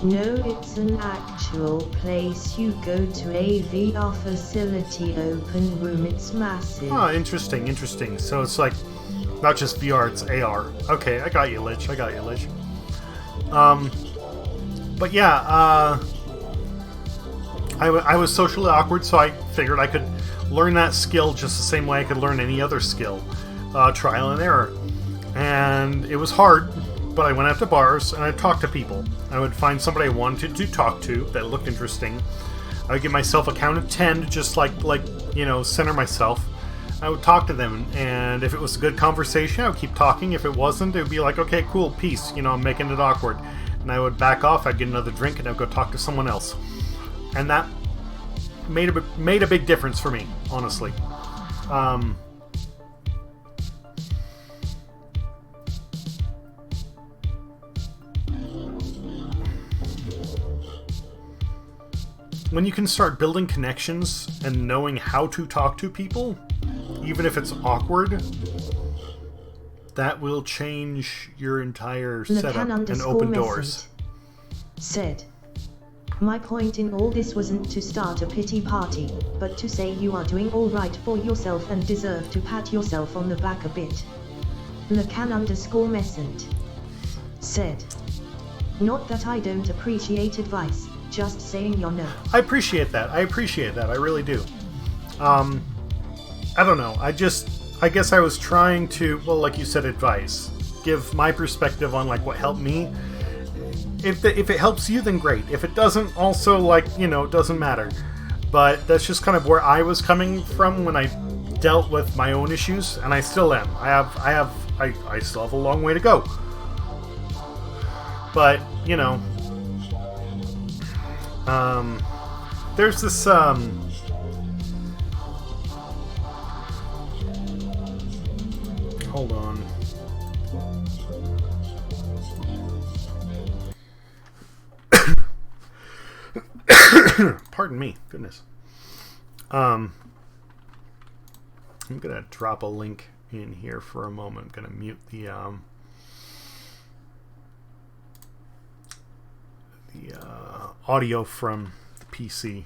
[SPEAKER 2] no, it's an actual place. You go to a VR facility, open room, it's massive.
[SPEAKER 1] Oh, interesting. So it's like not just VR, it's AR. Okay, I got you, Lich. But yeah, I was socially awkward, so I figured I could learn that skill just the same way I could learn any other skill. Trial and error. And it was hard. But I went out to bars and I talked to people. I would find somebody I wanted to talk to that looked interesting. I would give myself a count of 10 to just center myself. I would talk to them, and if it was a good conversation, I would keep talking. If it wasn't, it would be like, okay, cool, peace. I'm making it awkward. And I would back off, I'd get another drink, and I'd go talk to someone else. And that made a big difference for me, honestly. When you can start building connections and knowing how to talk to people, even if it's awkward, that will change your entire setup and open doors.
[SPEAKER 2] Said, my point in all this wasn't to start a pity party, but to say you are doing all right for yourself and deserve to pat yourself on the back a bit. Lacan_Messant said, not that I don't appreciate advice, just saying you're no.
[SPEAKER 1] I appreciate that. I really do. I don't know. I guess I was trying to, well, like you said, advice. Give my perspective on what helped me. If it helps you, then great. If it doesn't, also it doesn't matter. But that's just kind of where I was coming from when I dealt with my own issues, and I still am. I still have a long way to go. But there's this hold on. Pardon me. Goodness. I'm gonna drop a link in here for a moment. I'm gonna mute the audio from the PC.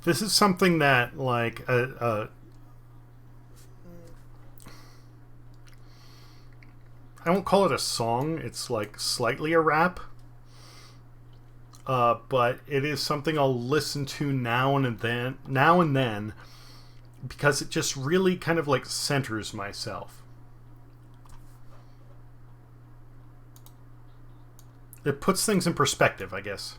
[SPEAKER 1] This is something that, I won't call it a song. It's slightly a rap. But it is something I'll listen to now and then, because it just really kind of centers myself. It puts things in perspective, I guess.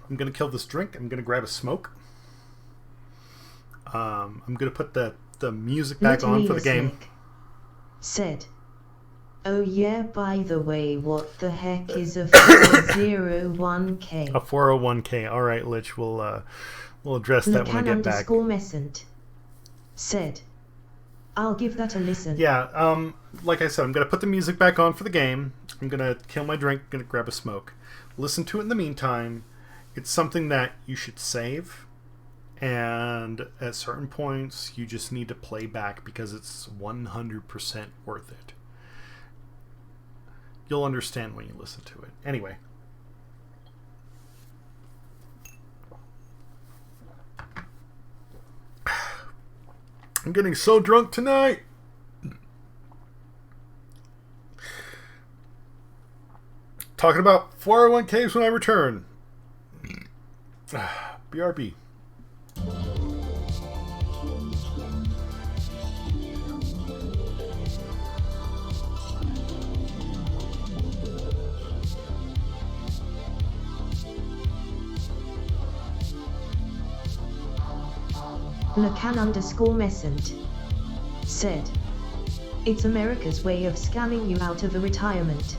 [SPEAKER 1] I'm gonna kill this drink. I'm gonna grab a smoke. I'm gonna put the music back on for the game.
[SPEAKER 2] Said, oh yeah, by the way, what the heck is a 401k?
[SPEAKER 1] A 401k. All right, Lich. We'll address that when I get back.
[SPEAKER 2] Lacan_Messant said, I'll give that a listen.
[SPEAKER 1] Yeah. Like I said, I'm gonna put the music back on for the game. I'm gonna kill my drink. Gonna grab a smoke. Listen to it in the meantime. It's something that you should save, and at certain points you just need to play back because it's 100% worth it. You'll understand when you listen to it. Anyway. I'm getting so drunk tonight. Talking about 401ks when I return. BRB.
[SPEAKER 2] Lacan_Messent said, "It's America's way of scamming you out of a retirement.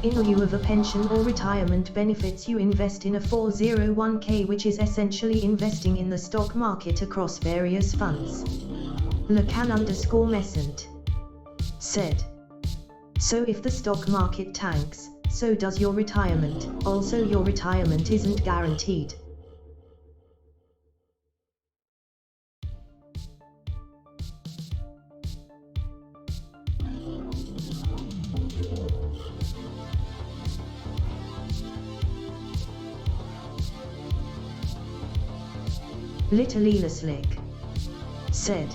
[SPEAKER 2] In lieu of a pension or retirement benefits, you invest in a 401k, which is essentially investing in the stock market across various funds." Lacan_Messent said, "So if the stock market tanks, so does your retirement. Also, your retirement isn't guaranteed." Little Slick said,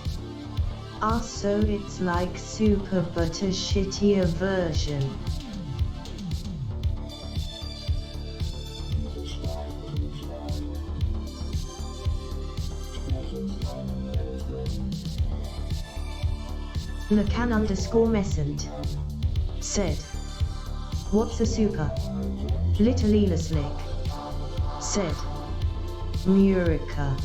[SPEAKER 2] "Ah, so it's like Super but a shittier version." Lacan_Messent said, "What's a super?" Little Slick said, "Murica."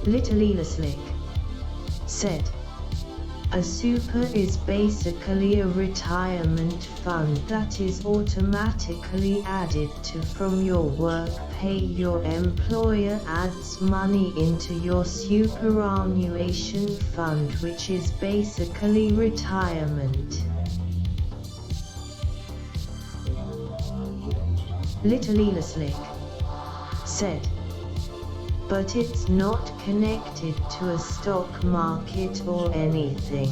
[SPEAKER 2] Little Slick said, "A super is basically a retirement fund that is automatically added to from your work pay. Your employer adds money into your superannuation fund, which is basically retirement." Little Slick said, "But it's not connected to a stock market or anything."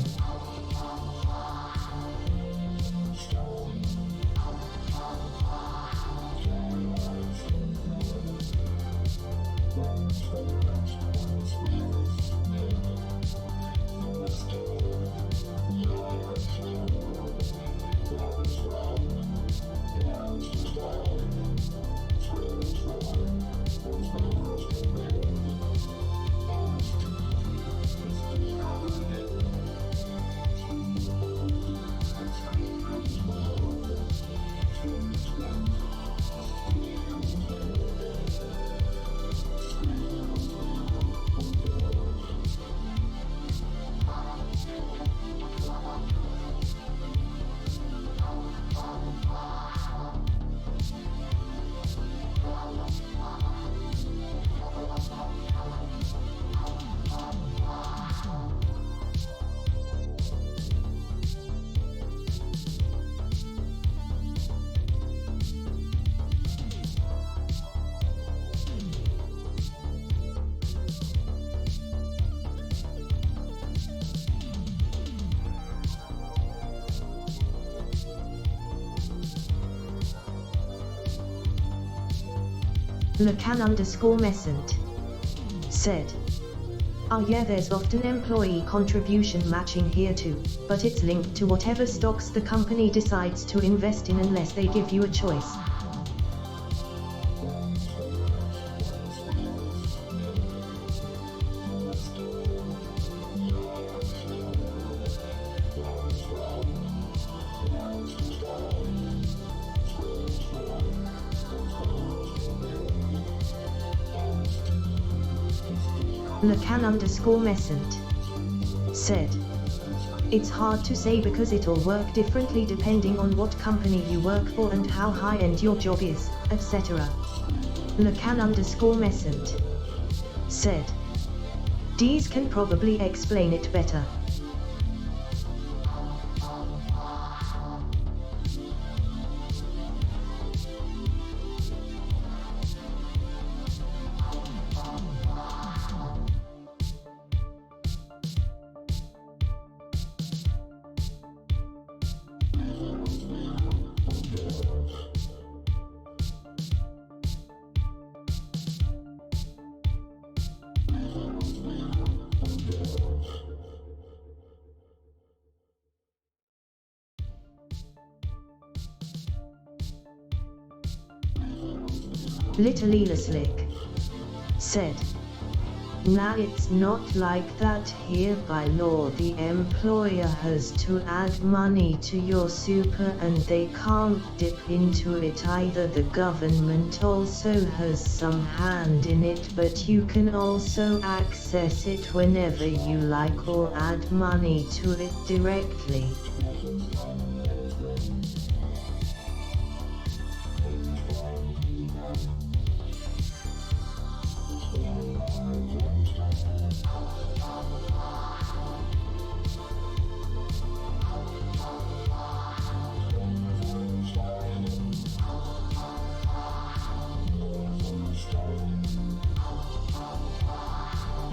[SPEAKER 2] Lacan_Messent said, "Ah, yeah, there's often employee contribution matching here too, but it's linked to whatever stocks the company decides to invest in unless they give you a choice." Lacan_Messent said, "It's hard to say because it'll work differently depending on what company you work for and how high-end your job is, etc." Lacan_Messent said, "Dees can probably explain it better." Little Slick said, "Nah, it's not like that here. By law the employer has to add money to your super and they can't dip into it either. The government also has some hand in it, but you can also access it whenever you like or add money to it directly."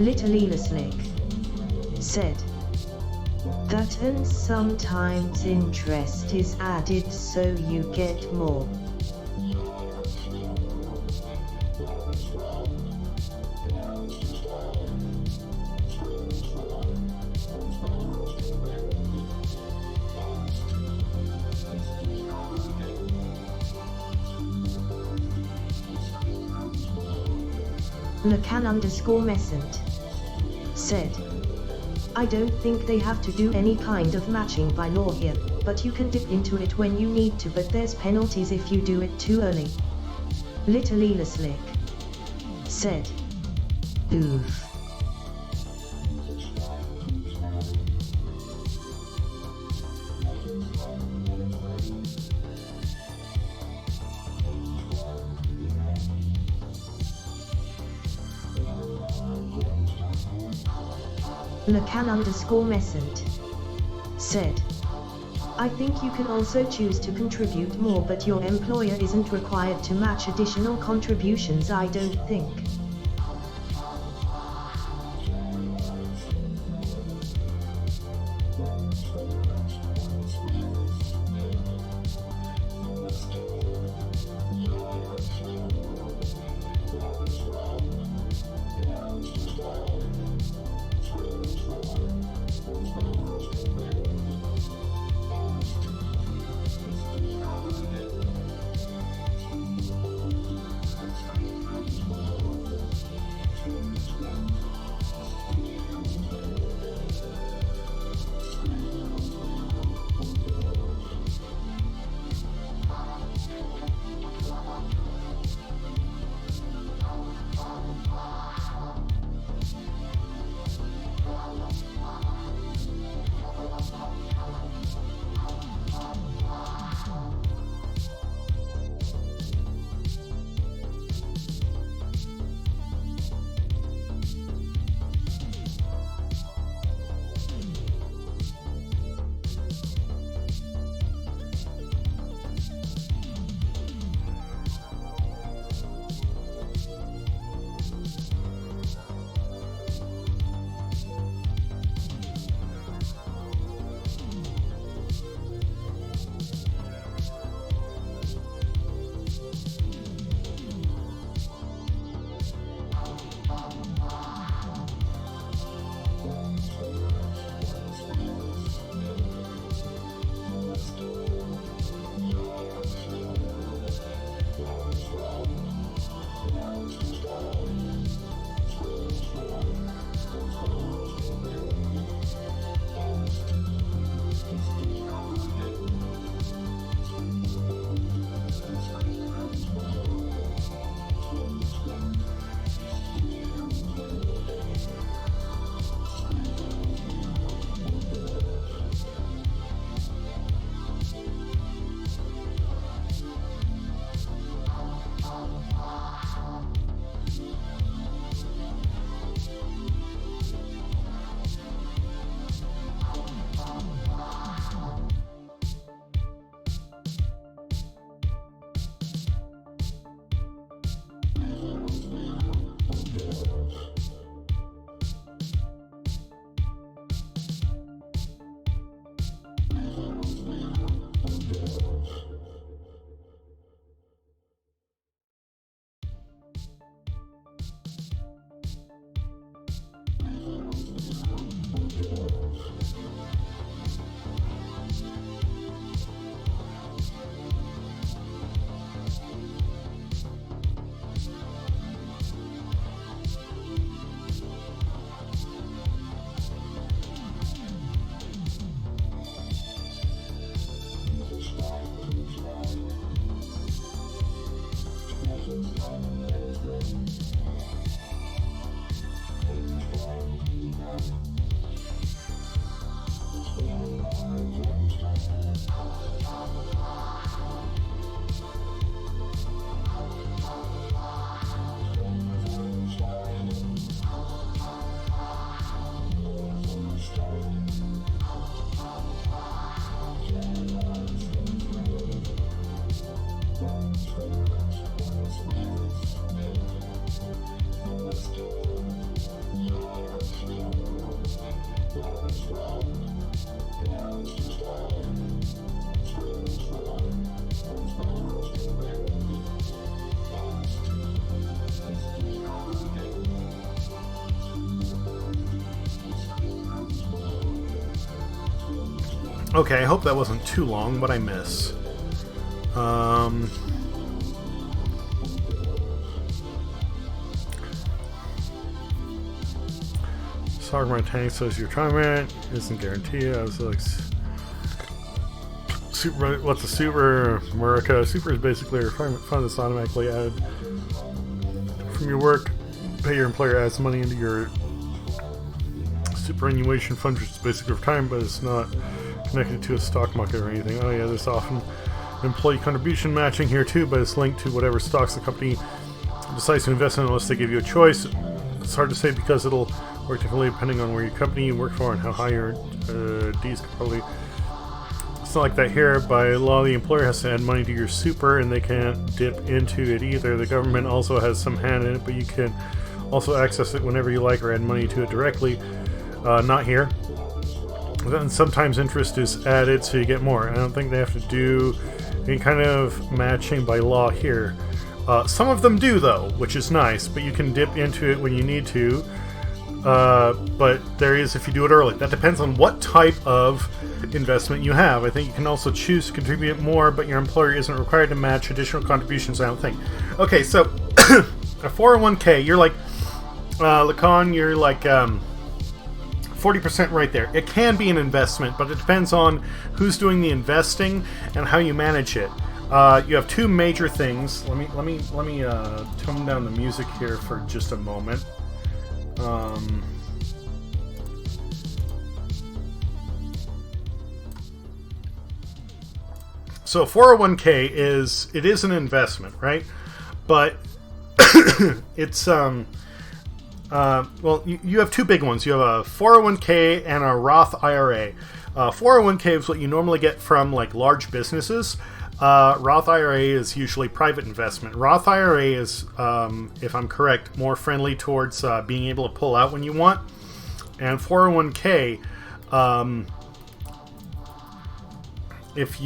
[SPEAKER 2] Little Slick said that, and sometimes interest is added so you get more. Lacan_Messant said, "I don't think they have to do any kind of matching by law here, but you can dip into it when you need to, but there's penalties if you do it too early." Little Slick said, "Oof." Lacan_Messant said, "I think you can also choose to contribute more, but your employer isn't required to match additional contributions, I don't think."
[SPEAKER 1] Okay, I hope that wasn't too long. What'd I miss? Talking about tank says your retirement isn't guaranteed. I was like, super. What's a super? America. Super is basically a retirement fund that's automatically added from your work. Pay your employer adds money into your superannuation fund, which is basically retirement, but it's not connected to a stock market or anything. Oh yeah, there's often employee contribution matching here too, but it's linked to whatever stocks the company decides to invest in unless they give you a choice. It's hard to say because it'll work differently depending on where your company you work for and how high your D's could probably. It's not like that here. By law, the employer has to add money to your super, and they can't dip into it either. The government also has some hand in it, but you can also access it whenever you like or add money to it directly. Not here. Then sometimes interest is added, so you get more. I don't think they have to do any kind of matching by law here. Some of them do, though, which is nice, but you can dip into it when you need to. But there is if you do it early. That depends on what type of investment you have. I think you can also choose to contribute more, but your employer isn't required to match additional contributions, I don't think. Okay, so a 401k, you're like, Lacan, you're like 40% right there. It can be an investment, but it depends on who's doing the investing and how you manage it. You have two major things. Let me tone down the music here for just a moment. So 401k is an investment, right? But it's well, you have two big ones. You have a 401k and a Roth IRA. 401k is what you normally get from like large businesses. Roth IRA is usually private investment. Roth IRA is, if I'm correct, more friendly towards being able to pull out when you want. And 401k, if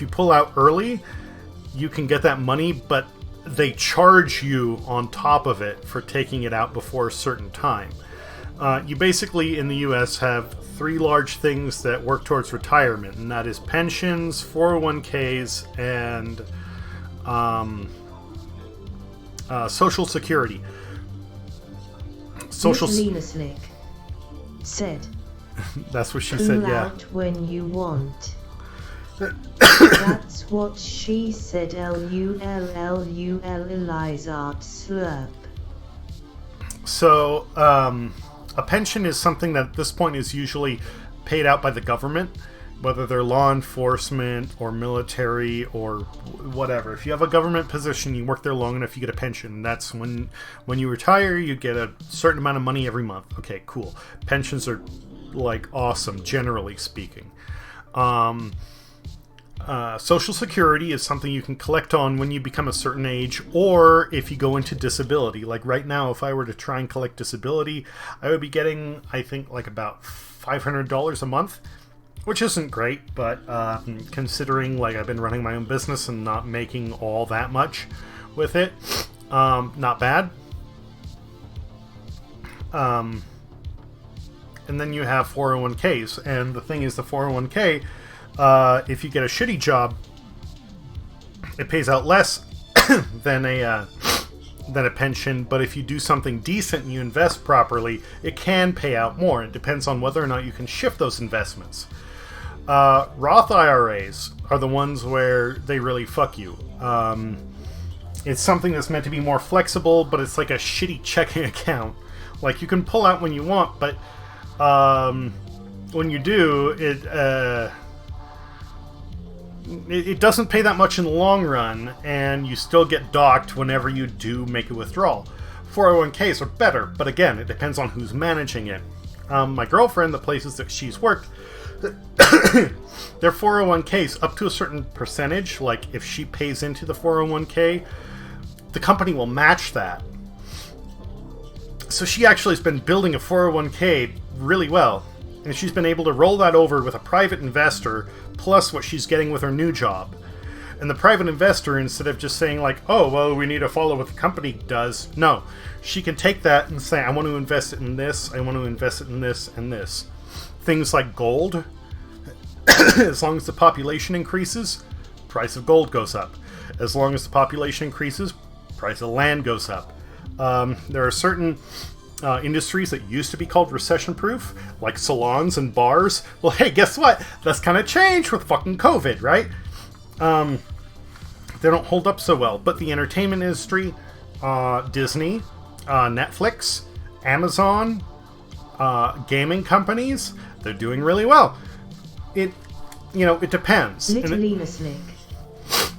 [SPEAKER 1] you pull out early, you can get that money, but they charge you on top of it for taking it out before a certain time. You basically, in the U.S., have three large things that work towards retirement, and that is pensions, 401ks, and Social Security.
[SPEAKER 2] Lena Slick said.
[SPEAKER 1] That's what she said, yeah.
[SPEAKER 2] Out when you want. That's what she said. L-U-L-L-U-L Elizard slurp.
[SPEAKER 1] So, a pension is something that at this point is usually paid out by the government, whether they're law enforcement or military or whatever. If you have a government position, you work there long enough, you get a pension. That's when you retire, you get a certain amount of money every month. Okay, cool. Pensions are like awesome, generally speaking. Social Security is something you can collect on when you become a certain age, or if you go into disability. Like right now, if I were to try and collect disability, I would be getting, I think, like about $500 a month, which isn't great, but considering like I've been running my own business and not making all that much with it, not bad. And then you have 401ks, and the thing is, the 401k, if you get a shitty job, it pays out less than a pension. But if you do something decent and you invest properly, it can pay out more. It depends on whether or not you can shift those investments. Roth IRAs are the ones where they really fuck you. It's something that's meant to be more flexible, but it's like a shitty checking account. Like, you can pull out when you want, but when you do, it doesn't pay that much in the long run, and you still get docked whenever you do make a withdrawal. 401ks are better, but again, it depends on who's managing it. My girlfriend, the places that she's worked, their 401ks, up to a certain percentage, like if she pays into the 401k, the company will match that. So she actually has been building a 401k really well, and she's been able to roll that over with a private investor plus what she's getting with her new job. And the private investor, instead of just saying like, oh, well, we need to follow what the company does, no. She can take that and say, I want to invest it in this, I want to invest it in this and this. Things like gold. As long as the population increases, price of gold goes up. As long as the population increases, price of land goes up. There are certain industries that used to be called recession-proof, like salons and bars. Well, hey, guess what? That's kind of changed with fucking COVID, right? They don't hold up so well. But the entertainment industry, Disney, Netflix, Amazon, gaming companies, they're doing really well. It depends.
[SPEAKER 2] Little Lena Slick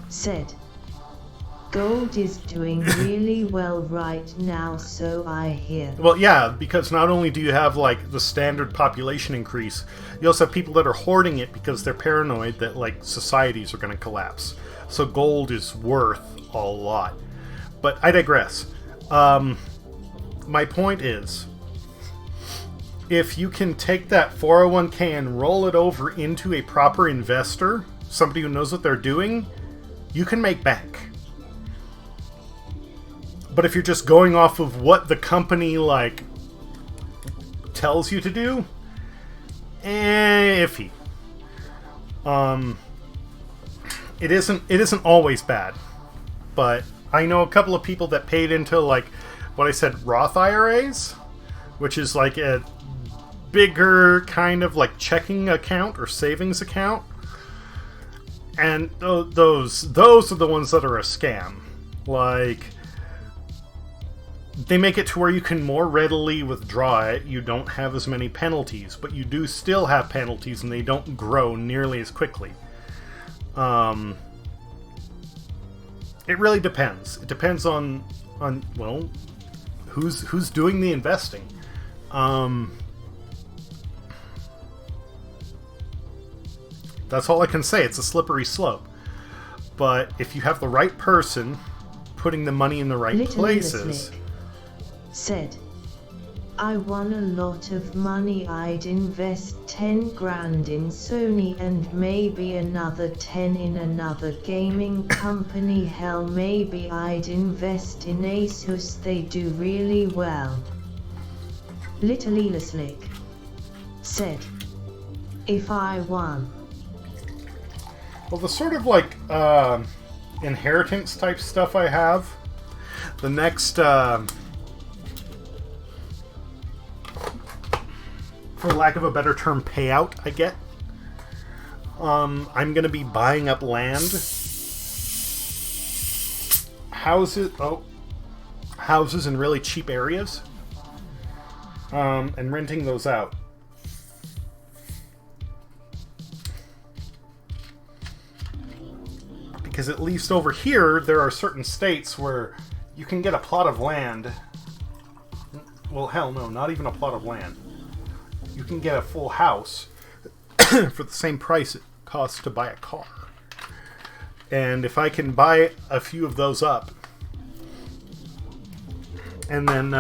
[SPEAKER 2] said, gold is doing really well right now, so I hear.
[SPEAKER 1] Well, yeah, because not only do you have, like, the standard population increase, you also have people that are hoarding it because they're paranoid that, like, societies are going to collapse. So gold is worth a lot. But I digress. My point is, if you can take that 401k and roll it over into a proper investor, somebody who knows what they're doing, you can make bank. But if you're just going off of what the company, like, tells you to do, iffy. It isn't always bad. But I know a couple of people that paid into, like, what I said, Roth IRAs, which is like a bigger kind of like checking account or savings account. And those are the ones that are a scam. Like, they make it to where you can more readily withdraw it. You don't have as many penalties, but you do still have penalties, and they don't grow nearly as quickly. It really depends. It depends on well, who's doing the investing. That's all I can say. It's a slippery slope. But if you have the right person putting the money in the right places...
[SPEAKER 2] said, I won a lot of money. I'd invest 10 grand in Sony and maybe another 10 in another gaming company. Hell, maybe I'd invest in Asus. They do really well. Little Ela Slick said, if I won.
[SPEAKER 1] Well, the sort of like inheritance type stuff I have, the next, for lack of a better term, payout I get, I'm going to be buying up land, houses in really cheap areas, and renting those out. Because at least over here, there are certain states where you can get a plot of land. Well, hell no, not even a plot of land. You can get a full house for the same price it costs to buy a car. And if I can buy a few of those up, and then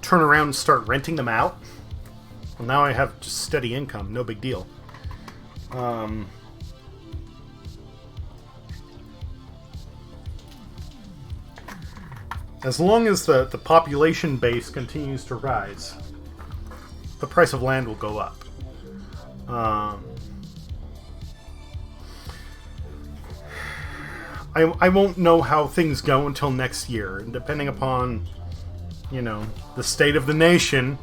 [SPEAKER 1] turn around and start renting them out, well, now I have just steady income, no big deal. As long as the population base continues to rise, the price of land will go up. I won't know how things go until next year, and depending upon, the state of the nation,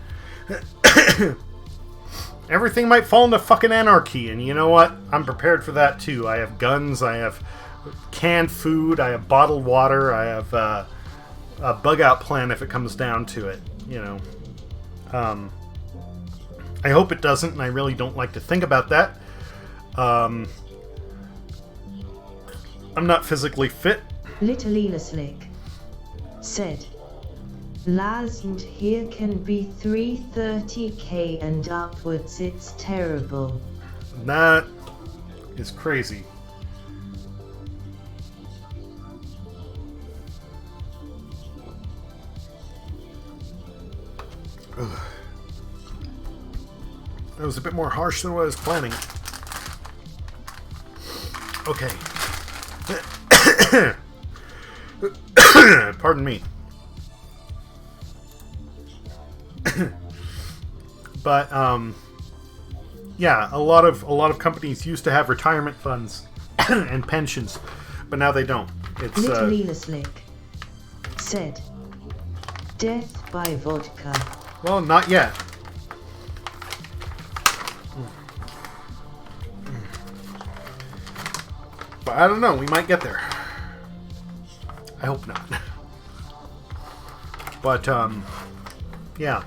[SPEAKER 1] everything might fall into fucking anarchy, and you know what? I'm prepared for that too. I have guns, I have canned food, I have bottled water, I have a bug-out plan if it comes down to it, I hope it doesn't, and I really don't like to think about that. I'm not physically fit.
[SPEAKER 2] Little Ela Slick said, Lasnd here can be 330k and upwards. It's terrible.
[SPEAKER 1] That is crazy. Ugh. That was a bit more harsh than what I was planning. Okay. Pardon me. But yeah, a lot of companies used to have retirement funds and pensions, but now they don't. It's
[SPEAKER 2] Little Slick said, "Death by vodka."
[SPEAKER 1] well, not yet. But I don't know. We might get there. I hope not. But yeah.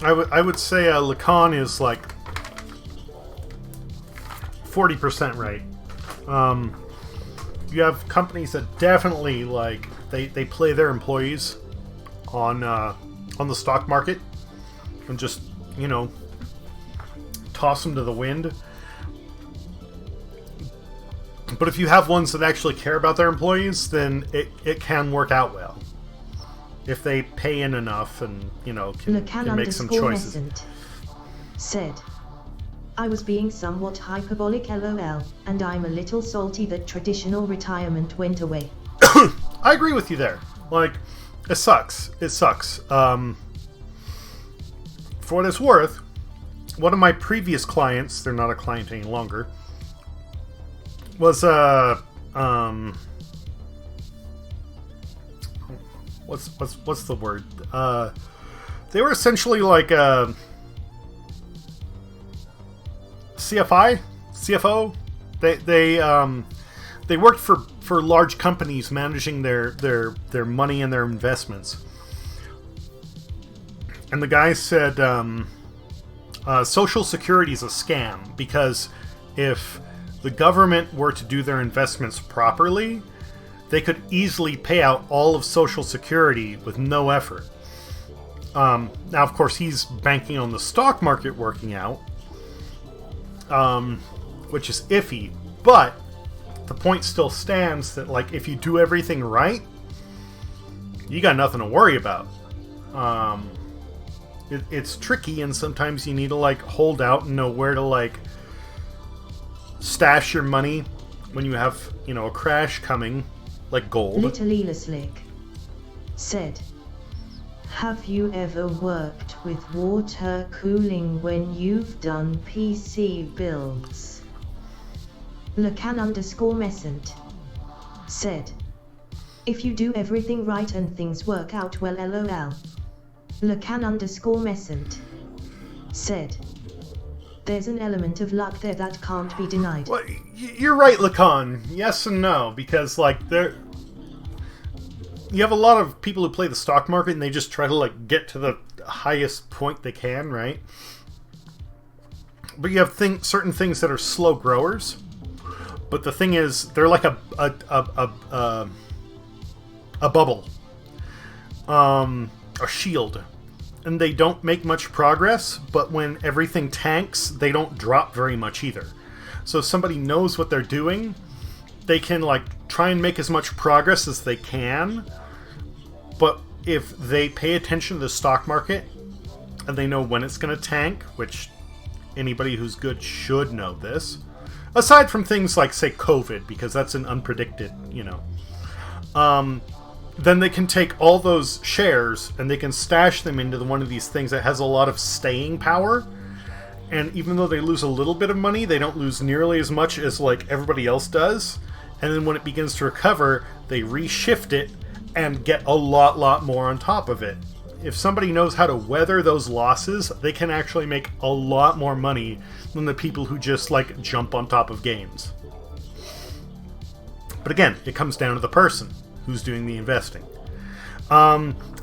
[SPEAKER 1] I would say Lacan is like 40% right. You have companies that definitely like they play their employees on the stock market and just, you know, toss them to the wind. But if you have ones that actually care about their employees, then it can work out well. If they pay in enough and, you know, can make some choices.
[SPEAKER 2] Mescent said, "I was being somewhat hyperbolic LOL, and I'm a little salty that traditional retirement went away."
[SPEAKER 1] I agree with you there. Like, it sucks. It sucks. For what it's worth, one of my previous clients, they're not a client any longer, was what's the word? They were essentially like a CFO. They worked for large companies managing their money and their investments. And the guy said Social Security is a scam because if the government were to do their investments properly, they could easily pay out all of Social Security with no effort. Now, of course, he's banking on the stock market working out, which is iffy. But the point still stands that, like, if you do everything right, you got nothing to worry about. It's tricky, and sometimes you need to, like, hold out and know where to, like, stash your money when you have, you know, a crash coming. Like gold.
[SPEAKER 2] Little Slick said, "Have you ever worked with water cooling when you've done PC builds?" Lacan_Mescent said, "If you do everything right and things work out well, LOL." Lacan_Mescent said, "There's an element of luck there that can't be denied."
[SPEAKER 1] Well, you're right, Lacan. Yes and no, because like you have a lot of people who play the stock market and they just try to like get to the highest point they can, right? But you have certain things that are slow growers. But the thing is, they're like a bubble, a shield. And they don't make much progress, but when everything tanks, they don't drop very much either. So if somebody knows what they're doing, they can like try and make as much progress as they can. But if they pay attention to the stock market and they know when it's going to tank, which anybody who's good should know this, aside from things like, say, COVID, because that's an unpredicted, you know, then they can take all those shares and they can stash them into one of these things that has a lot of staying power. And even though they lose a little bit of money, they don't lose nearly as much as like everybody else does. And then when it begins to recover, they reshift it and get a lot more on top of it. If somebody knows how to weather those losses, they can actually make a lot more money than the people who just like jump on top of gains. But again, it comes down to the person who's doing the investing.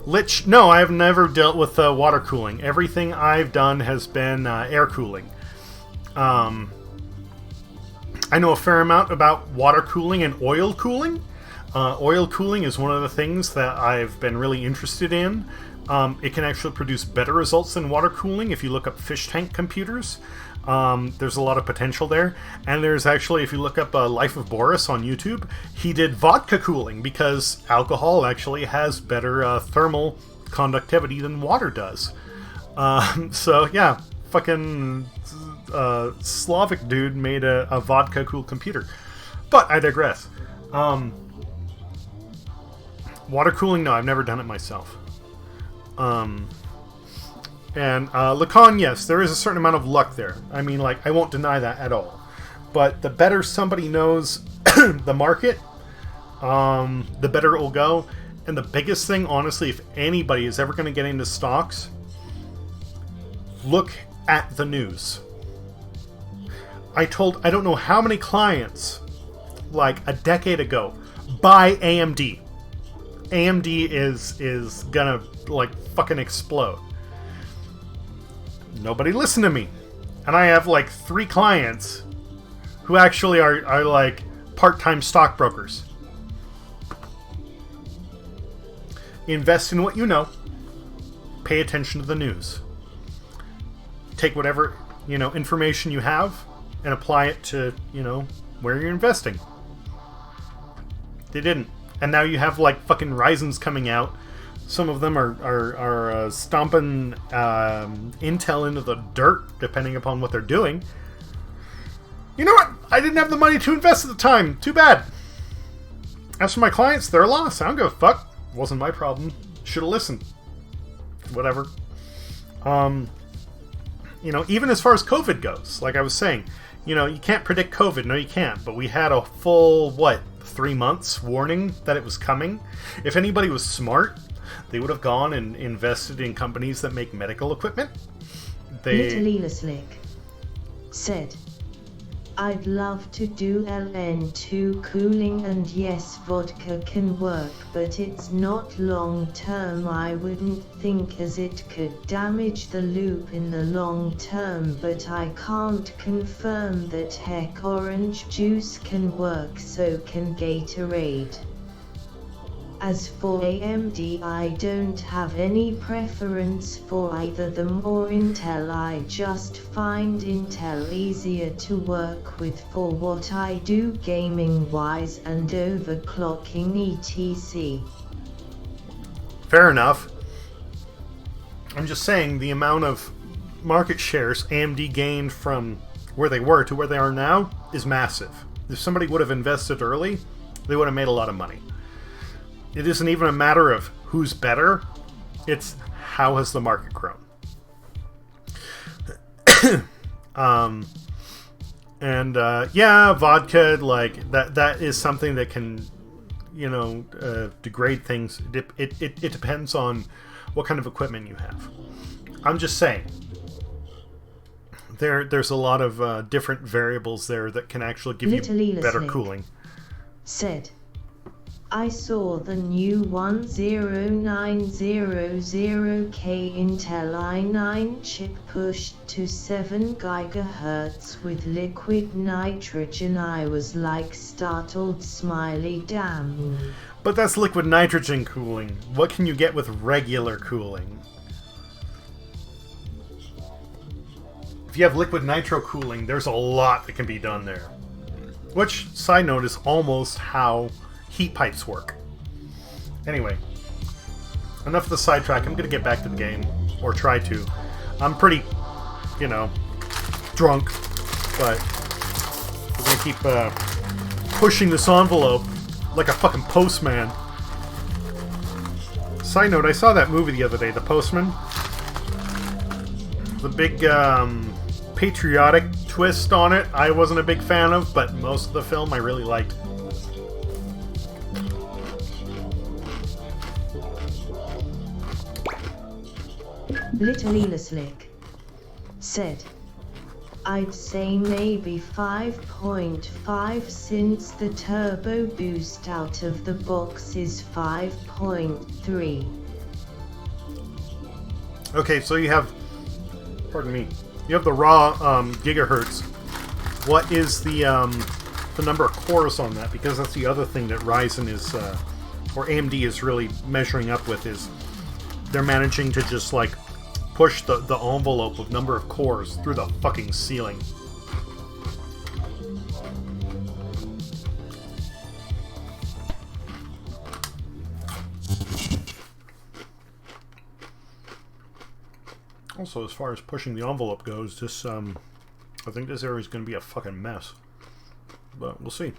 [SPEAKER 1] Lich, no, I've never dealt with water cooling. Everything I've done has been air cooling. I know a fair amount about water cooling and oil cooling. Oil cooling is one of the things that I've been really interested in. It can actually produce better results than water cooling if you look up fish tank computers. There's a lot of potential there. And there's actually, if you look up Life of Boris on YouTube, he did vodka cooling because alcohol actually has better thermal conductivity than water does. So yeah, fucking Slavic dude made a vodka cool computer. But I digress. Water cooling, no, I've never done it myself. And Lacan, yes, there is a certain amount of luck there. I mean, like, I won't deny that at all. But the better somebody knows the market, the better it will go. And the biggest thing, honestly, if anybody is ever going to get into stocks, look at the news. I don't know how many clients, like a decade ago, buy AMD. AMD is gonna, like, fucking explode. Nobody listened to me. And I have, like, 3 clients who actually are like, part-time stockbrokers. Invest in what you know. Pay attention to the news. Take whatever, information you have and apply it to, where you're investing. They didn't. And now you have, like, fucking Ryzen's coming out. Some of them are stomping Intel into the dirt, depending upon what they're doing. You know what? I didn't have the money to invest at the time. Too bad. As for my clients, they're a loss. I don't give a fuck. Wasn't my problem. Should have listened. Whatever. Even as far as COVID goes, like I was saying, you can't predict COVID. No, you can't. But we had a full, 3 months warning that it was coming. If anybody was smart, they would have gone and invested in companies that make medical equipment.
[SPEAKER 2] Little Slick said, I'd love to do LN2 cooling, and yes, vodka can work, but it's not long term. I wouldn't think as it could damage the loop in the long term, but I can't confirm that. Heck, orange juice can work, so can Gatorade. As for AMD, I don't have any preference for either them or Intel. I just find Intel easier to work with for what I do gaming wise and overclocking etc.
[SPEAKER 1] Fair enough. I'm just saying the amount of market shares AMD gained from where they were to where they are now is massive. If somebody would have invested early, they would have made a lot of money. It isn't even a matter of who's better, it's how has the market grown. Vodka, like, that is something that can, degrade things. It depends on what kind of equipment you have. I'm just saying, there's a lot of different variables there that can actually give you better cooling.
[SPEAKER 2] Said, I saw the new 10900K Intel i9 chip pushed to 7 GHz with liquid nitrogen. I was like startled, smiley damn.
[SPEAKER 1] But that's liquid nitrogen cooling. What can you get with regular cooling? If you have liquid nitro cooling, there's a lot that can be done there. Which, side note, is almost how heat pipes work. Anyway, enough of the sidetrack. I'm going to get back to the game, or try to. I'm pretty, drunk, but we're going to keep pushing this envelope like a fucking postman. Side note, I saw that movie the other day, The Postman. The big patriotic twist on it, I wasn't a big fan of, but most of the film I really liked.
[SPEAKER 2] Little Slick said, I'd say maybe 5.5 since the turbo boost out of the box is 5.3.
[SPEAKER 1] Okay, so you have, pardon me, you have the raw gigahertz. What is the number of cores on that? Because that's the other thing that Ryzen is, or AMD is really measuring up with, is they're managing to just, like, push the envelope of number of cores through the fucking ceiling. Also, as far as pushing the envelope goes, this I think this area is going to be a fucking mess. But we'll see.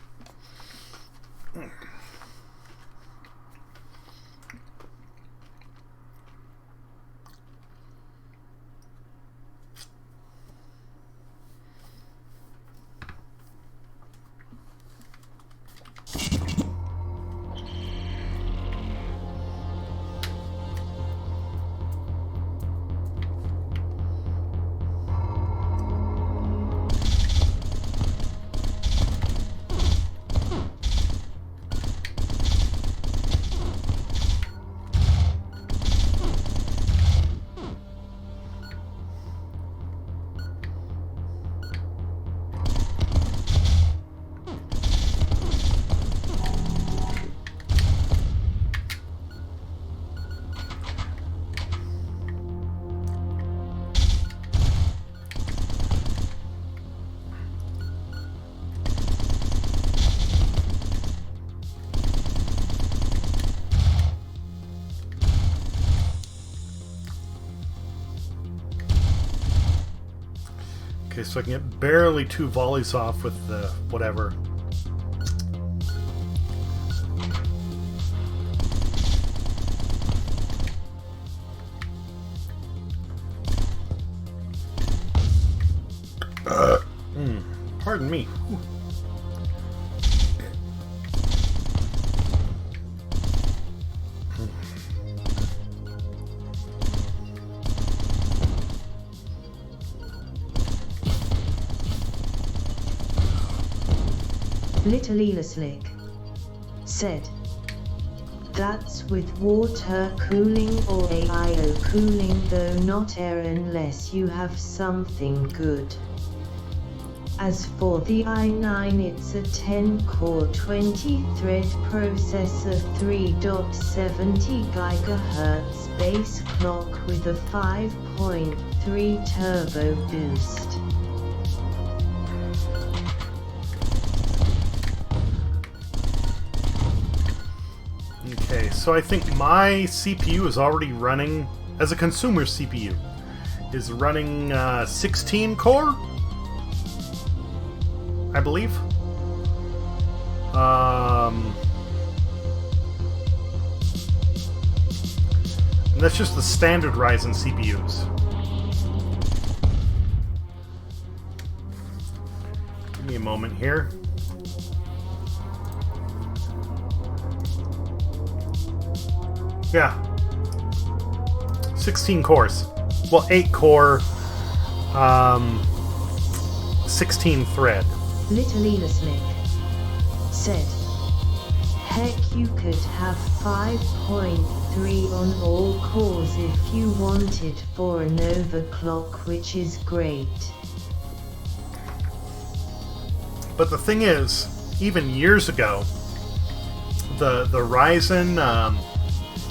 [SPEAKER 1] Okay, so I can get barely 2 volleys off with the whatever. Pardon me. Ooh.
[SPEAKER 2] Little Elaslick said, "That's with water cooling or AIO cooling, though not air unless you have something good. As for the i9, it's a 10-core 20-thread processor, 3.70 GHz base clock with a 5.3 turbo boost.
[SPEAKER 1] Okay, so I think my CPU is already running, as a consumer CPU, is running 16 core, I believe. And that's just the standard Ryzen CPUs. Give me a moment here. Yeah. 16 cores. Well, 8 core, 16 thread.
[SPEAKER 2] Little Elaslick said, "Heck, you could have 5.3 on all cores if you wanted for an overclock, which is great."
[SPEAKER 1] But the thing is, even years ago, the Ryzen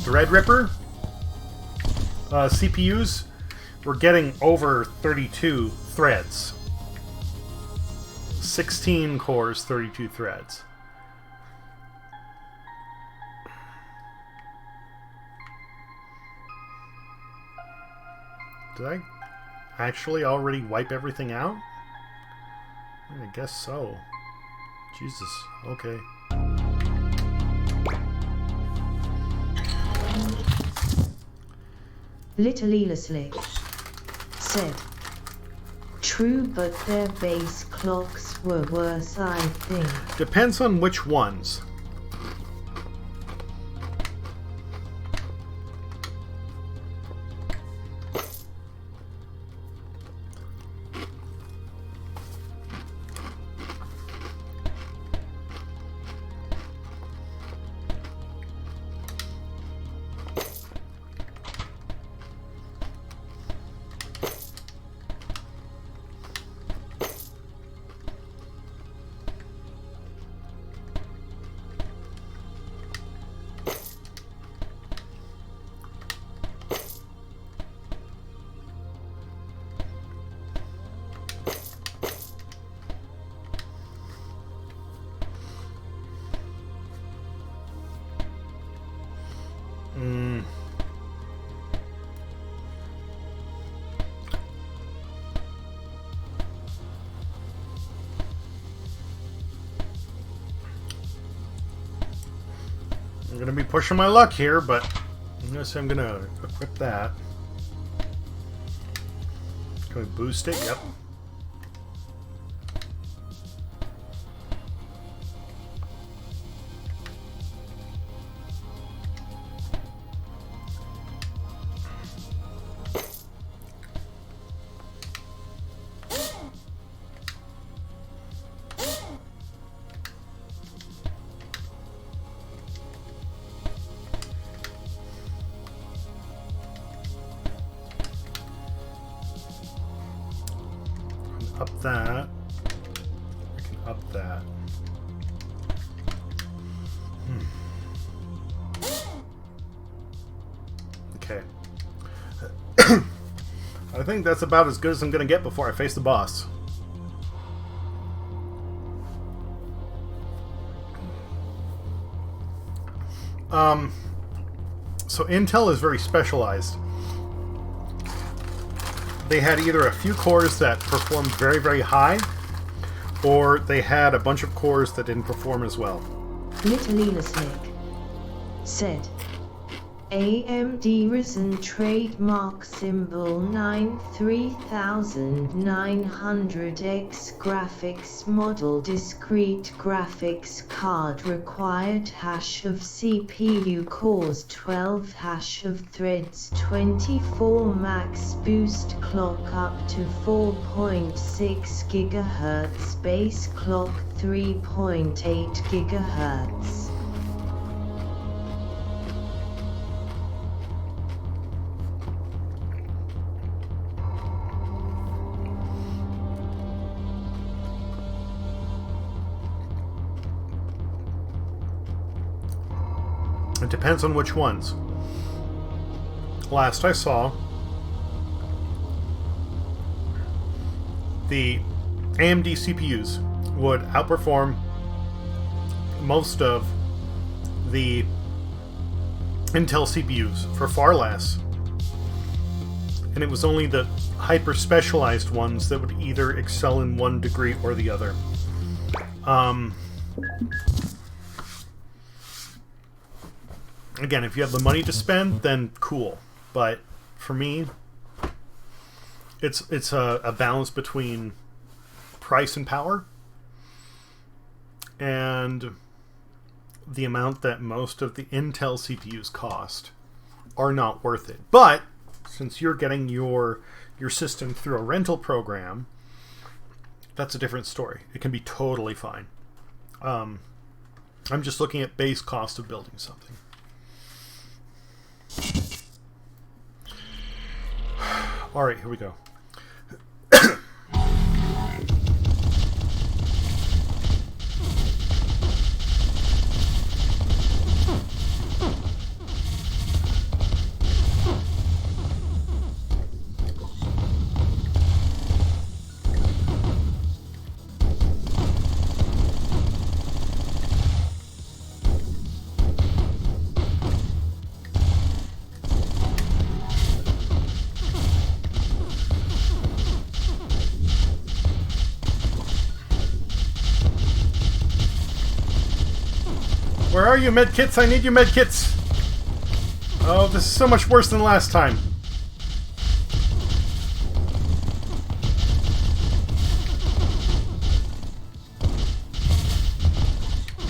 [SPEAKER 1] Threadripper CPUs were getting over 32 threads. 16 cores, 32 threads. Did I actually already wipe everything out? I guess so. Jesus, okay.
[SPEAKER 2] Little Elaslick said, "True, but their base clocks were worse, I think."
[SPEAKER 1] Depends on which ones. gonna be pushing my luck here, but I'm gonna say I'm gonna equip that. Can we boost it? Yep. Up that. We can up that. Okay. I think that's about as good as I'm going to get before I face the boss. So Intel is very specialized. They had either a few cores that performed very, very high, or they had a bunch of cores that didn't perform as well.
[SPEAKER 2] Little Slick said, AMD Ryzen trademark symbol 93900X graphics model discrete graphics card required hash of CPU cores 12 hash of threads 24 max boost clock up to 4.6 GHz base clock 3.8 GHz.
[SPEAKER 1] It depends on which ones. Last I saw, the AMD CPUs would outperform most of the Intel CPUs for far less. And it was only the hyper-specialized ones that would either excel in one degree or the other. Again, if you have the money to spend, then cool. But for me, it's a balance between price and power, and the amount that most of the Intel CPUs cost are not worth it. But since you're getting your system through a rental program, that's a different story. It can be totally fine. I'm just looking at base cost of building something. All right, here we go. Where are you, medkits? I need you, medkits! Oh, this is so much worse than last time.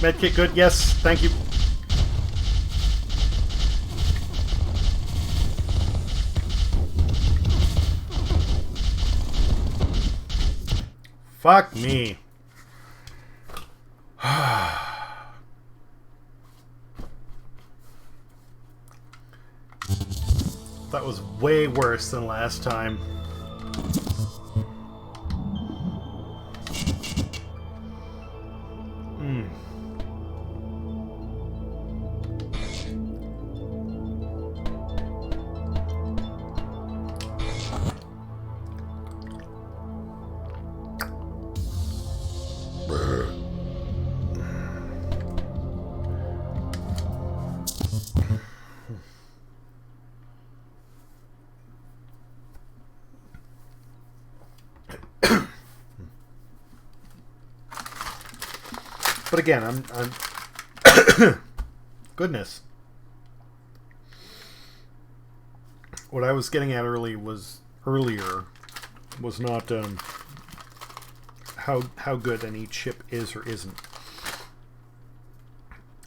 [SPEAKER 1] Medkit good? Yes, thank you. Fuck me. That was way worse than last time. But again, I'm goodness. What I was getting at earlier was not how good any chip is or isn't.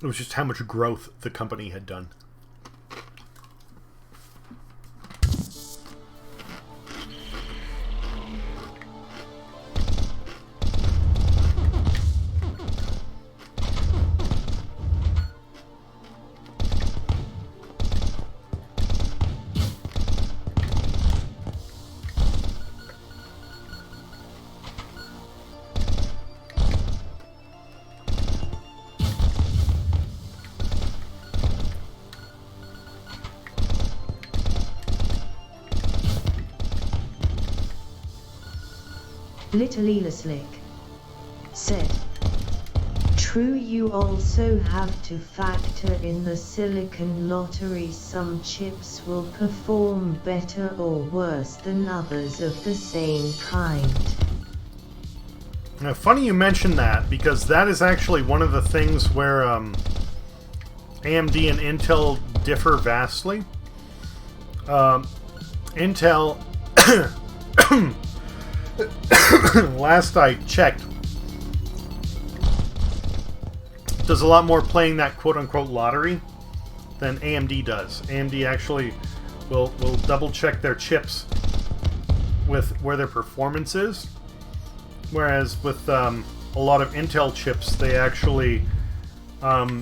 [SPEAKER 1] It was just how much growth the company had done.
[SPEAKER 2] Little Elaslick said, true, you also have to factor in the silicon lottery. Some chips will perform better or worse than others of the same kind.
[SPEAKER 1] Now, funny you mention that, because that is actually one of the things where AMD and Intel differ vastly. Intel, last I checked, does a lot more playing that quote-unquote lottery than AMD does. AMD actually will double-check their chips with where their performance is, whereas with a lot of Intel chips, they actually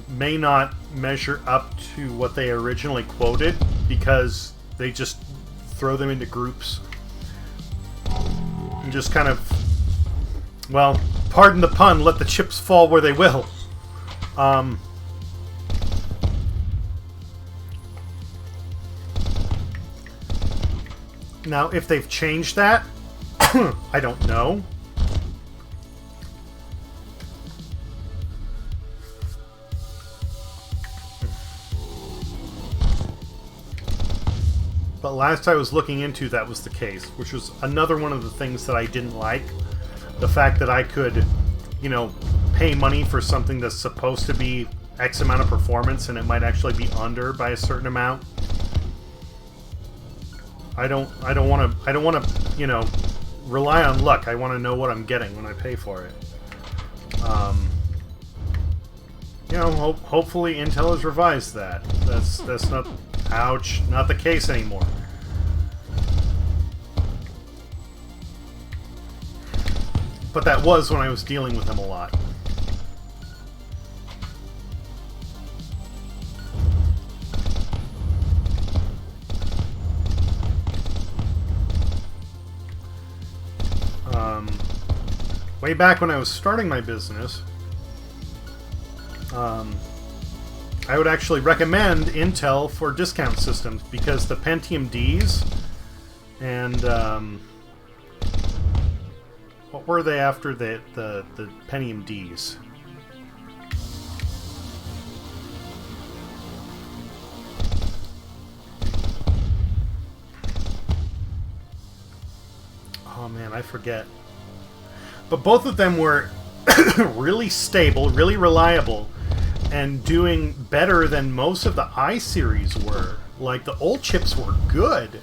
[SPEAKER 1] may not measure up to what they originally quoted because they just throw them into groups and just kind of, well, pardon the pun, let the chips fall where they will. Now, if they've changed that, I don't know. But last I was looking into, that was the case, which was another one of the things that I didn't like. The fact that I could, you know, pay money for something that's supposed to be X amount of performance and it might actually be under by a certain amount. I don't want to, you know, rely on luck. I want to know what I'm getting when I pay for it. You know, hopefully Intel has revised that. That's not, ouch, not the case anymore. But that was when I was dealing with them a lot. Way back when I was starting my business, I would actually recommend Intel for discount systems because the Pentium Ds and what were they after the Pentium Ds? Oh man, I forget. But both of them were really stable, really reliable, and doing better than most of the i-series were. Like, the old chips were good.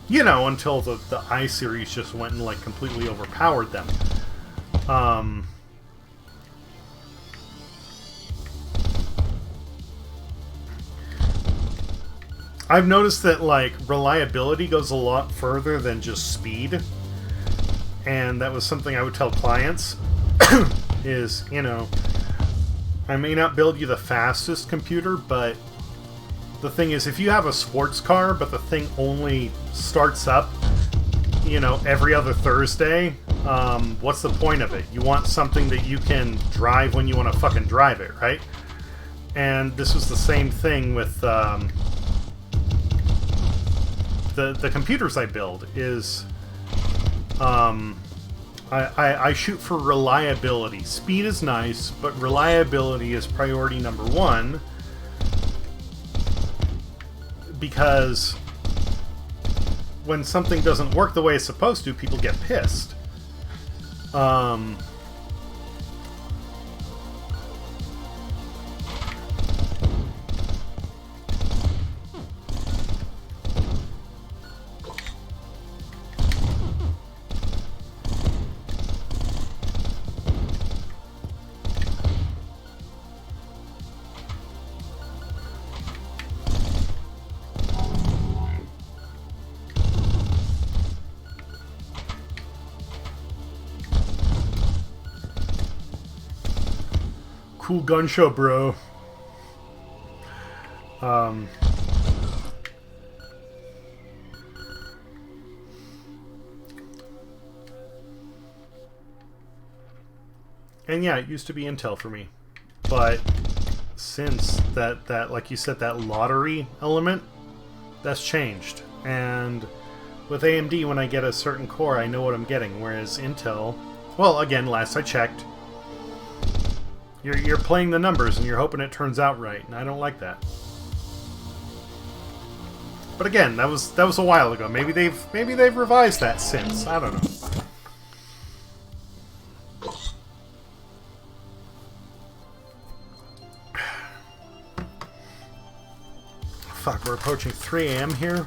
[SPEAKER 1] You know, until the i-series just went and, like, completely overpowered them. I've noticed that, like, reliability goes a lot further than just speed. And that was something I would tell clients, is, you know, I may not build you the fastest computer, but the thing is, if you have a sports car, but the thing only starts up, you know, every other Thursday, what's the point of it? You want something that you can drive when you want to fucking drive it, right? And this was the same thing with the computers I build, is I shoot for reliability. Speed is nice, but reliability is priority number one, because when something doesn't work the way it's supposed to, people get pissed. Cool gun show, bro. And yeah, it used to be Intel for me. But since that like you said, that lottery element, that's changed. And with AMD, when I get a certain core, I know what I'm getting. Whereas Intel, well, again, last I checked, you're playing the numbers and you're hoping it turns out right, and I don't like that. But again, that was a while ago. Maybe they've revised that since. I don't know. Fuck, we're approaching 3 AM here.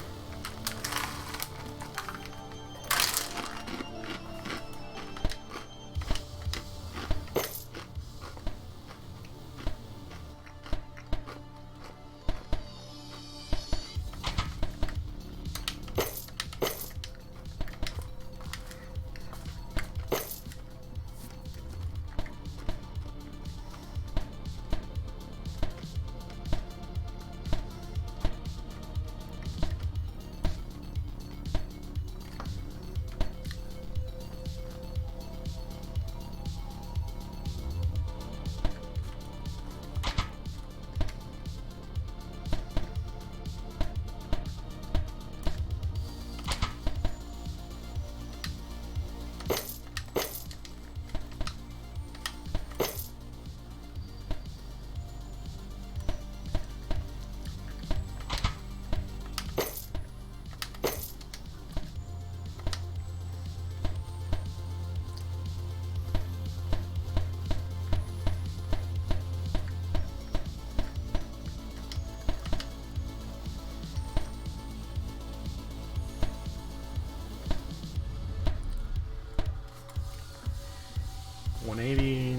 [SPEAKER 1] $180.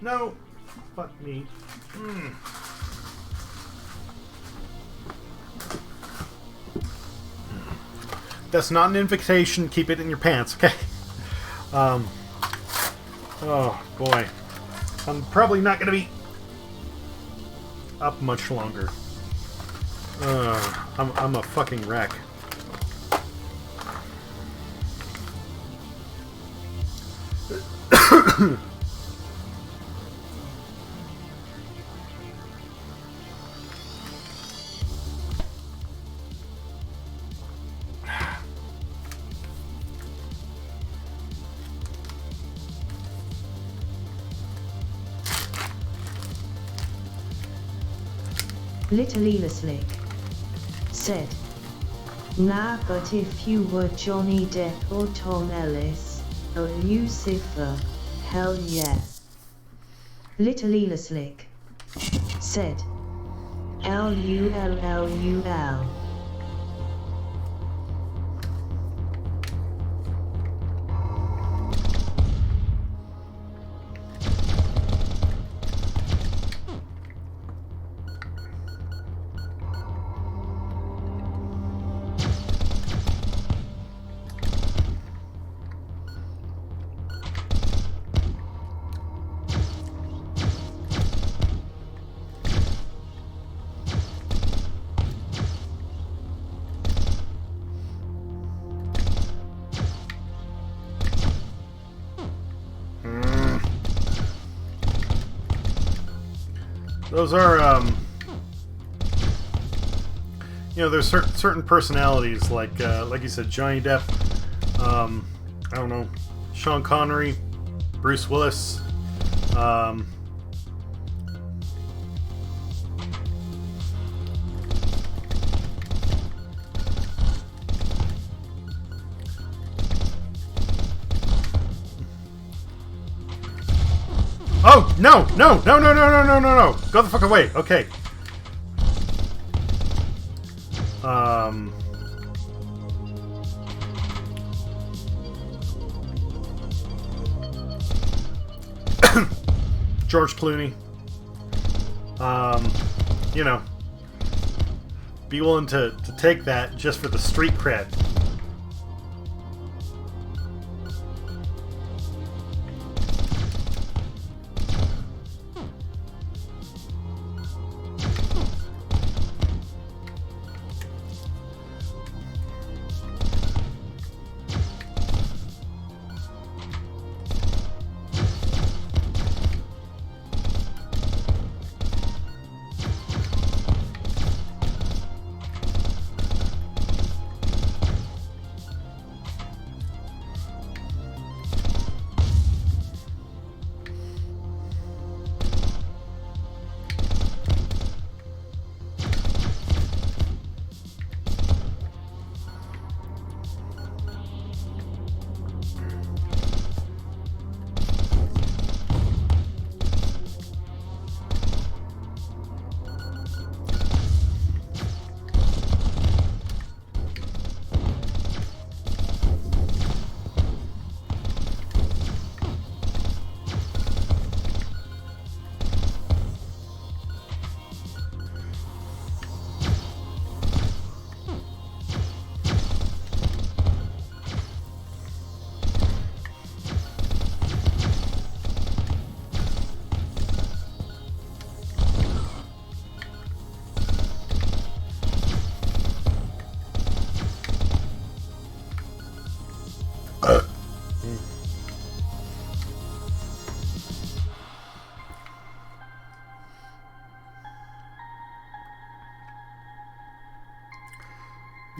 [SPEAKER 1] No, fuck me. That's not an invitation. Keep it in your pants, okay? Oh boy, I'm probably not gonna be up much longer. I'm a fucking wreck.
[SPEAKER 2] Little Slick said, "Nah, but if you were Johnny Depp or Tom Ellis, or Lucifer, hell yeah." Little Slick said, "LULLUL."
[SPEAKER 1] Those are, you know, there's certain personalities, like you said, Johnny Depp, I don't know, Sean Connery, Bruce Willis, oh, no, no, no, no, no, no, no, no, no. Go the fuck away. Okay. George Clooney. You know, be willing to take that just for the street cred.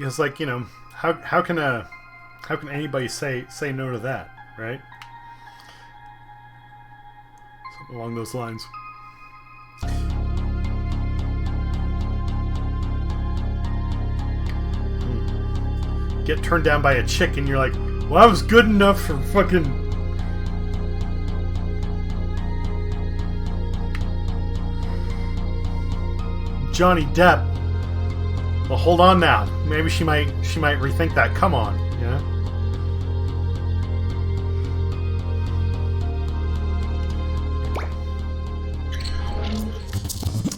[SPEAKER 1] It's like, you know, how can anybody say no to that, right? Something along those lines. Get turned down by a chick and you're like, well, I was good enough for fucking Johnny Depp. Well, hold on now. Maybe she might rethink that. Come on, you know?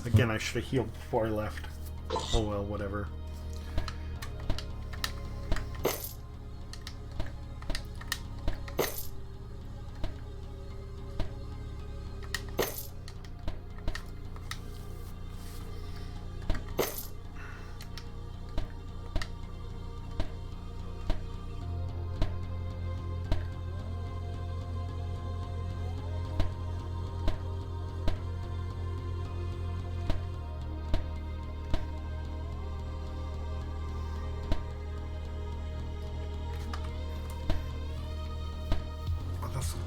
[SPEAKER 1] Again, I should have healed before I left. Oh well, whatever.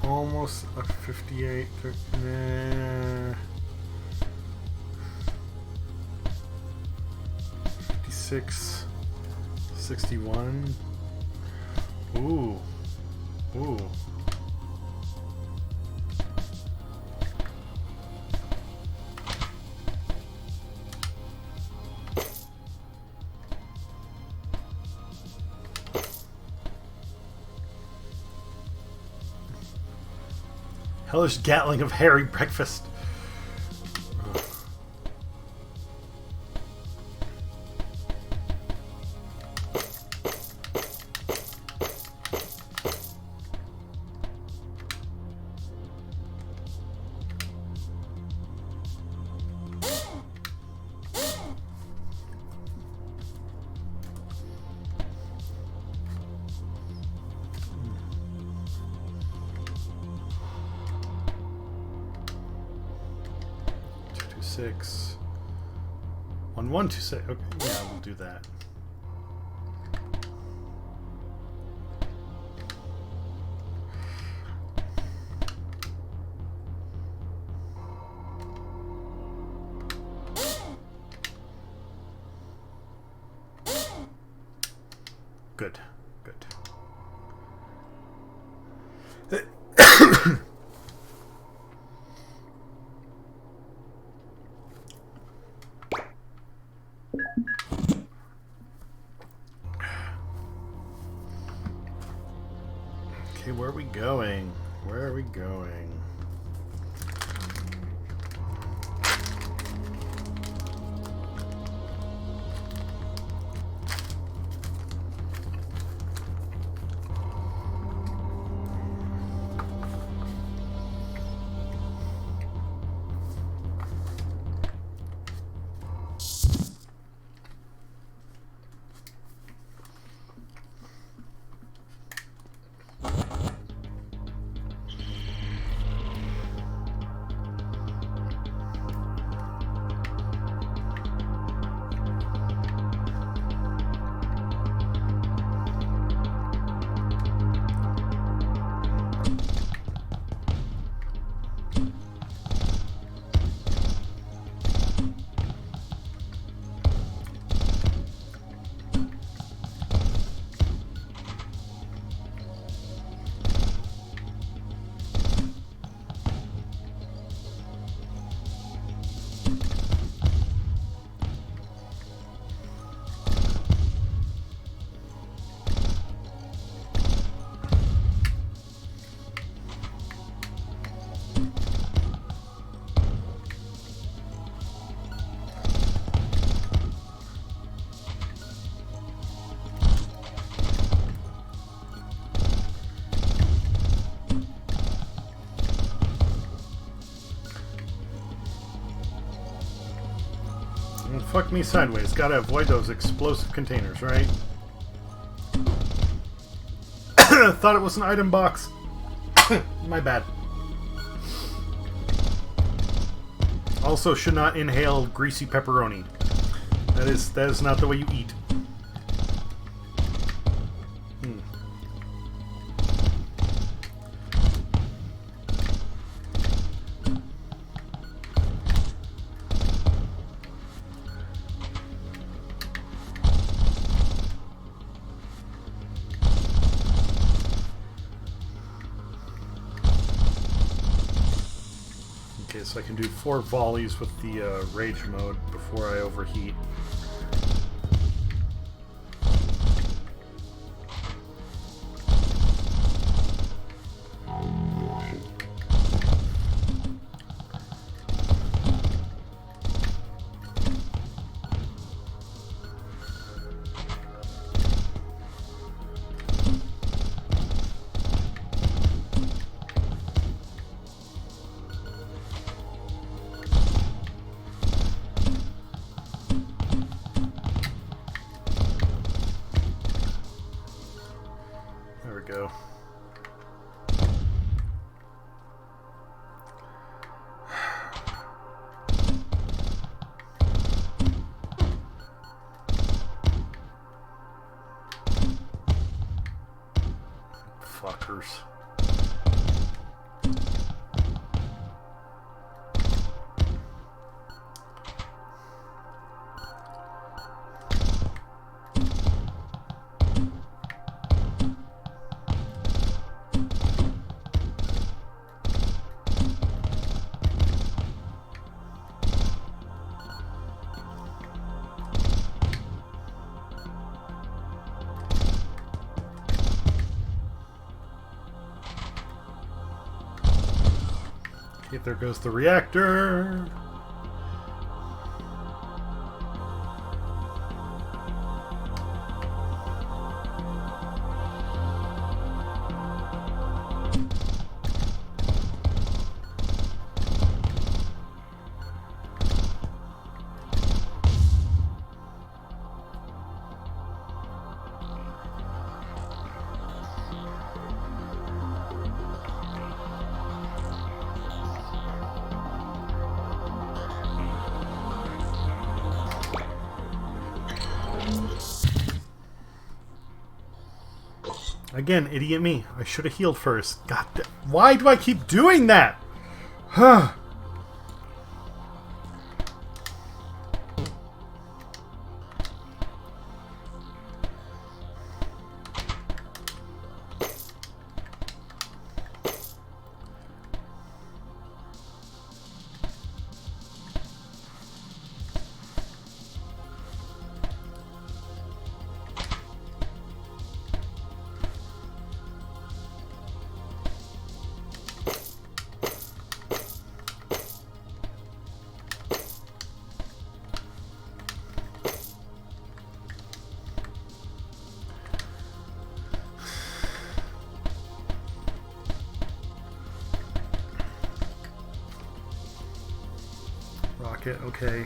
[SPEAKER 1] Almost a 58. Nah. 56. 61. Ooh. Ooh. Hellish Gatling of hairy breakfast. 1126. 1126. Okay, yeah, we'll do that. Good, good. Okay, where are we going? Where are we going? Fuck me sideways. Gotta avoid those explosive containers, right? Thought it was an item box. My bad. Also, should not inhale greasy pepperoni. That is not the way you eat. So I can do 4 volleys with the rage mode before I overheat. Go. Fuckers. Okay, there goes the reactor. Again, idiot me. I should have healed first. God damn. Why do I keep doing that? Huh. Rocket, okay.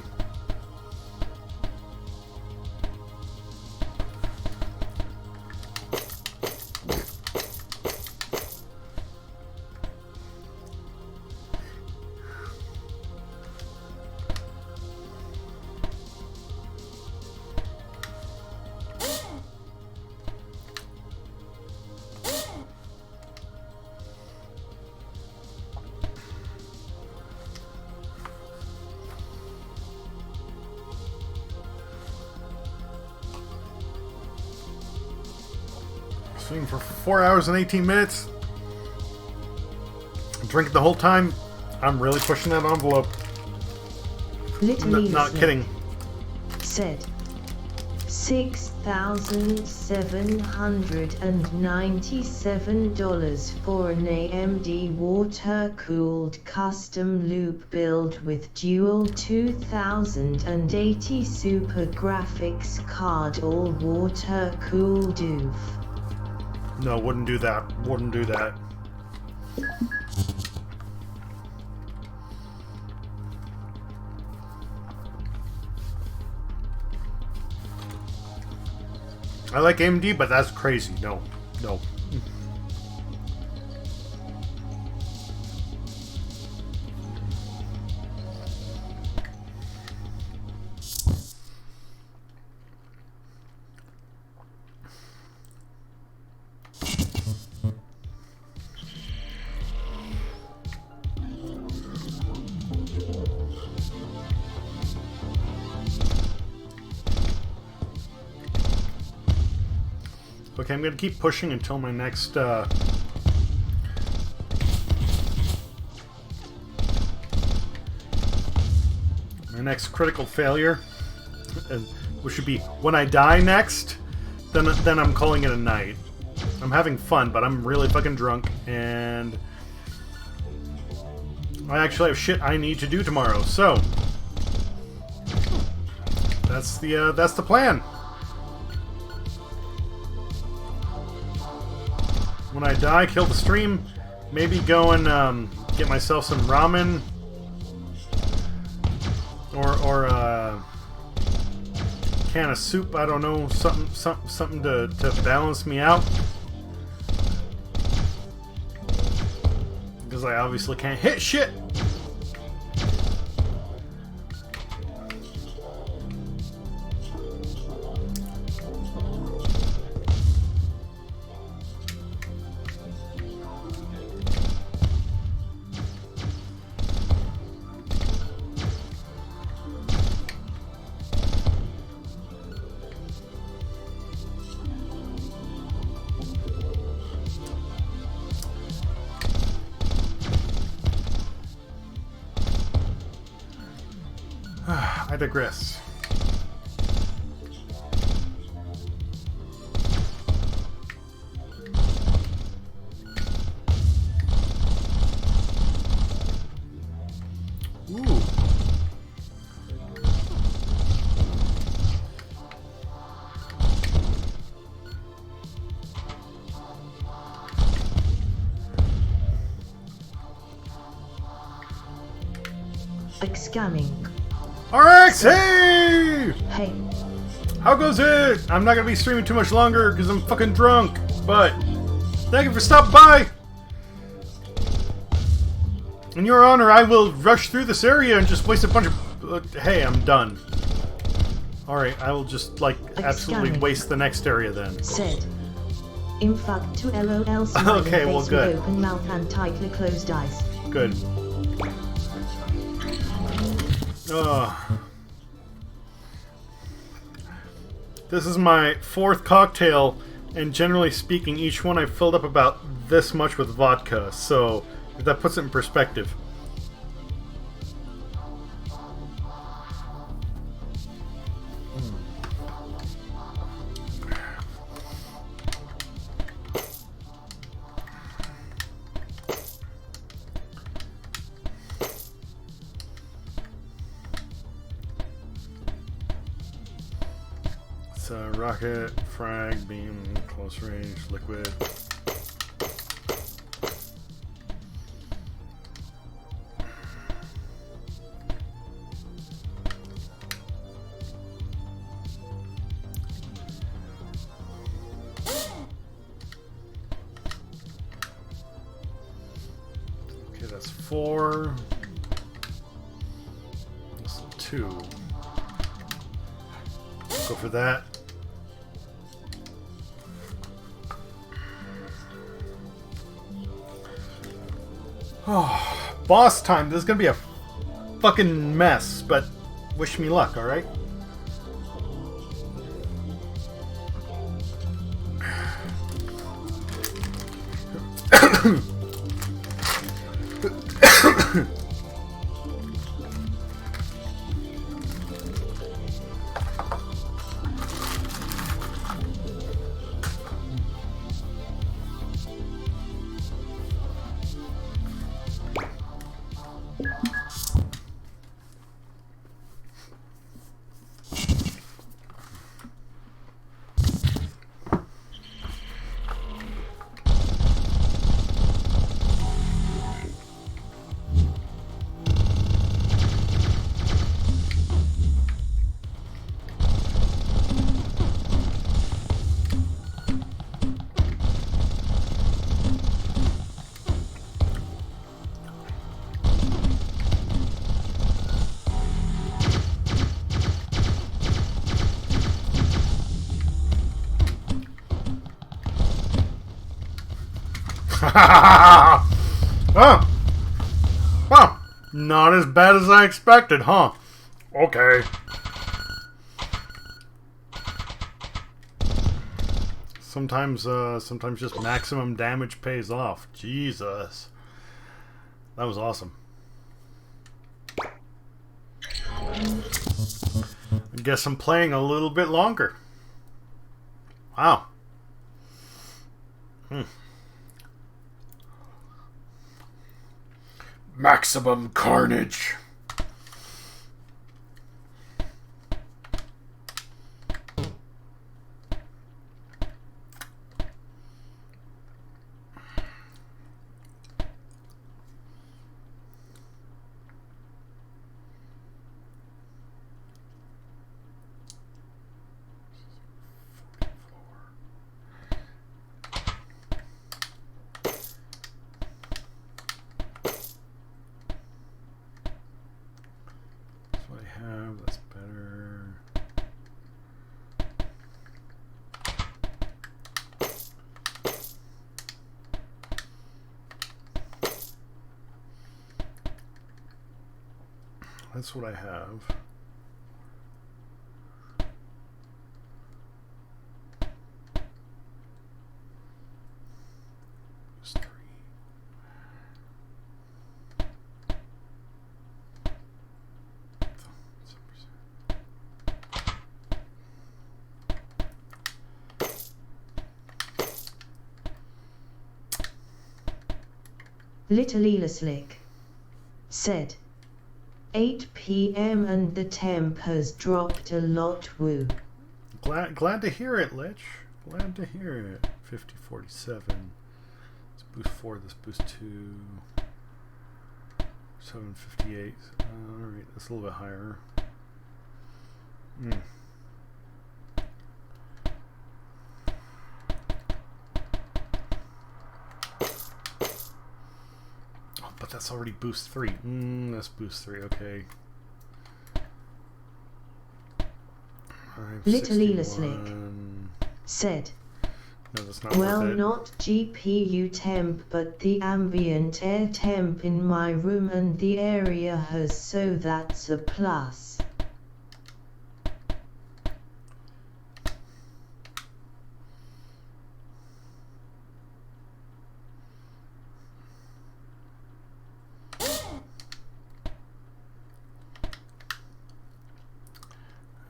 [SPEAKER 1] Swing for 4 hours and 18 minutes. Drinking the whole time. I'm really pushing that envelope. Not kidding.
[SPEAKER 2] Said $6,797 for an AMD water-cooled custom loop build with dual 2080 Super graphics card, all water-cooled doof.
[SPEAKER 1] No, wouldn't do that. Wouldn't do that. I like AMD, but that's crazy. No. No. Okay, I'm gonna keep pushing until my next my next critical failure, which should be when I die next. Then I'm calling it a night. I'm having fun, but I'm really fucking drunk, and I actually have shit I need to do tomorrow. So that's the plan. When I die, kill the stream. Maybe go and get myself some ramen, or a can of soup. I don't know, something to balance me out, because I obviously can't hit shit. I digress. Ooh.
[SPEAKER 2] Like scamming.
[SPEAKER 1] RX, hey!
[SPEAKER 2] Hey.
[SPEAKER 1] How goes it? I'm not gonna be streaming too much longer because I'm fucking drunk, but thank you for stopping by! In your honor, I will rush through this area and just waste a bunch of... hey, I'm done. Alright, I will just, like, absolutely waste the next area then.
[SPEAKER 2] Said In fact, to LOL smiley
[SPEAKER 1] Okay, well,
[SPEAKER 2] face
[SPEAKER 1] good.
[SPEAKER 2] with open mouth and tightly closed eyes.
[SPEAKER 1] Good. This is my 4th cocktail, and generally speaking, each one I've filled up about this much with vodka, so if that puts it in perspective. Rocket, frag, beam, close range, liquid. Okay, that's 4. That's 2. Go for that. Oh, boss time. This is gonna be a fucking mess, but wish me luck, alright? Oh. Oh. Not as bad as I expected, huh? Okay. Sometimes just maximum damage pays off. Jesus. That was awesome. I guess I'm playing a little bit longer. Wow. Maximum carnage. That's better. That's what I have. Just 3.
[SPEAKER 2] Little Elaslick said, 8 p.m. and the temp has dropped a lot, woo.
[SPEAKER 1] Glad to hear it, Lich. Glad to hear it. 5047. Let's boost 4, this boost 2. 758. Alright, that's a little bit higher. But that's already boost 3. That's boost 3, okay.
[SPEAKER 2] Little Elaslick said,
[SPEAKER 1] No, that's not
[SPEAKER 2] Well,
[SPEAKER 1] worth it.
[SPEAKER 2] not GPU temp, but the ambient air temp in my room and the area has, so that's a plus.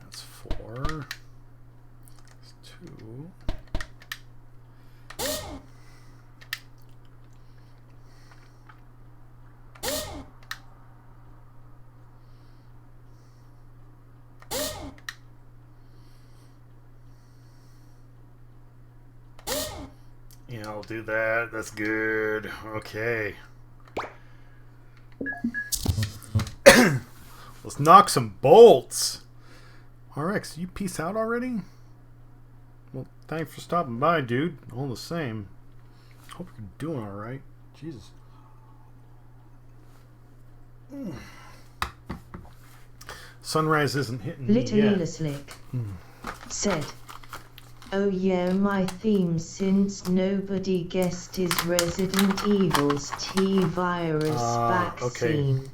[SPEAKER 1] That's 4. That's 2. Yeah, I'll do that. That's good. Okay. Let's knock some bolts. RX, you peace out already? Well, thanks for stopping by, dude. All the same. Hope you're doing alright. Jesus. Sunrise isn't hitting me
[SPEAKER 2] Little
[SPEAKER 1] yet.
[SPEAKER 2] Slick said, "Oh yeah, my theme since nobody guessed is Resident Evil's T-Virus vaccine."
[SPEAKER 1] Okay.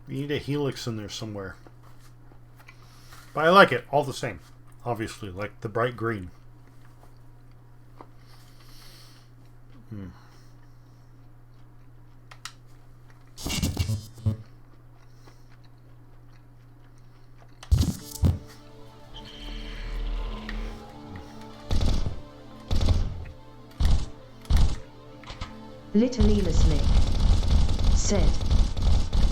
[SPEAKER 1] We need a helix in there somewhere. But I like it all the same. Obviously, like the bright green.
[SPEAKER 2] Little Slick said,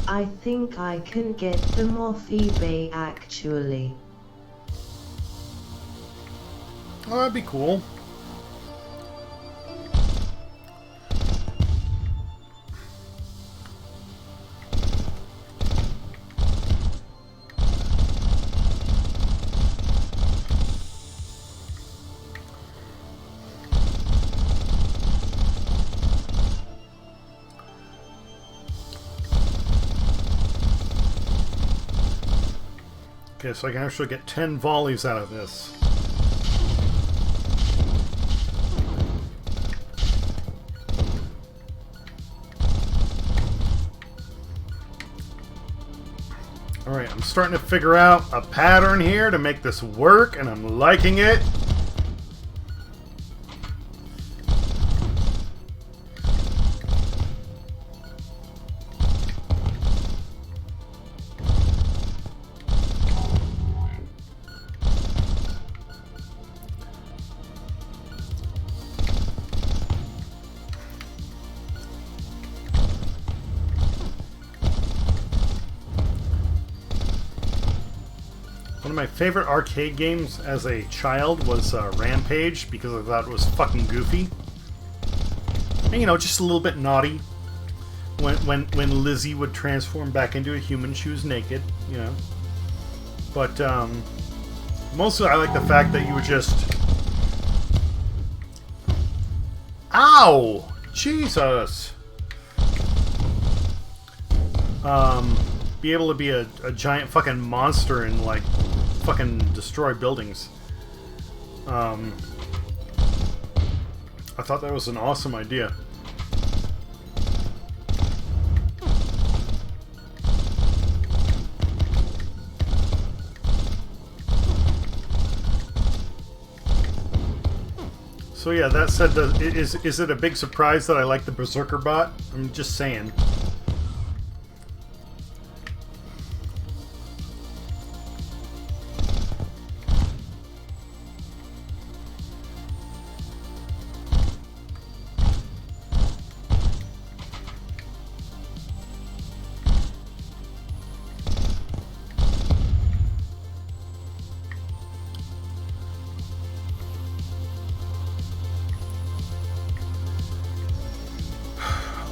[SPEAKER 2] "I think I can get them off eBay actually."
[SPEAKER 1] Oh, that'd be cool. Okay, so I can actually get 10 volleys out of this. Alright, I'm starting to figure out a pattern here to make this work, and I'm liking it. One of my favorite arcade games as a child was Rampage, because I thought it was fucking goofy. And, you know, just a little bit naughty. When Lizzie would transform back into a human, she was naked, you know. But mostly I like the fact that you would just... Ow! Jesus! Be able to be a giant fucking monster and, like, fucking destroy buildings. I thought that was an awesome idea. So yeah, that said, is it a big surprise that I like the Berserker bot? I'm just saying.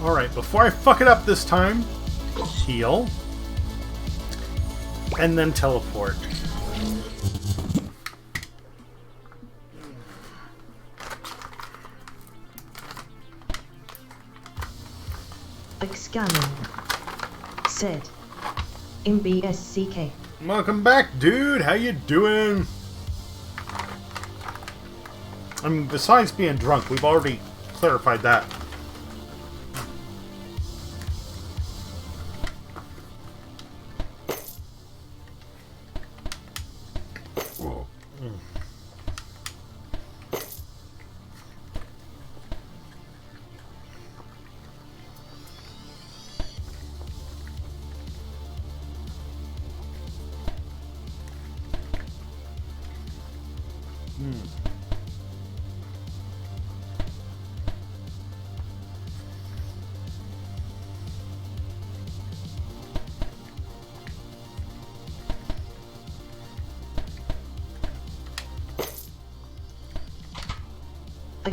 [SPEAKER 1] Alright, before I fuck it up this time, heal. And then teleport.
[SPEAKER 2] Scanning. Said. MBSCK.
[SPEAKER 1] Welcome back, dude. How you doing? I mean, besides being drunk, we've already clarified that.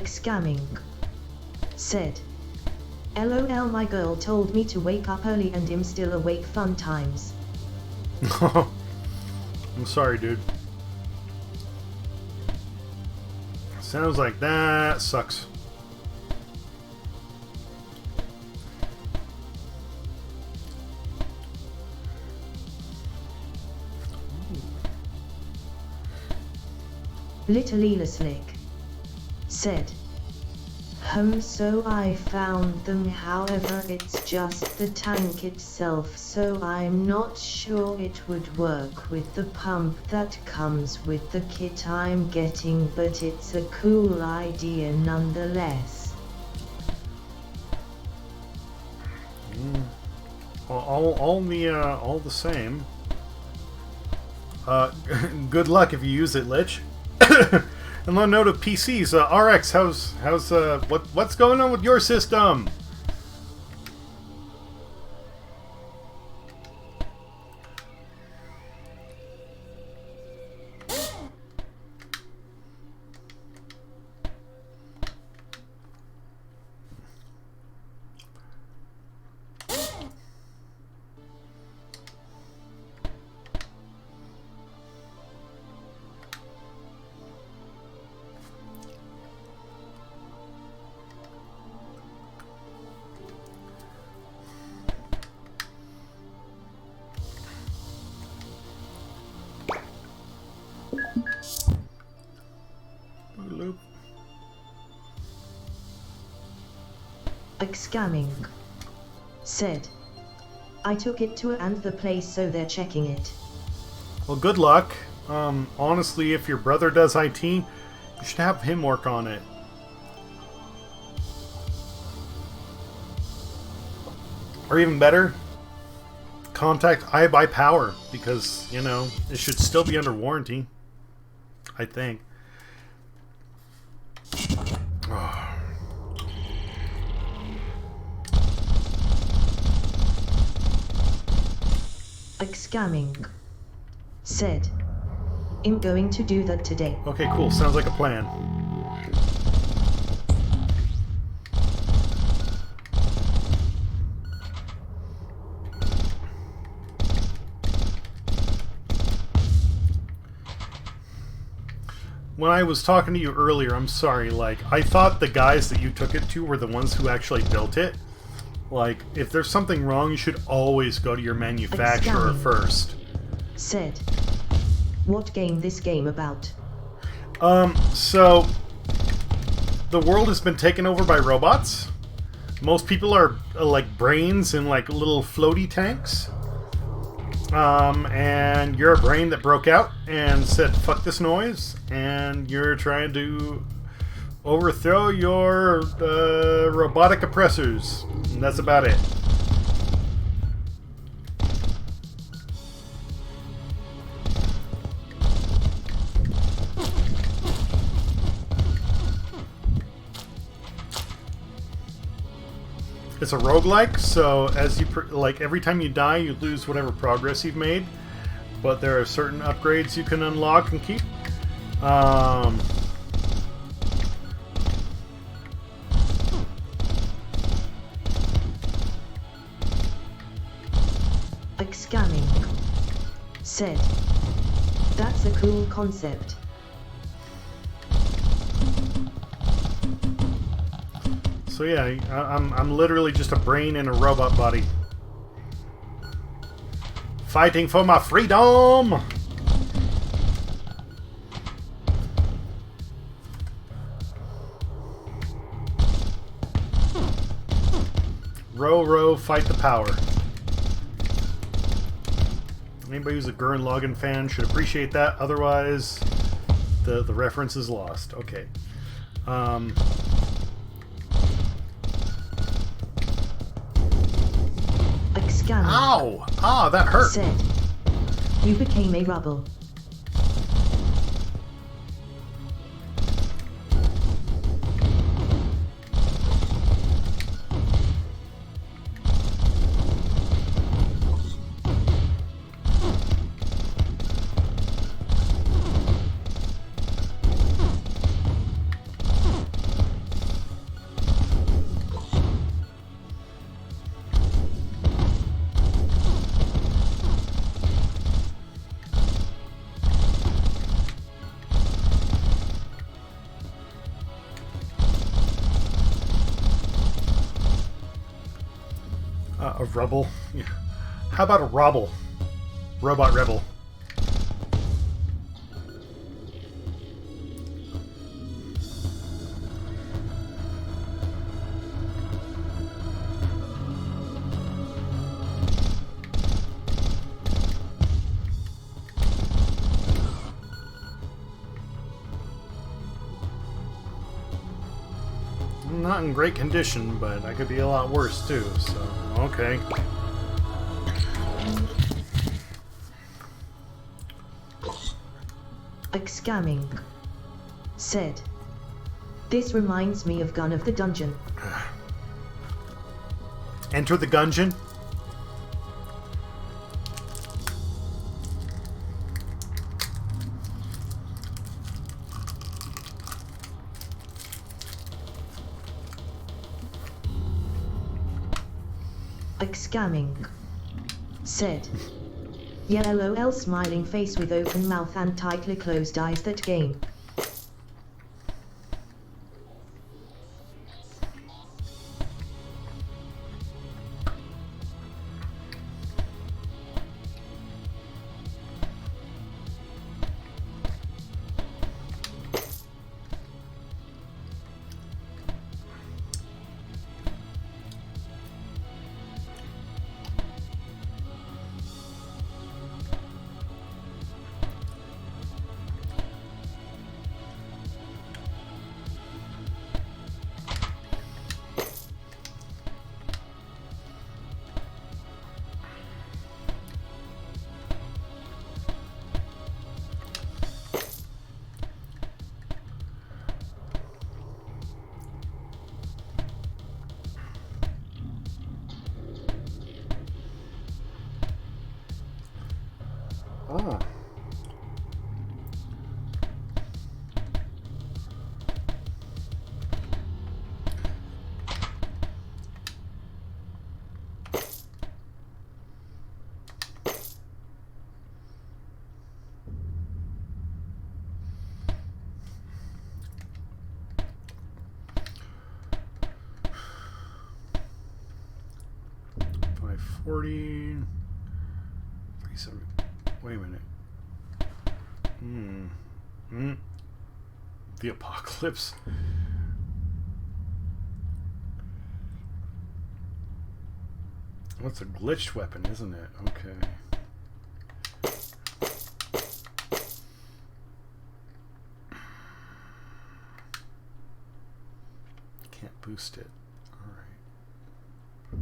[SPEAKER 2] Scamming. Said. LOL, my girl told me to wake up early and I'm still awake. Fun times.
[SPEAKER 1] I'm sorry, dude. Sounds like that sucks.
[SPEAKER 2] Little Ela Slick. Said. So I found them, however it's just the tank itself, so I'm not sure it would work with the pump that comes with the kit I'm getting, but it's a cool idea nonetheless.
[SPEAKER 1] All the same. Good luck if you use it, Lich. And on note of PCs, RX, what's going on with your system?
[SPEAKER 2] Scamming. Said. I took it to the place, so they're checking it.
[SPEAKER 1] Well, good luck. Honestly, if your brother does IT, you should have him work on it. Or even better, contact iBuyPower, because, you know, it should still be under warranty. I think.
[SPEAKER 2] Scamming. Said. I'm going to do that today.
[SPEAKER 1] Okay, cool. Sounds like a plan. When I was talking to you earlier, I'm sorry, like, I thought the guys that you took it to were the ones who actually built it. Like, if there's something wrong, you should always go to your manufacturer first.
[SPEAKER 2] Said. What game this game about?
[SPEAKER 1] So the world has been taken over by robots. Most people are like brains in like little floaty tanks. And you're a brain that broke out and said, fuck this noise, and you're trying to overthrow your robotic oppressors. And that's about it. It's a roguelike, so as you like every time you die, you lose whatever progress you've made. But there are certain upgrades you can unlock and keep.
[SPEAKER 2] Scamming. Said. That's a cool concept.
[SPEAKER 1] So yeah, I'm literally just a brain in a robot body. Fighting for my freedom! Row, row, fight the power. Anybody who's a Gurren Lagann fan should appreciate that. Otherwise, the reference is lost. Okay.
[SPEAKER 2] Scanning.
[SPEAKER 1] Ow! Ah, that hurt.
[SPEAKER 2] Said. You became a rubble.
[SPEAKER 1] A rubble? Yeah. How about a robble? Robot rebel. I'm not in great condition, but I could be a lot worse too, so okay.
[SPEAKER 2] Scamming. Said. This reminds me of Gun of the Dungeon.
[SPEAKER 1] Enter the gungeon?
[SPEAKER 2] Scamming. Said. Yellow smiling face with open mouth and tightly closed eyes that game. Oh. $540. 370. Wait a minute. The apocalypse. What's a glitched weapon, isn't it? Okay. Can't boost it. All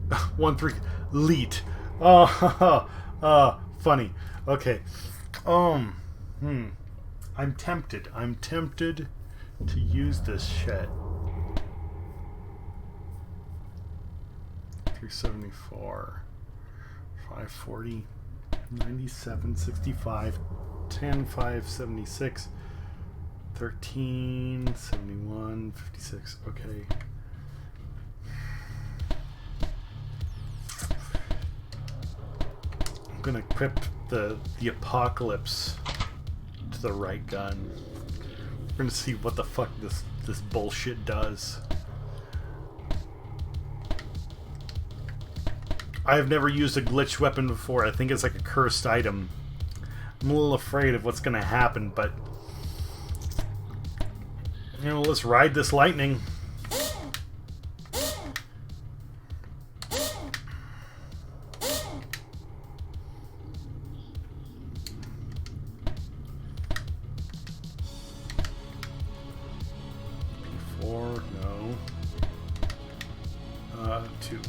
[SPEAKER 2] right. 1-3 leet. Oh, funny. Okay. I'm tempted. I'm tempted to use this shit. 374, 540, 97, 65, 10, 576, 13, 71, 56. Okay. I'm gonna equip the apocalypse to the right gun. We're gonna see what the fuck this bullshit does.
[SPEAKER 1] I have never used a glitch weapon before. I think it's like a cursed item. I'm a little afraid of what's going to happen, but... You know, let's ride this lightning. P4, no. 2.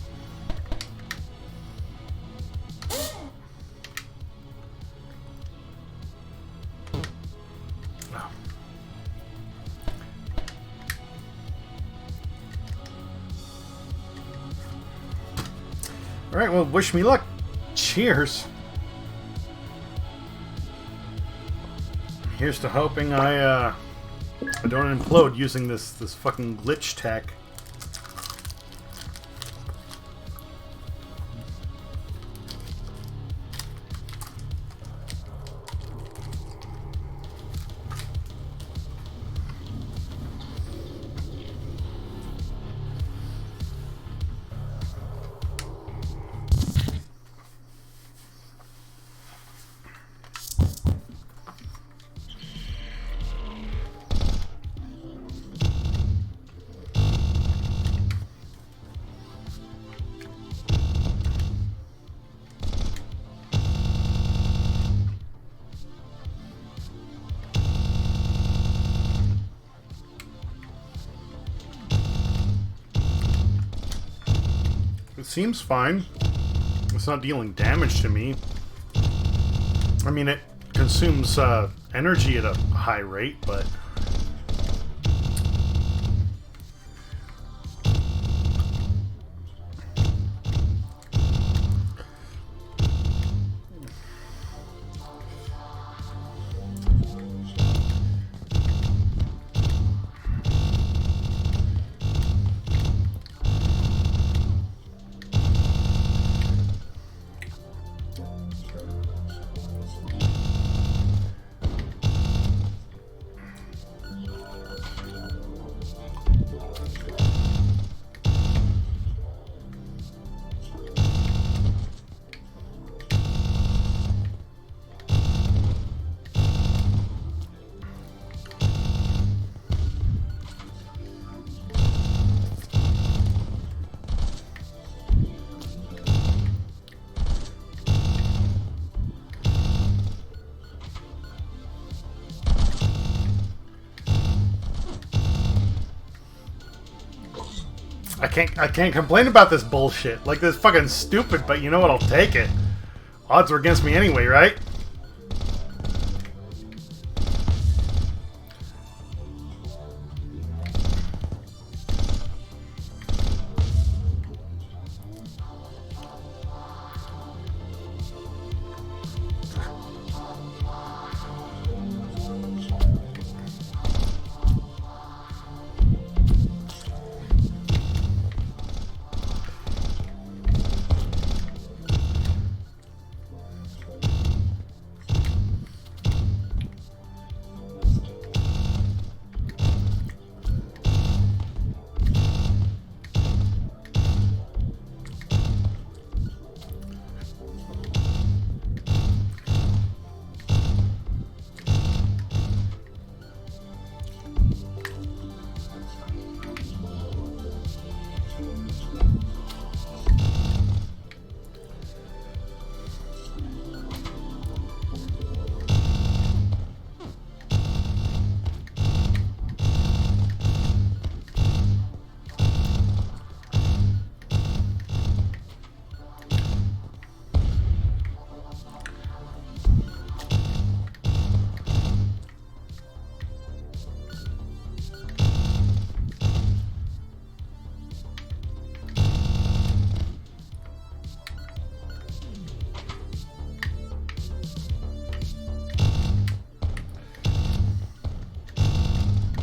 [SPEAKER 1] Alright, well, wish me luck. Cheers. Here's to hoping I don't implode using this fucking glitch tech. It seems fine. It's not dealing damage to me. I mean, it consumes energy at a high rate, but... I can't complain about this bullshit. Like, this is fucking stupid, but you know what? I'll take it. Odds were against me anyway, right?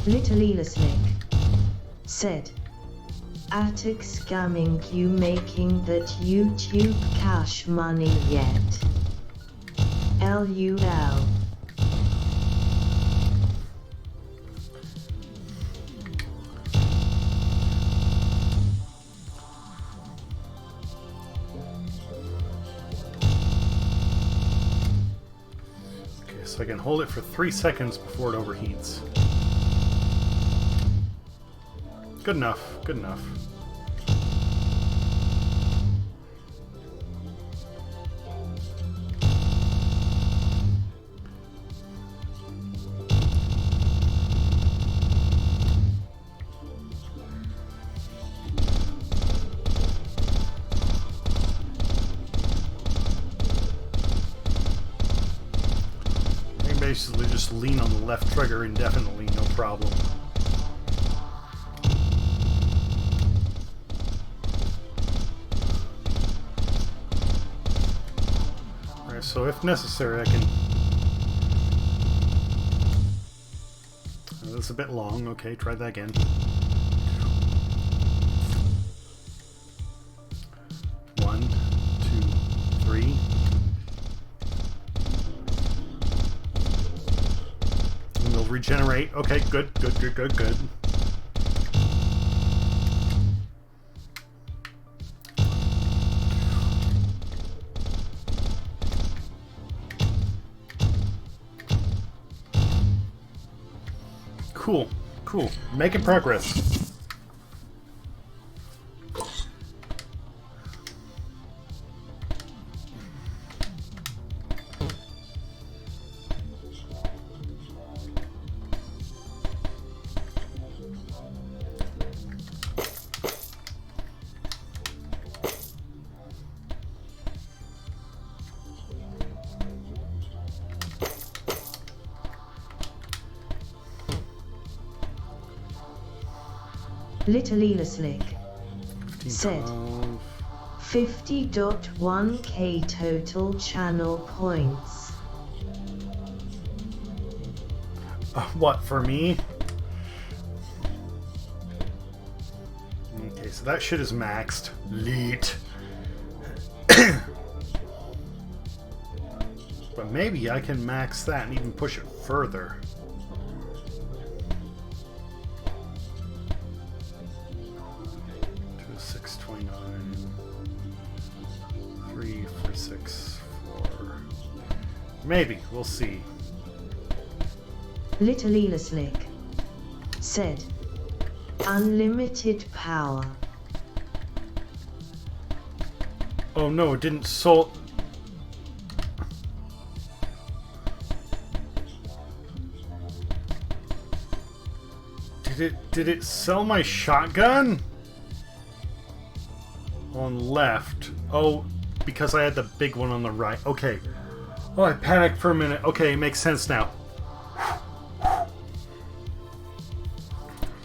[SPEAKER 2] Little Elaslick said, Attic scamming you making that YouTube cash money yet? LUL.
[SPEAKER 1] So I can hold it for 3 seconds before it overheats. Good enough, good enough. Basically just lean on the left trigger indefinitely, no problem. Alright, so if necessary I can... That's a bit long, okay, try that again. One, two, three. Regenerate. Okay, good, good, good, good, good. Cool, cool. Making progress.
[SPEAKER 2] Little Elaslick said 50.1k total channel points.
[SPEAKER 1] What, for me? Okay, so that shit is maxed. Leet. But maybe I can max that and even push it further. Maybe. We'll see.
[SPEAKER 2] Little Elaslick said, unlimited power.
[SPEAKER 1] Oh no, it didn't sold. Did it sell my shotgun? On left. Oh, because I had the big one on the right. Okay. Oh, I panicked for a minute. Okay, it makes sense now.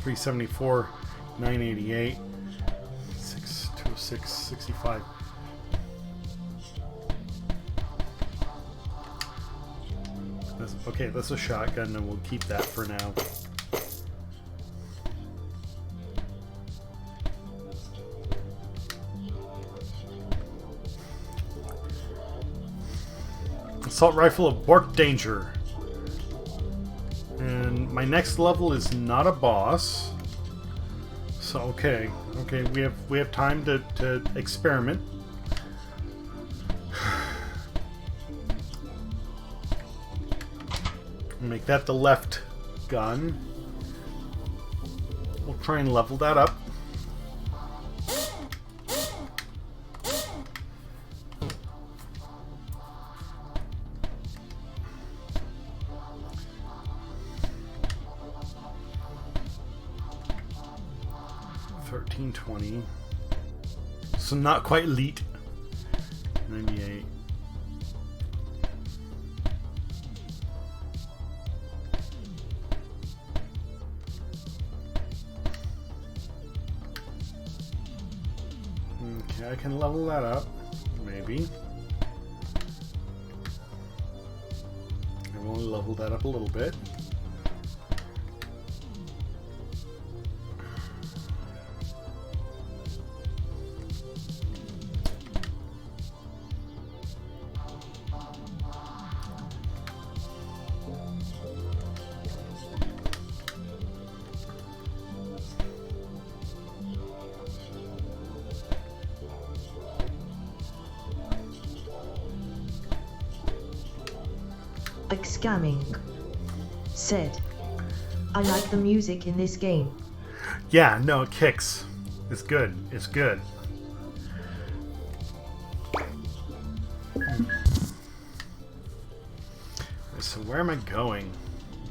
[SPEAKER 1] 374, 988, 626, 65. Okay, that's a shotgun, and we'll keep that for now. Assault rifle of Bork Danger. And my next level is not a boss. So okay. Okay, we have time to experiment. Make that the left gun. We'll try and level that up. $13.20. So not quite elite. 98. Okay, I can level that up. Maybe. I've only leveled that up a little bit.
[SPEAKER 2] Like scamming. Said. I like the music in this game.
[SPEAKER 1] Yeah, no, it kicks. It's good. It's good. So where am I going?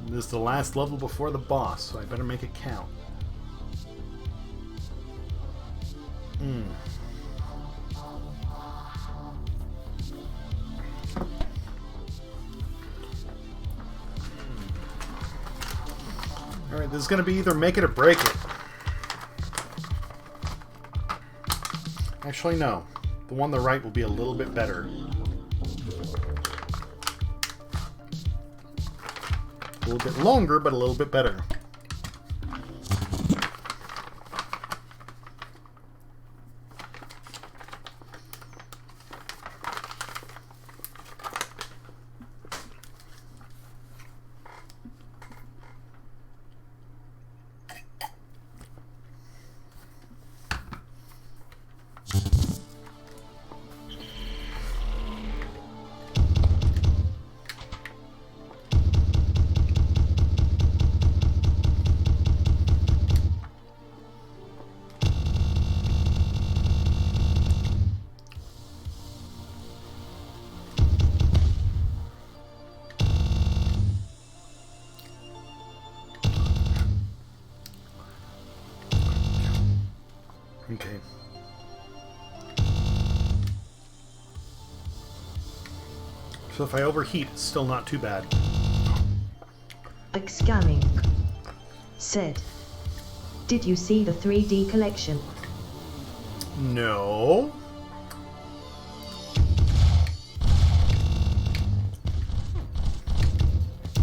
[SPEAKER 1] This is the last level before the boss, so I better make it count. Alright, this is going to be either make it or break it. Actually, no. The one on the right will be a little bit better. A little bit longer, but a little bit better. Okay. So if I overheat, it's still not too bad.
[SPEAKER 2] Like scamming. Said. Did you see the 3D collection?
[SPEAKER 1] No.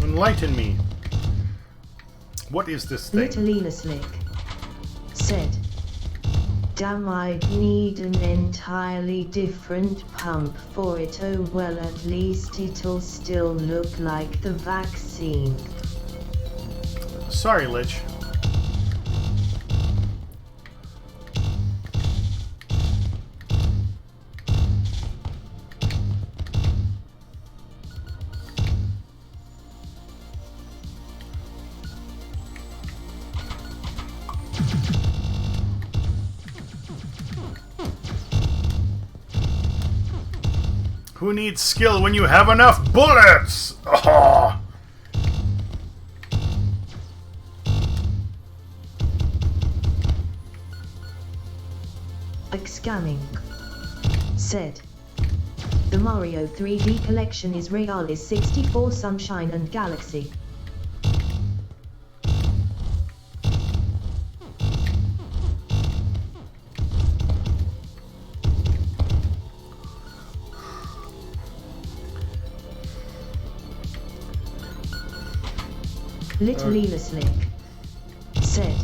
[SPEAKER 1] Enlighten me. What is this thing?
[SPEAKER 2] Little Slick. Said. Damn, I'd need an entirely different pump for it. Oh well, at least it'll still look like the vaccine.
[SPEAKER 1] Sorry, Lich. Who needs skill when you have enough bullets? Oh.
[SPEAKER 2] Like scamming. Said. The Mario 3D collection is Regalis 64 Sunshine and Galaxy. Little Slick. Said.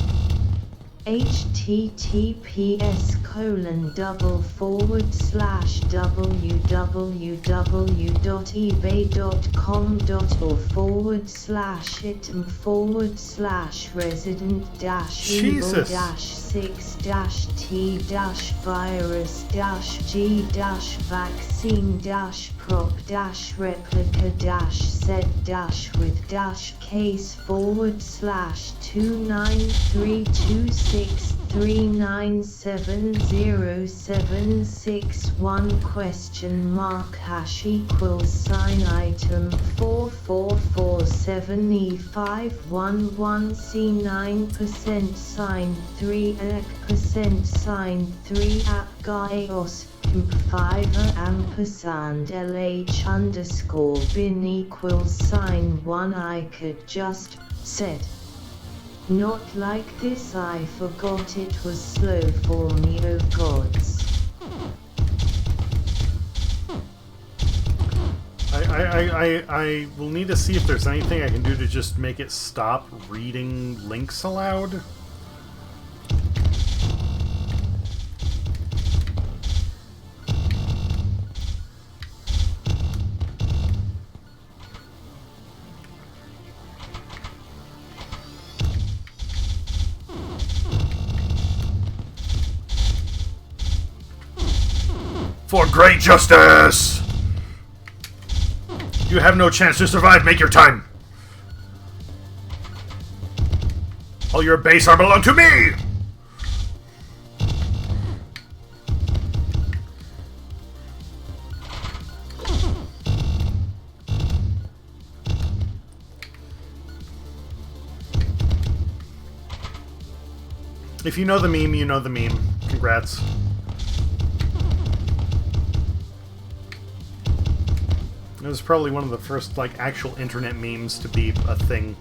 [SPEAKER 2] https://www.ebay.com/item//resident-1-6-t-5//29326397076 question mark hash equals sign item 4447E511C 9% sign 3 at Gaios 5 ampersand LH_bin equals sign 1 I could just said. Not like this, I forgot it was slow for me, oh gods.
[SPEAKER 1] I will need to see if there's anything I can do to just make it stop reading links aloud. For great justice! You have no chance to survive. Make your time. All your base are belong to me. If you know the meme, you know the meme. Congrats. It was probably one of the first, like, actual internet memes to be a thing.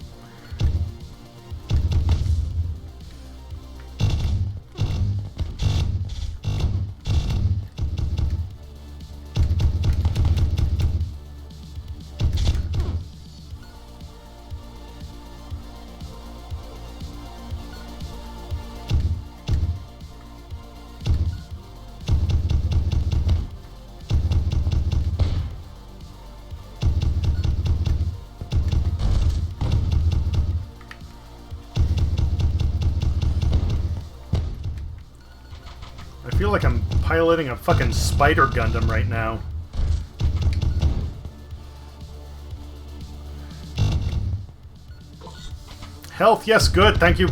[SPEAKER 1] I feel like I'm piloting a fucking spider Gundam right now. Health, yes, good, thank you.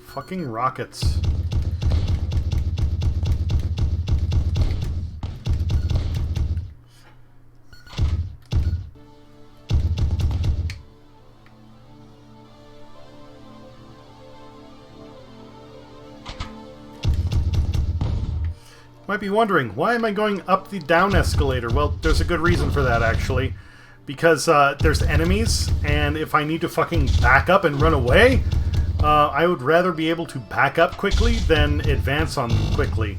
[SPEAKER 1] Fucking rockets. Might be wondering, why am I going up the down escalator? Well, there's a good reason for that, actually. Because there's enemies, and if I need to fucking back up and run away, I would rather be able to back up quickly than advance on them quickly.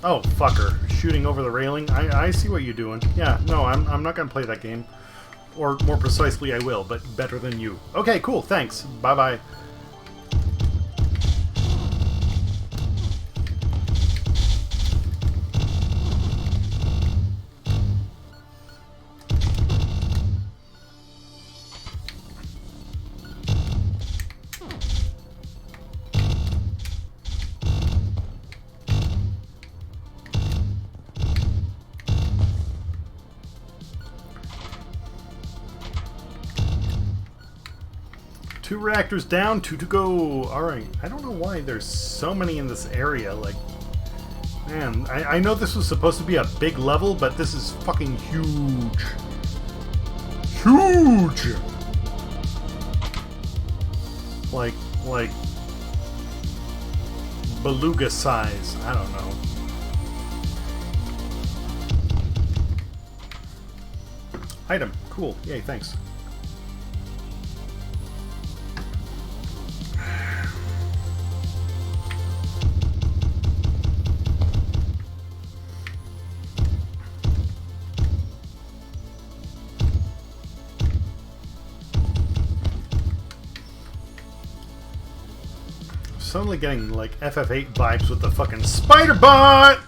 [SPEAKER 1] Oh, fucker. Shooting over the railing. I see what you're doing. Yeah, no, I'm not going to play that game. Or more precisely, I will, but better than you. Okay, cool, thanks. Bye-bye. Two reactors down, 2 to go. Alright, I don't know why there's so many in this area. Like, man, I know this was supposed to be a big level, but this is fucking huge. Huge! Like, beluga size. I don't know. Item. Cool. Yay, thanks. Suddenly getting like FF8 vibes with the fucking spider bot.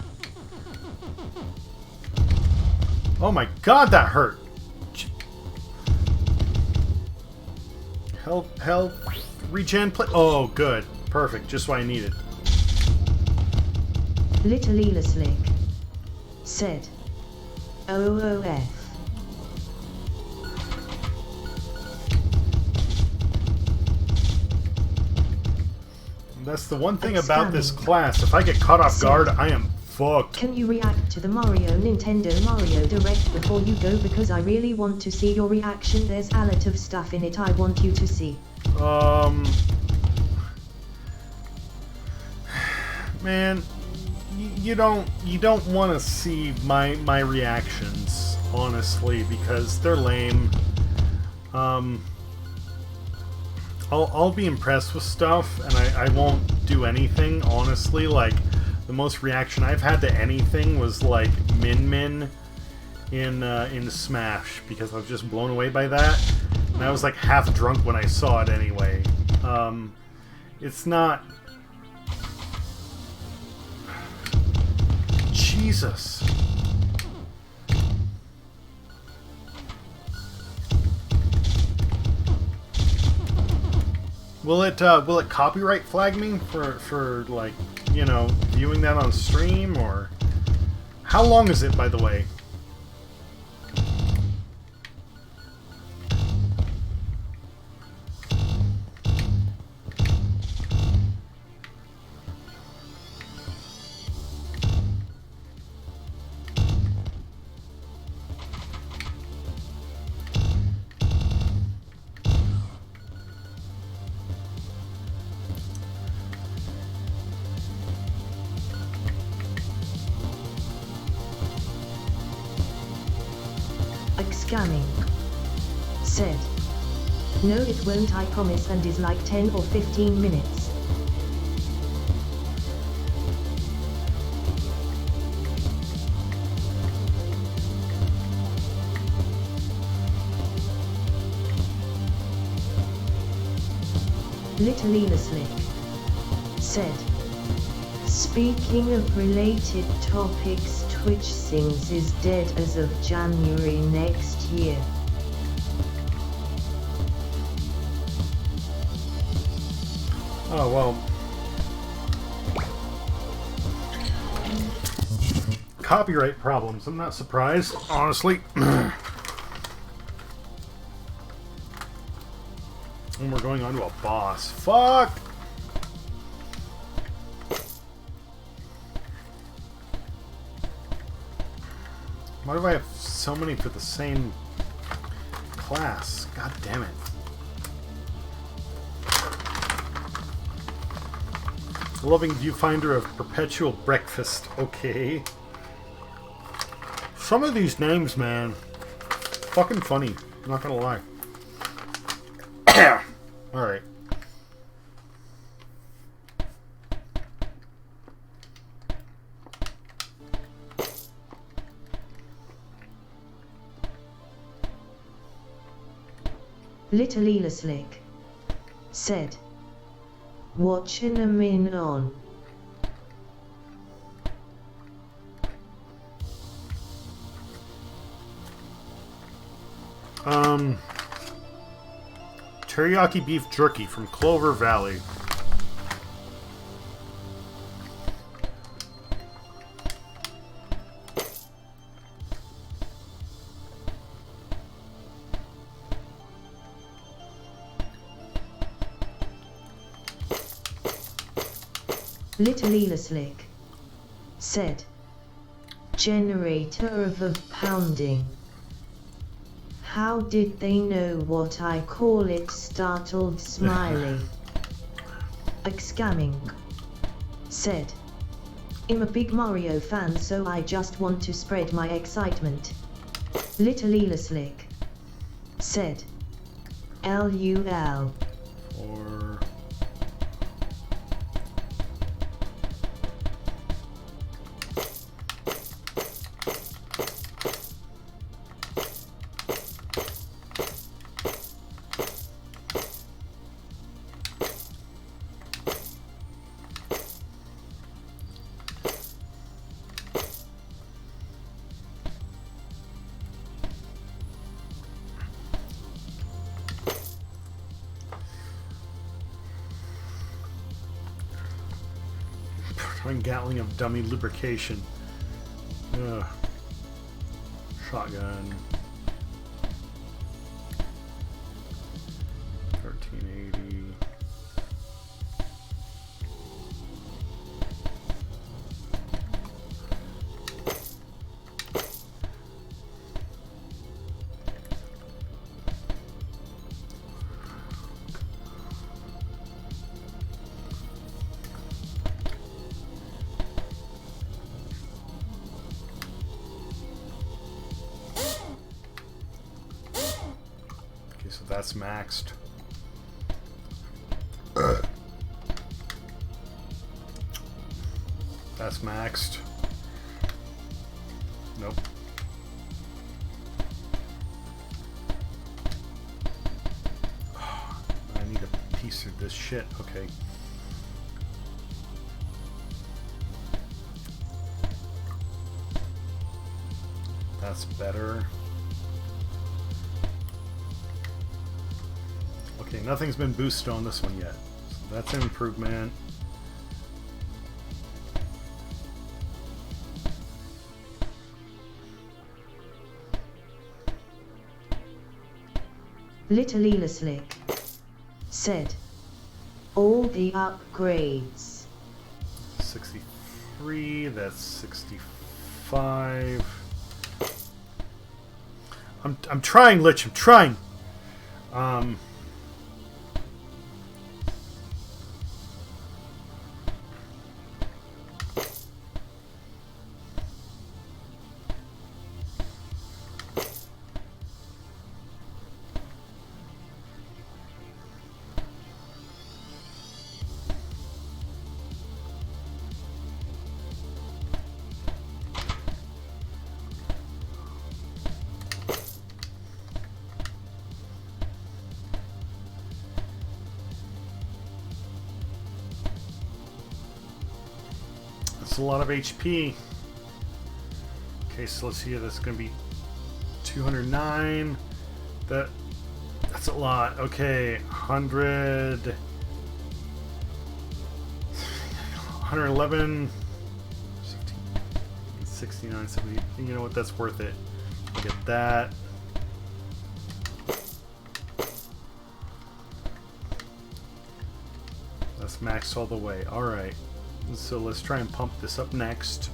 [SPEAKER 1] Oh my god, that hurt. Health, regen, oh, good, perfect, just what I needed.
[SPEAKER 2] Little Ela Slick said, OOF.
[SPEAKER 1] That's the one thing about this class. If I get caught off guard, I am fucked.
[SPEAKER 2] Can you react to the Nintendo Mario Direct before you go? Because I really want to see your reaction. There's a lot of stuff in it I want you to see.
[SPEAKER 1] Man, you don't want to see my reactions, honestly, because they're lame. I'll be impressed with stuff, and I won't do anything, honestly. Like, the most reaction I've had to anything was, like, Min in Smash, because I was just blown away by that. And I was, like, half drunk when I saw it anyway. It's not... Jesus. will it copyright flag me for like, you know, viewing that on stream? Or how long is it, by the way?
[SPEAKER 2] Scanning. Said. No, it won't, I promise, and is like 10 or 15 minutes. Little Slick. Said. Speaking of related topics, Twitch Sings is dead as of January next year.
[SPEAKER 1] Oh, well. Copyright problems. I'm not surprised, honestly. And we're going on to a boss. Fuck! Why do I have so many for the same class? God damn it. Loving viewfinder of perpetual breakfast. Okay. Some of these names, man. Fucking funny. I'm not gonna lie. Alright.
[SPEAKER 2] Little Slick. Said. Watching them in on.
[SPEAKER 1] Teriyaki beef jerky from Clover Valley.
[SPEAKER 2] Little Slick. Said. Generator of pounding. How did they know what I call it? Startled smiley. Scamming. Said. I'm a big Mario fan, so I just want to spread my excitement. Little Slick. Said. LUL.
[SPEAKER 1] Or... Gatling of dummy lubrication. Ugh. Shotgun. 1380. So that's maxed. That's maxed. Nope. I need a piece of this shit. Okay. That's better. Okay, nothing's been boosted on this one yet. So that's an improvement.
[SPEAKER 2] Little Elaslick said, all the upgrades.
[SPEAKER 1] 63, that's 65. I'm trying, Lich, I'm trying. That's a lot of HP. Okay, so let's see. That's going to be 209. That's a lot. Okay, 100. 111. 69, 70. You know what? That's worth it. Look at that. That's maxed all the way. Alright. So let's try and pump this up next.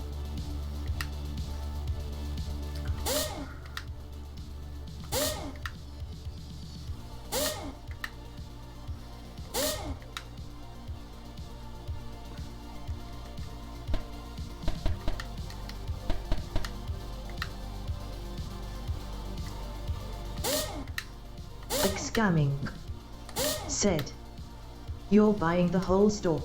[SPEAKER 2] Scamming said, you're buying the whole store.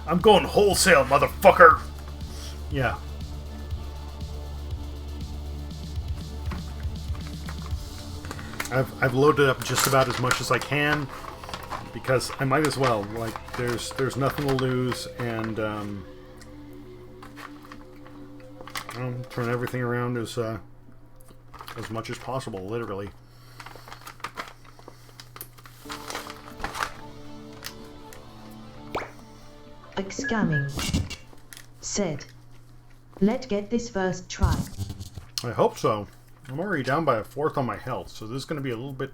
[SPEAKER 1] I'm going wholesale, motherfucker. Yeah. I've loaded up just about as much as I can because I might as well. Like there's nothing to lose, and turn everything around as much as possible, literally.
[SPEAKER 2] Scamming said, let's get this first try.
[SPEAKER 1] I hope so. I'm already down by a fourth on my health, so this is going to be a little bit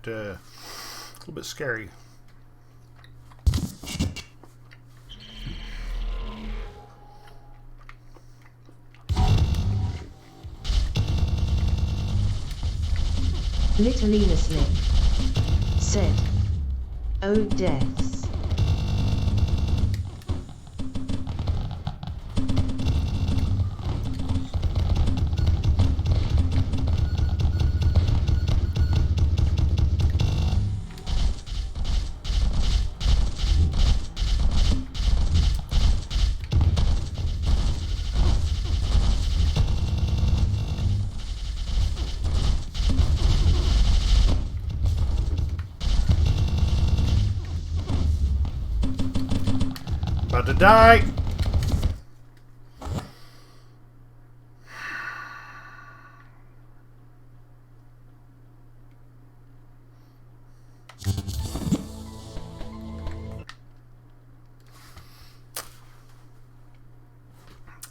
[SPEAKER 1] scary.
[SPEAKER 2] Little Elaslick said, oh deaths.
[SPEAKER 1] About to die.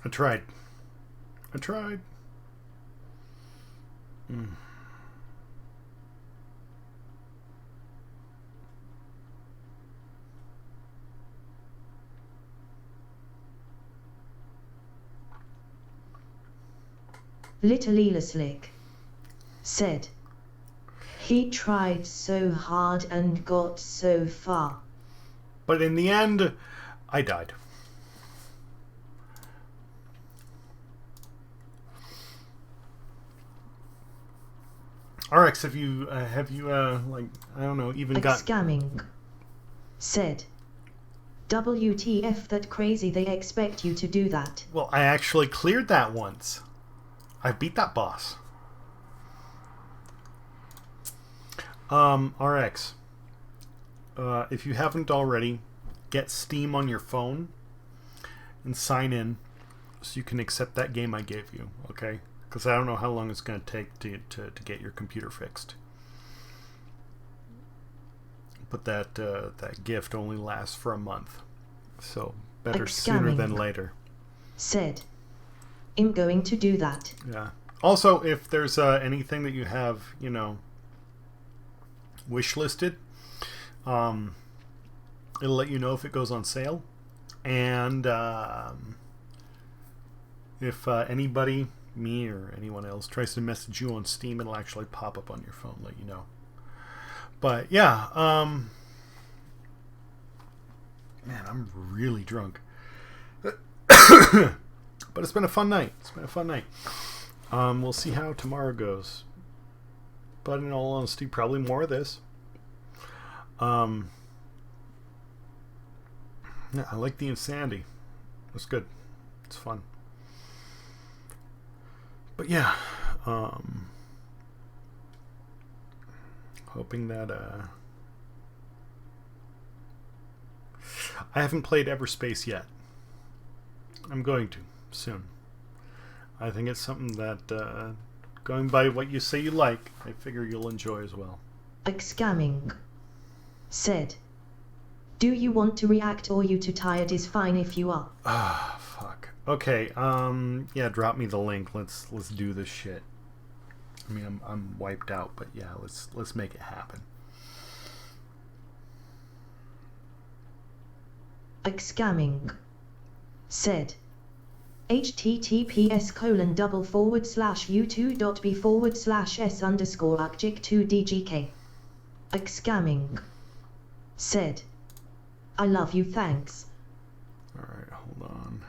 [SPEAKER 1] I tried.
[SPEAKER 2] Little Elaslick said, he tried so hard and got so far.
[SPEAKER 1] But in the end, I died. RX, have you like, I don't know, even got...
[SPEAKER 2] Scamming said, WTF, that crazy they expect you to do that.
[SPEAKER 1] Well, I actually cleared that once. I beat that boss. RX, if you haven't already, get Steam on your phone and sign in so you can accept that game I gave you, okay? Because I don't know how long it's going to take to get your computer fixed. But that gift only lasts for a month. So better sooner than later.
[SPEAKER 2] Said. I'm going to do that.
[SPEAKER 1] Yeah. Also, if there's anything that you have, you know, wish listed, it'll let you know if it goes on sale. And if anybody, me or anyone else, tries to message you on Steam, it'll actually pop up on your phone, let you know. But yeah, man, I'm really drunk. But it's been a fun night. We'll see how tomorrow goes. But in all honesty, probably more of this. Yeah, I like the insanity. It's good. It's fun. But yeah, hoping that I haven't played Everspace yet. I'm going to soon. I think it's something that, going by what you say you like, I figure you'll enjoy as well.
[SPEAKER 2] Scamming. Said. Do you want to react or you too tired? Is fine if you are.
[SPEAKER 1] Ah, fuck. Okay, yeah, drop me the link. Let's do this shit. I mean, I'm wiped out, but yeah, let's make it happen.
[SPEAKER 2] Scamming. Said. https://u2.b/s_ajik2dgk. Scamming. Said. I love you, thanks.
[SPEAKER 1] Alright, hold on.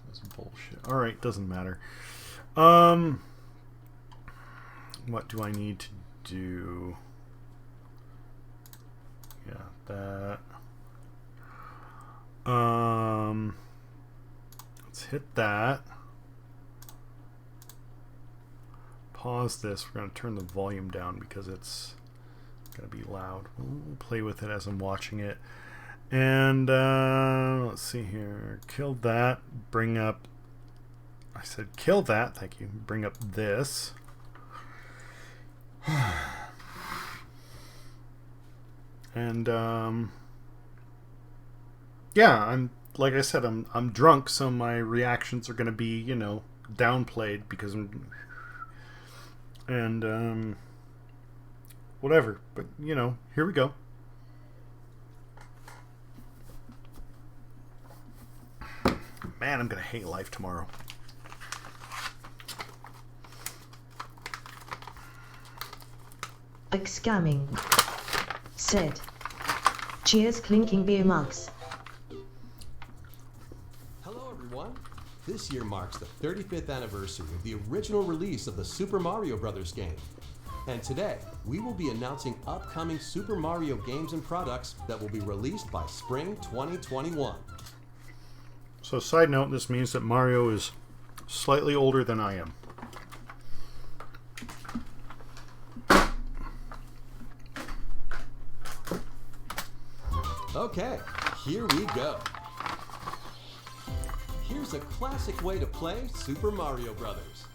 [SPEAKER 1] This is bullshit. Alright, doesn't matter. What do I need to do? Yeah, that. Let's hit that. Pause this. We're going to turn the volume down because it's going to be loud. We'll play with it as I'm watching it. And let's see here. Kill that. Bring up. I said kill that. Thank you. Bring up this. And yeah, I'm like I said, I'm drunk, so my reactions are going to be, you know, downplayed because I'm. And whatever, but you know, here we go. Man, I'm gonna hate life tomorrow.
[SPEAKER 2] Scamming. Said. Cheers, clinking beer mugs.
[SPEAKER 3] Hello everyone. This year marks the 35th anniversary of the original release of the Super Mario Bros. Game. And today, we will be announcing upcoming Super Mario games and products that will be released by spring 2021.
[SPEAKER 1] So, side note, this means that Mario is slightly older than I am.
[SPEAKER 3] Okay, here we go. Here's a classic way to play Super Mario Brothers.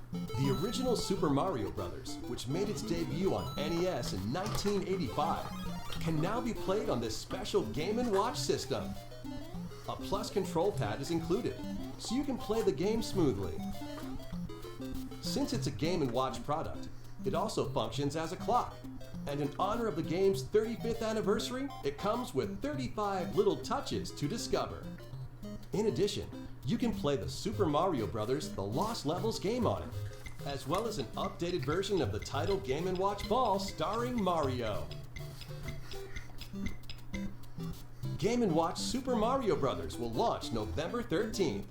[SPEAKER 3] The original Super Mario Brothers, which made its debut on NES in 1985, can now be played on this special Game & Watch system. A plus control pad is included, so you can play the game smoothly. Since it's a Game & Watch product, it also functions as a clock. And in honor of the game's 35th anniversary, it comes with 35 little touches to discover. In addition, you can play the Super Mario Bros. The Lost Levels game on it, as well as an updated version of the title Game & Watch Ball starring Mario. Game & Watch Super Mario Bros. Will launch November 13th.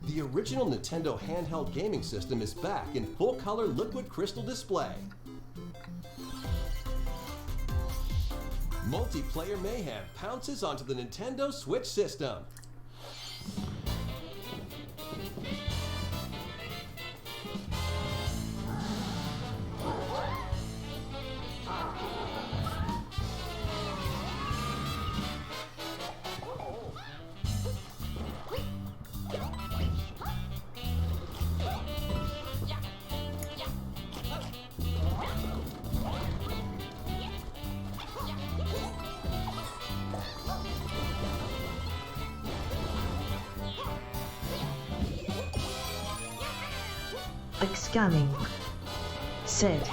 [SPEAKER 3] The original Nintendo handheld gaming system is back in full-color liquid crystal display. Multiplayer mayhem pounces onto the Nintendo Switch system.
[SPEAKER 2] Scanning. Said.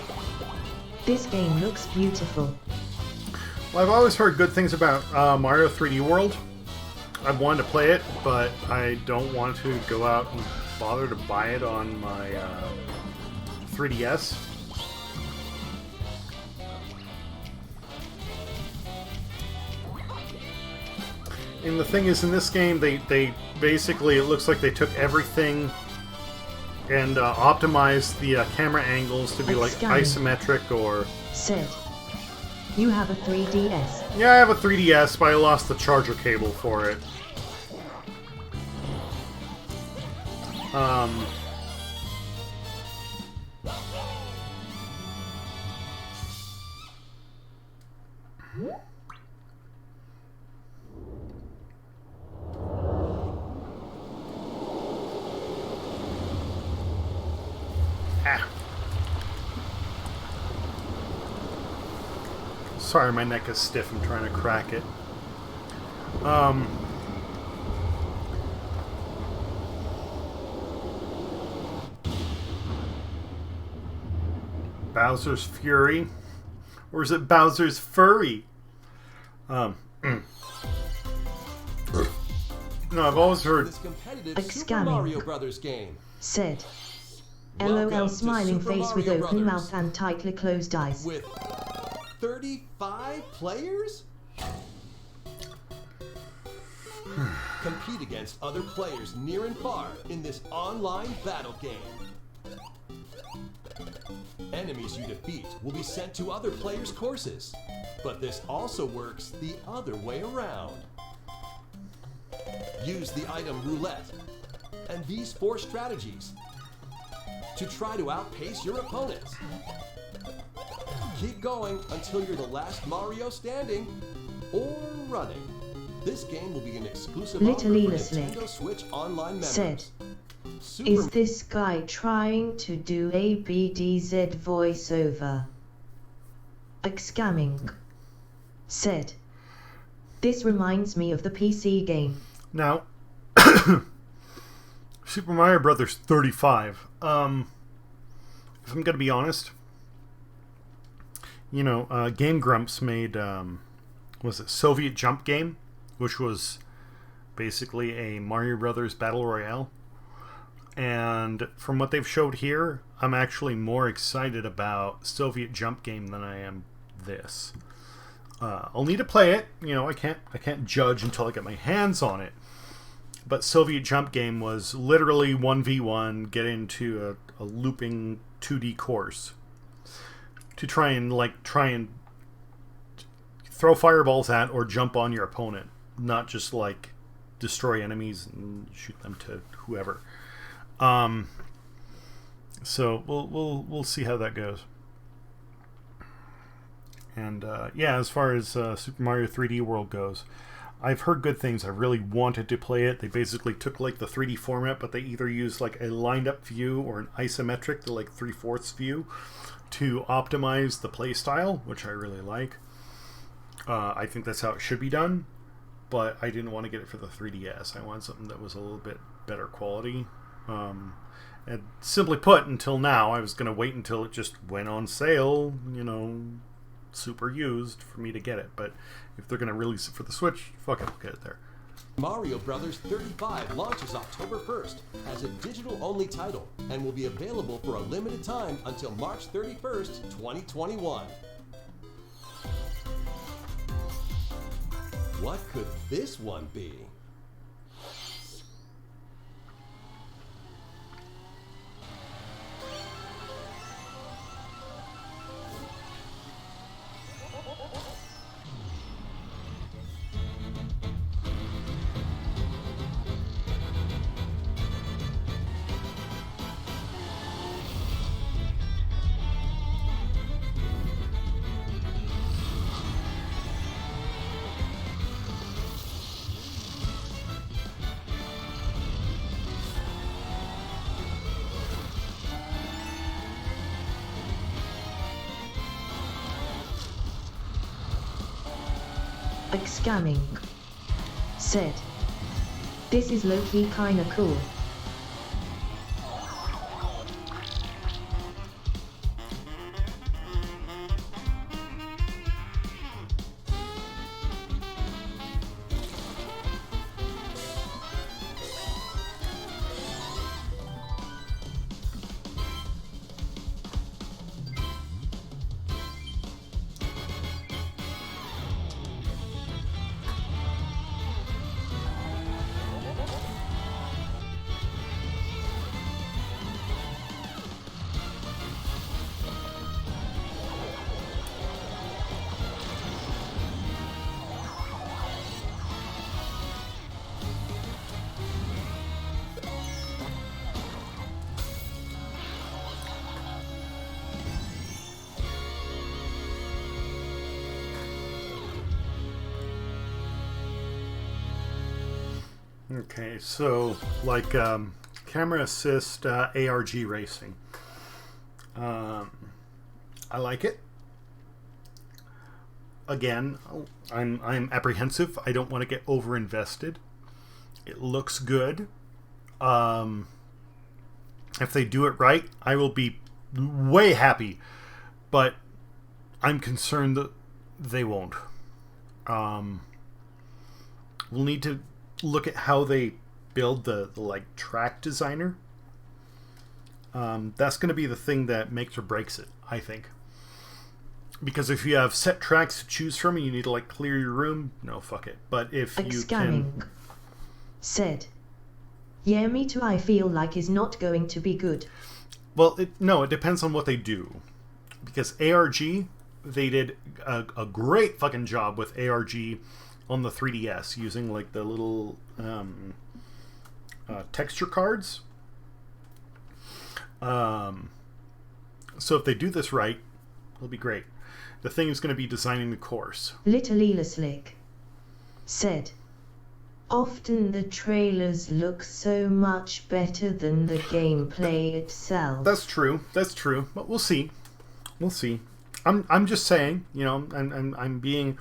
[SPEAKER 2] This game looks beautiful.
[SPEAKER 1] Well, I've always heard good things about Mario 3D World. I've wanted to play it, but I don't want to go out and bother to buy it on my 3DS. And the thing is, in this game, they basically, it looks like they took everything and optimized the camera angles to be like isometric or...
[SPEAKER 2] Said. You have a 3DS.
[SPEAKER 1] Yeah, I have a 3DS, but I lost the charger cable for it. Sorry, my neck is stiff. I'm trying to crack it. Bowser's Fury? Or is it Bowser's Furry? No, I've always heard...
[SPEAKER 3] This competitive Super Mario Brothers game.
[SPEAKER 2] Said.
[SPEAKER 3] Welcome
[SPEAKER 2] LOL
[SPEAKER 3] to
[SPEAKER 2] smiling
[SPEAKER 3] Super
[SPEAKER 2] face with
[SPEAKER 3] Mario
[SPEAKER 2] open
[SPEAKER 3] Brothers.
[SPEAKER 2] mouth and tightly closed eyes.
[SPEAKER 3] With 35 players? Compete against other players near and far in this online battle game. Enemies you defeat will be sent to other players' courses, but this also works the other way around. Use the item roulette and these 4 strategies to try to outpace your opponents. Keep going until you're the last Mario standing or running. This game will be an exclusive offer for Nintendo Switch Online members.
[SPEAKER 2] Said. Is this guy trying to do a BDZ voiceover? Scamming. Said. This reminds me of the PC game.
[SPEAKER 1] Now, Super Mario Brothers 35. If I'm going to be honest, you know, Game Grumps made, was it Soviet Jump Game, which was basically a Mario Brothers Battle Royale. And from what they've showed here, I'm actually more excited about Soviet Jump Game than I am this. I'll need to play it. You know, I can't judge until I get my hands on it. But Soviet Jump Game was literally 1v1, get into a looping 2D course to try and throw fireballs at or jump on your opponent, not just like destroy enemies and shoot them to whoever. So we'll see how that goes. And yeah, as far as Super Mario 3D World goes, I've heard good things. I really wanted to play it. They basically took like the 3D format, but they either used like a lined up view or an isometric, the like 3/4 view, to optimize the play style, which I really like. I think that's how it should be done, but I didn't want to get it for the 3DS. I wanted something that was a little bit better quality. And simply put, until now, I was going to wait until it just went on sale, you know, super used for me to get it. But if they're going to release it for the Switch, fuck it, I'll get it there.
[SPEAKER 3] Mario Brothers 35 launches October 1st as a digital-only title and will be available for a limited time until March 31st, 2021. What could this one be?
[SPEAKER 2] Scamming. Said. This is low-key kinda cool.
[SPEAKER 1] Okay, so like camera assist ARG racing. I like it. Again, I'm apprehensive. I don't want to get over invested. It looks good. If they do it right, I will be way happy. But I'm concerned that they won't. We'll need to look at how they build the like track designer. That's going to be the thing that makes or breaks it, I think. Because if you have set tracks to choose from and you need to like clear your room, no, fuck it. But if you can...
[SPEAKER 2] Said. Yeah, me too. I feel like is not going to be good.
[SPEAKER 1] Well, no, it depends on what they do. Because ARG, they did a great fucking job with ARG on the 3DS using like the little texture cards. So if they do this right, it'll be great. The thing is going to be designing the course.
[SPEAKER 2] Little Ela Slick said, often the trailers look so much better than the gameplay itself.
[SPEAKER 1] That's true. That's true. But we'll see. We'll see. I'm just saying, you know, I'm being...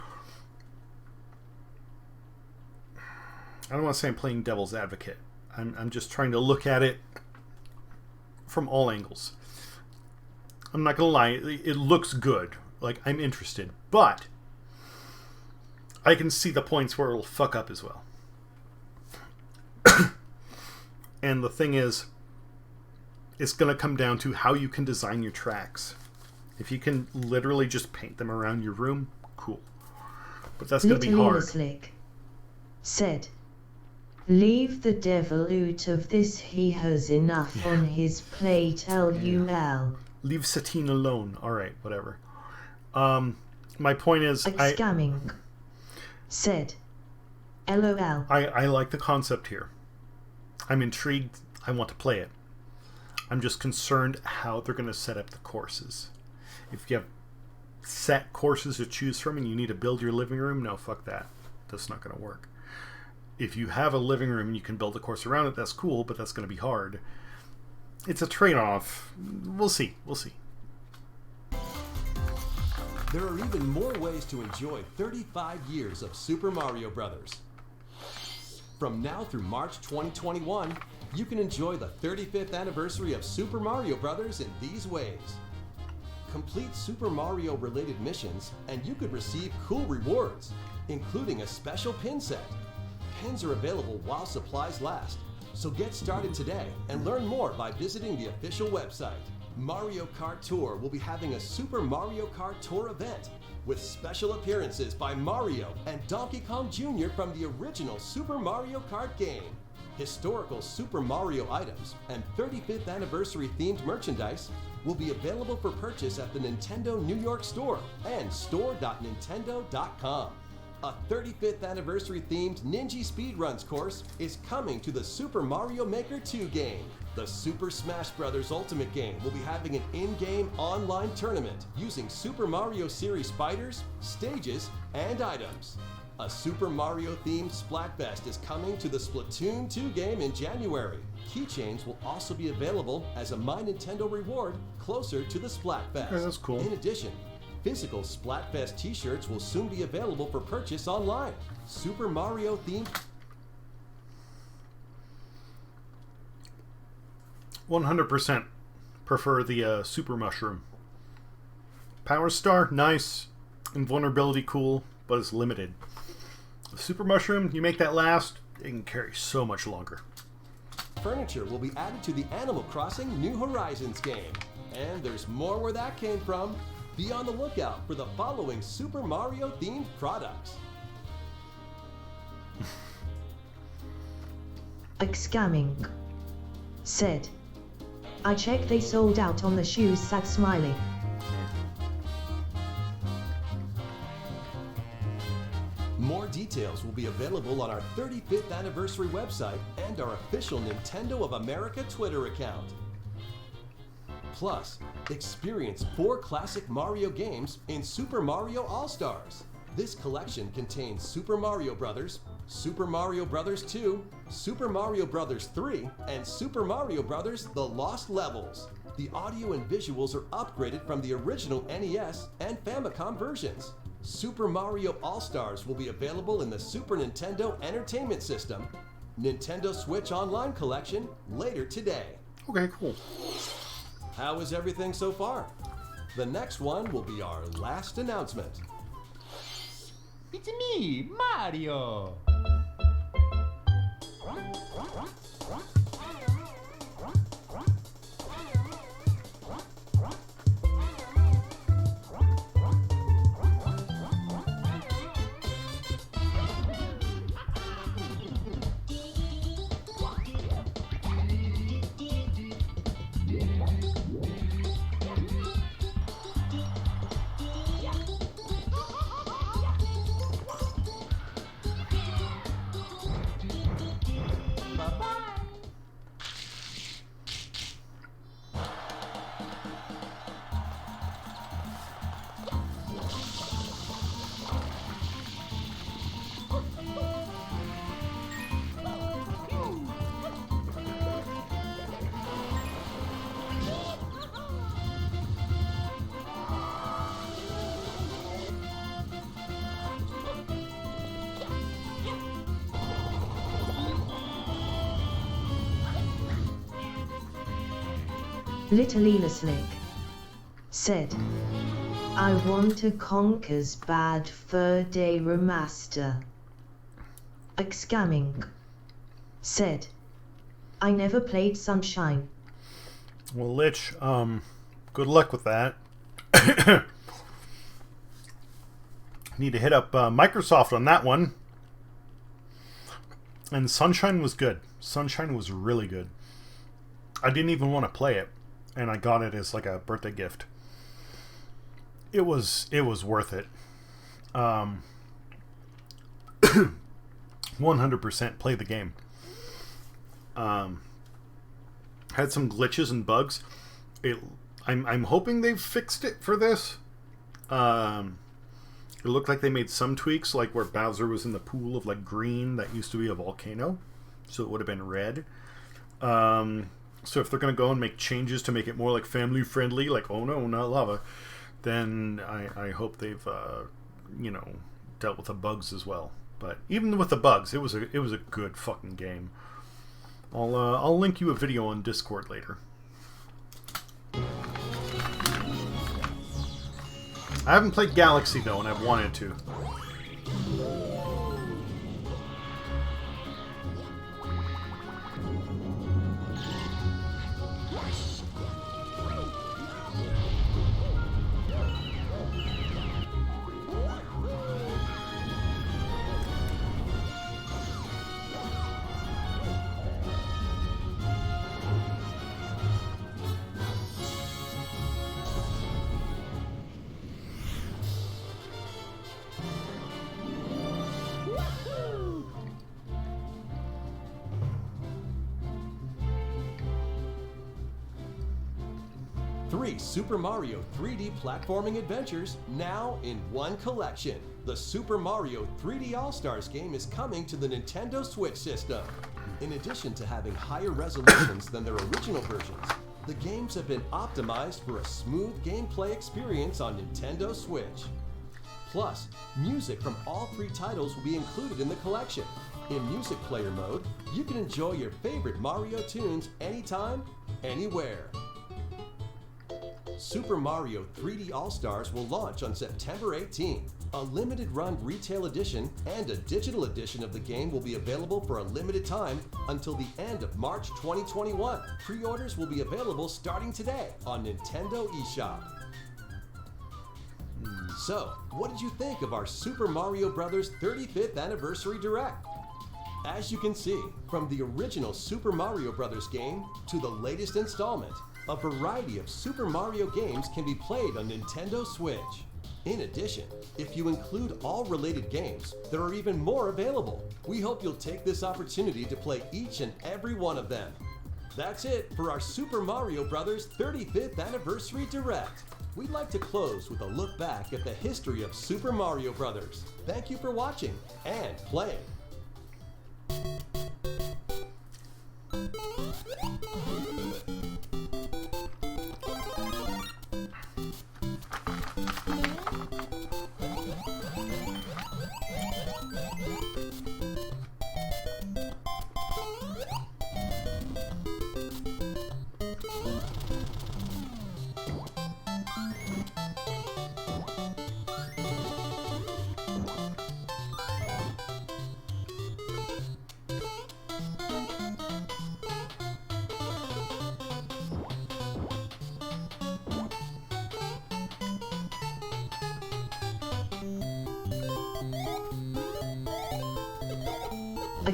[SPEAKER 1] I don't want to say I'm playing devil's advocate. I'm just trying to look at it from all angles. I'm not going to lie. It looks good. Like, I'm interested. But I can see the points where it'll fuck up as well. And the thing is, it's going to come down to how you can design your tracks. If you can literally just paint them around your room, cool. But that's going to be hard.
[SPEAKER 2] Slick said, leave the devil out of this. He has enough on his plate. LUL.
[SPEAKER 1] Leave Satine alone. All right, whatever. My point is,
[SPEAKER 2] Scamming said, LOL.
[SPEAKER 1] I like the concept here. I'm intrigued. I want to play it. I'm just concerned how they're going to set up the courses. If you have set courses to choose from and you need to build your living room, no, fuck that. That's not going to work. If you have a living room and you can build a course around it, that's cool, but that's going to be hard. It's a trade-off. We'll see. We'll see.
[SPEAKER 3] There are even more ways to enjoy 35 years of Super Mario Brothers. From now through March 2021, you can enjoy the 35th anniversary of Super Mario Brothers in these ways. Complete Super Mario related missions and you could receive cool rewards, including a special pin set. Pins are available while supplies last, so get started today and learn more by visiting the official website. Mario Kart Tour will be having a Super Mario Kart Tour event with special appearances by Mario and Donkey Kong Jr. from the original Super Mario Kart game. Historical Super Mario items and 35th anniversary themed merchandise will be available for purchase at the Nintendo New York store and store.nintendo.com. A 35th anniversary themed Ninja Speedruns course is coming to the Super Mario Maker 2 game. The Super Smash Bros. Ultimate game will be having an in-game online tournament using Super Mario series fighters, stages, and items. A Super Mario themed Splatfest is coming to the Splatoon 2 game in January. Keychains will also be available as a My Nintendo reward closer to the Splatfest.
[SPEAKER 1] Okay, that's cool.
[SPEAKER 3] In addition, physical Splatfest t-shirts will soon be available for purchase online. Super Mario themed
[SPEAKER 1] 100% prefer the Super Mushroom. Power Star, nice. Invulnerability, cool, but it's limited. The Super Mushroom, you make that last, it can carry so much longer.
[SPEAKER 3] furniture will be added to the Animal Crossing New Horizons game. And there's more where that came from. Be on the lookout for the following Super Mario themed products.
[SPEAKER 2] Scamming said, I checked, they sold out on the shoes. Sad smiley.
[SPEAKER 3] More details will be available on our 35th anniversary website and our official Nintendo of America Twitter account. Plus, experience 4 classic Mario games in Super Mario All-Stars. This collection contains Super Mario Bros., Super Mario Bros. 2, Super Mario Bros. 3, and Super Mario Bros. The Lost Levels. The audio and visuals are upgraded from the original NES and Famicom versions. Super Mario All-Stars will be available in the Super Nintendo Entertainment System, Nintendo Switch Online Collection later today.
[SPEAKER 1] Okay, cool.
[SPEAKER 3] How is everything so far? The next one will be our last announcement.
[SPEAKER 4] It's me, Mario!
[SPEAKER 2] Little Elasnick said, I want to Conker's Bad Fur Day remaster. Scamming said, I never played Sunshine.
[SPEAKER 1] Well, Lich, good luck with that. Need to hit up Microsoft on that one. And Sunshine was good. Sunshine was really good. I didn't even want to play it, and I got it as like a birthday gift. It was worth it. 100% play the game. Had some glitches and bugs. I'm hoping they've fixed it for this. It looked like they made some tweaks, like where Bowser was in the pool of like green that used to be a volcano, so it would have been red. So if they're going to go and make changes to make it more like family friendly, like, oh no, not lava, then I hope they've, dealt with the bugs as well. But even with the bugs, it was a good fucking game. I'll link you a video on Discord later. I haven't played Galaxy though, and I've wanted to.
[SPEAKER 3] Three Super Mario 3D platforming adventures now in one collection. The Super Mario 3D All-Stars game is coming to the Nintendo Switch system. In addition to having higher resolutions than their original versions, the games have been optimized for a smooth gameplay experience on Nintendo Switch. Plus, music from all three titles will be included in the collection. In Music Player mode, you can enjoy your favorite Mario tunes anytime, anywhere. Super Mario 3D All-Stars will launch on September 18. A limited run retail edition and a digital edition of the game will be available for a limited time until the end of March 2021. Pre-orders will be available starting today on Nintendo eShop. So, what did you think of our Super Mario Bros. 35th Anniversary Direct? As you can see, from the original Super Mario Bros. Game to the latest installment, a variety of Super Mario games can be played on Nintendo Switch. In addition, if you include all related games, there are even more available. We hope you'll take this opportunity to play each and every one of them. That's it for our Super Mario Bros. 35th Anniversary Direct. We'd like to close with a look back at the history of Super Mario Bros. Thank you for watching and playing.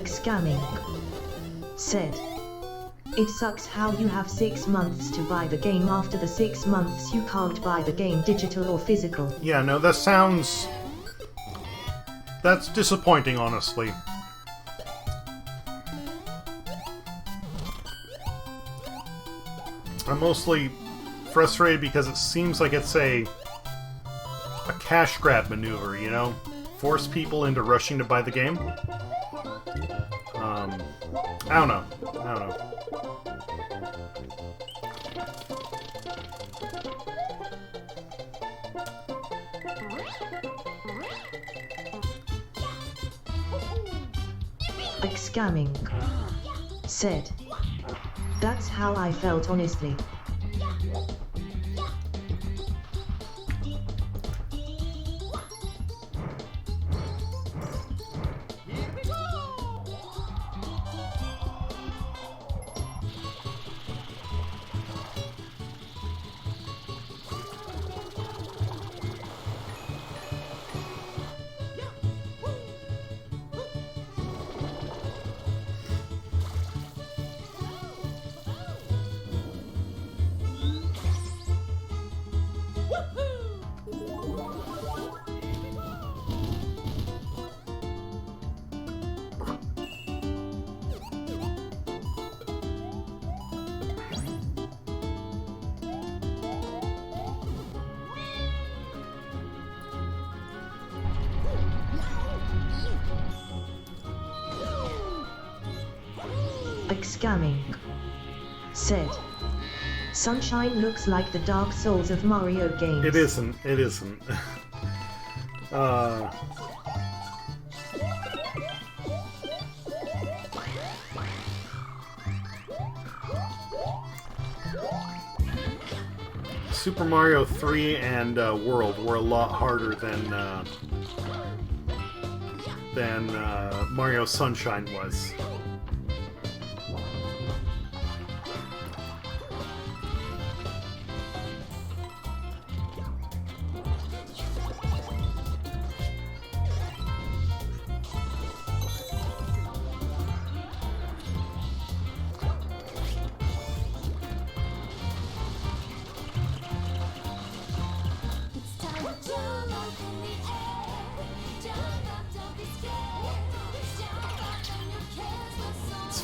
[SPEAKER 2] Scamming. Said. It sucks how you have 6 months to buy the game. After the 6 months you can't buy the game digital or physical.
[SPEAKER 1] Yeah, no, that sounds... That's disappointing, honestly. I'm mostly frustrated because it seems like it's a cash grab maneuver, you know? Force people into rushing to buy the game. I don't know.
[SPEAKER 2] Like scamming. Said. That's how I felt, honestly. Like scamming. Said. Sunshine looks like the Dark Souls of Mario games.
[SPEAKER 1] It isn't. It isn't. Super Mario 3 and World were a lot harder than Mario Sunshine was.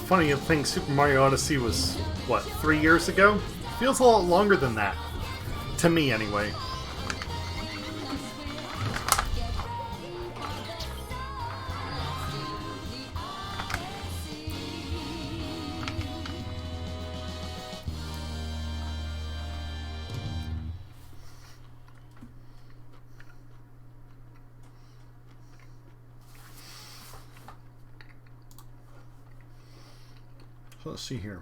[SPEAKER 1] Funny to think Super Mario Odyssey was, what, 3 years ago? Feels a lot longer than that. To me, anyway. Let's see here.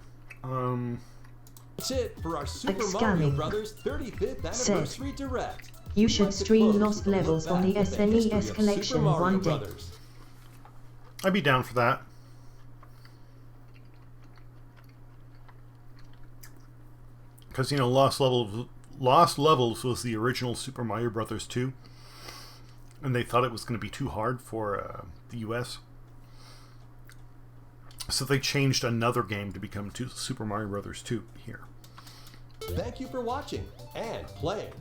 [SPEAKER 3] That's it for our Super Mario Brothers 35th Anniversary Direct.
[SPEAKER 2] You should stream Lost Levels on the SNES collection one day.
[SPEAKER 1] I'd be down for that. Because, you know, Lost Levels was the original Super Mario Brothers 2. And they thought it was going to be too hard for the US. So they changed another game to become Super Mario Brothers 2 here.
[SPEAKER 3] Thank you for watching and playing.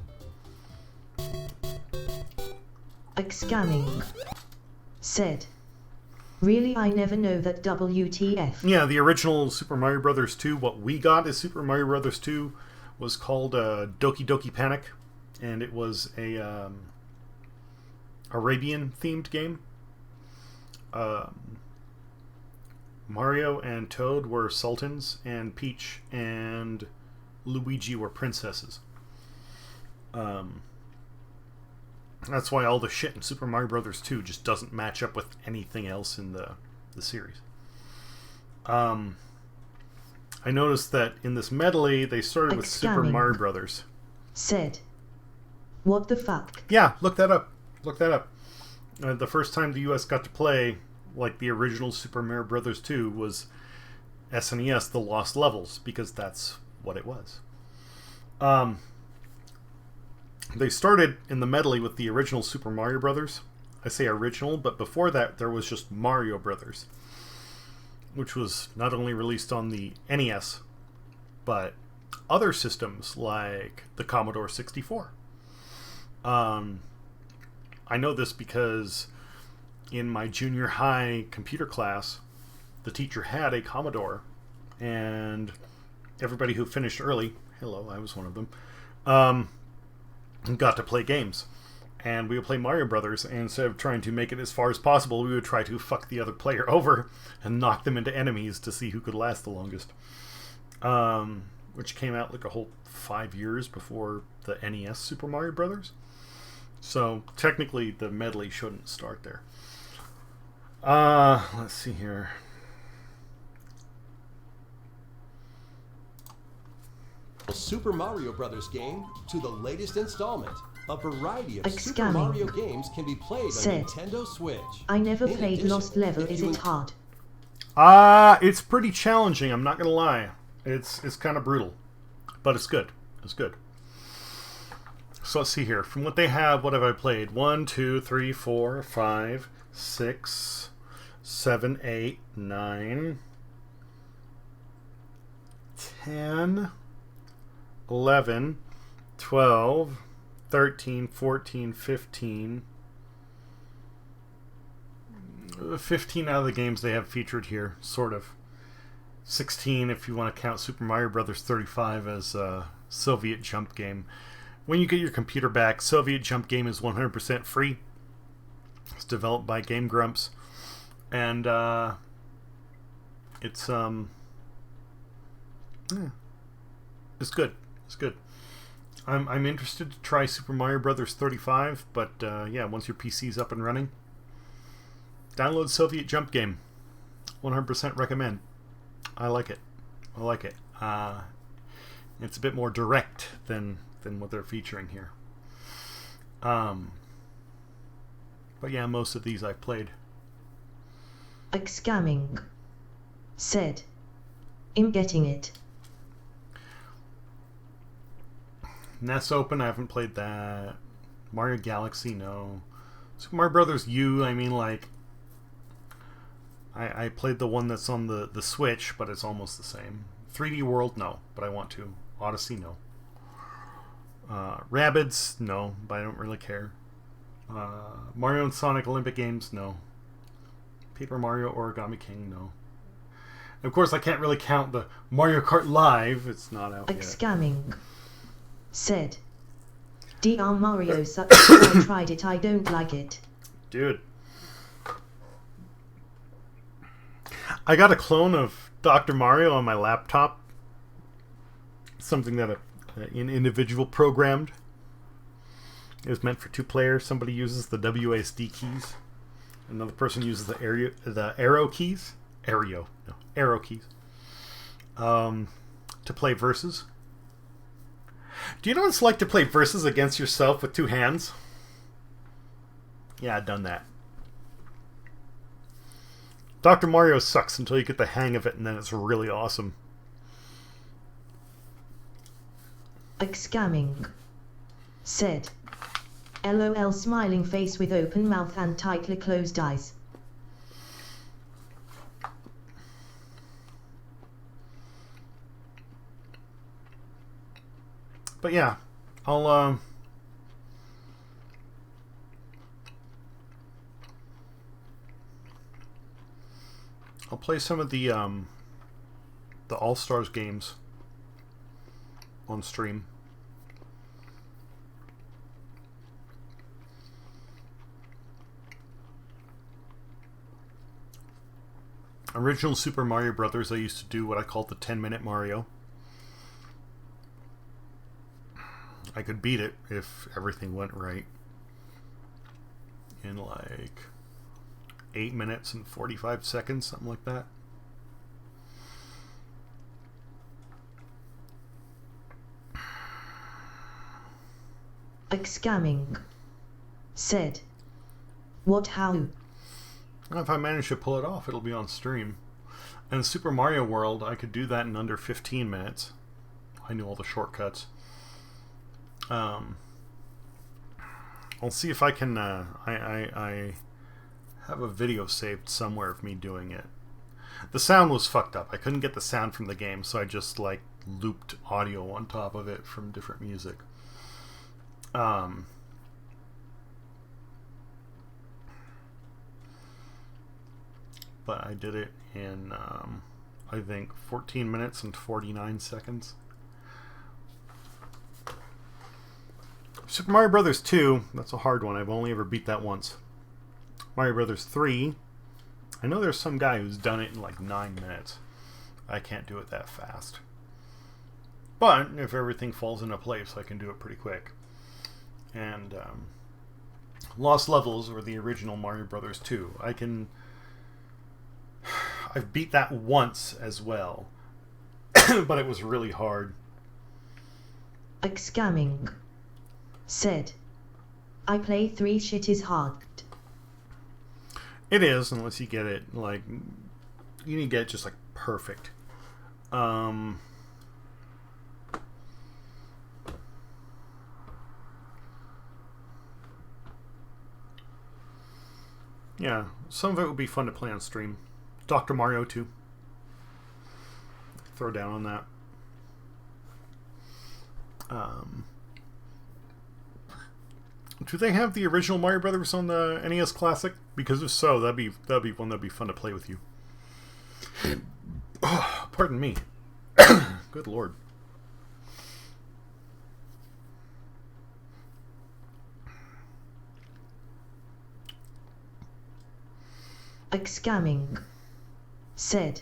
[SPEAKER 2] Like scamming. Said. Really, I never know that WTF.
[SPEAKER 1] Yeah, the original Super Mario Brothers 2, what we got as Super Mario Brothers 2 was called Doki Doki Panic. And it was a Arabian-themed game. Mario and Toad were sultans, and Peach and Luigi were princesses. That's why all the shit in Super Mario Brothers 2 just doesn't match up with anything else in the series. I noticed that in this medley, they started with Super Mario Brothers.
[SPEAKER 2] Said. What the fuck?
[SPEAKER 1] Yeah, look that up. Look that up. The first time the US got to play, like, the original Super Mario Brothers 2 was SNES, The Lost Levels, because that's what it was. They started in the medley with the original Super Mario Brothers. I say original, but before that there was just Mario Brothers, which was not only released on the NES, but other systems like the Commodore 64. I know this because in my junior high computer class, the teacher had a Commodore, and everybody who finished early, hello, I was one of them, got to play games. And we would play Mario Brothers, and instead of trying to make it as far as possible, we would try to fuck the other player over and knock them into enemies to see who could last the longest. Which came out like a whole 5 years before the NES Super Mario Brothers. So technically the medley shouldn't start there. Let's see here.
[SPEAKER 3] Super Mario Brothers game to the latest installment. A variety of Super Mario games can be played on Nintendo Switch.
[SPEAKER 2] I never played Lost Level. Is it hard?
[SPEAKER 1] It's pretty challenging, I'm not gonna lie. It's kind of brutal, but it's good. It's good. So let's see here. From what they have, what have I played? 1, 2, 3, 4, 5, 6, 7, 8, 9, 10, 11, 12, 13, 14, 15. 15 out of the games they have featured here, sort of. 16 if you want to count Super Mario Brothers 35 as a Soviet jump game. When you get your computer back, Soviet jump game is 100% free. It's developed by Game Grumps, and it's good. It's good. I'm interested to try Super Mario Brothers 35, but yeah, once your PC's up and running, download Soviet Jump Game. 100% recommend. I like it. I like it. It's a bit more direct than what they're featuring here. But yeah, most of these I've played.
[SPEAKER 2] Scamming. Said. I'm getting it.
[SPEAKER 1] NES Open, I haven't played that. Mario Galaxy, no. Super Mario Brothers U, I mean, like, I played the one that's on the Switch, but it's almost the same. 3D World, no, but I want to. Odyssey, no. Rabbids, no, but I don't really care. Mario and Sonic Olympic Games, no. Paper Mario Origami King, no. And of course, I can't really count the Mario Kart Live. It's not out yet.
[SPEAKER 2] Scamming. Said. DR Mario sucks. I tried it. I don't like it. Dude.
[SPEAKER 1] I got a clone of Dr. Mario on my laptop. Something that an individual programmed. It was meant for 2 players. Somebody uses the WASD keys. Another person uses the arrow keys. Arrow keys. To play versus. Do you know what it's like to play versus against yourself with 2 hands? Yeah, I've done that. Dr. Mario sucks until you get the hang of it, and then it's really awesome.
[SPEAKER 2] Scamming. Said. LOL smiling face with open mouth and tightly closed eyes.
[SPEAKER 1] But yeah, I'll play some of the All-Stars games on stream. Original Super Mario Brothers, I used to do what I called the 10-minute Mario. I could beat it if everything went right. in like 8 minutes and 45 seconds, something like that.
[SPEAKER 2] Scamming. Said. What how?
[SPEAKER 1] If I manage to pull it off, it'll be on stream. And Super Mario World, I could do that in under 15 minutes. I knew all the shortcuts. I'll see if I can. I have a video saved somewhere of me doing it. The sound was fucked up. I couldn't get the sound from the game, so I just like looped audio on top of it from different music. But I did it in I think 14 minutes and 49 seconds. Super Mario Brothers 2, that's a hard one. I've only ever beat that once. Mario Brothers 3, I know there's some guy who's done it in like 9 minutes. I can't do it that fast. But if everything falls into place, I can do it pretty quick. And Lost Levels, or the original Mario Brothers 2, I've beat that once as well. But it was really hard.
[SPEAKER 2] Scamming. Said. I play 3 shit is hard.
[SPEAKER 1] It is, unless you get it, like, you need to get it just, like, perfect. Yeah, some of it would be fun to play on stream. Dr. Mario 2. Throw down on that. Do they have the original Mario Brothers on the NES Classic? Because if so, that'd be one that'd be fun to play with you. Oh, pardon me. Good lord.
[SPEAKER 2] Scamming. Said.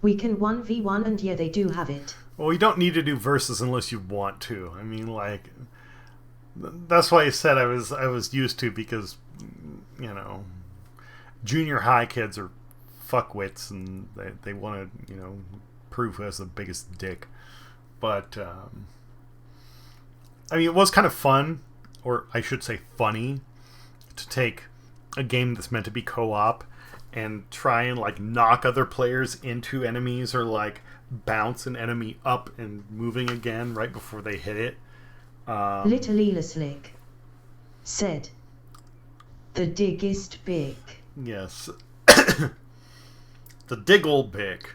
[SPEAKER 2] We can 1v1 and yeah, they do have it.
[SPEAKER 1] Well, you don't need to do verses unless you want to. I mean, like, that's why I said I was used to, because, you know, junior high kids are fuckwits and they want to, you know, prove who has the biggest dick. But I mean, it was kind of fun, or I should say funny, to take a game that's meant to be co-op and try and like knock other players into enemies, or like bounce an enemy up and moving again right before they hit it.
[SPEAKER 2] Little Ela Slick. Said. The dig is big.
[SPEAKER 1] Yes. The diggle big.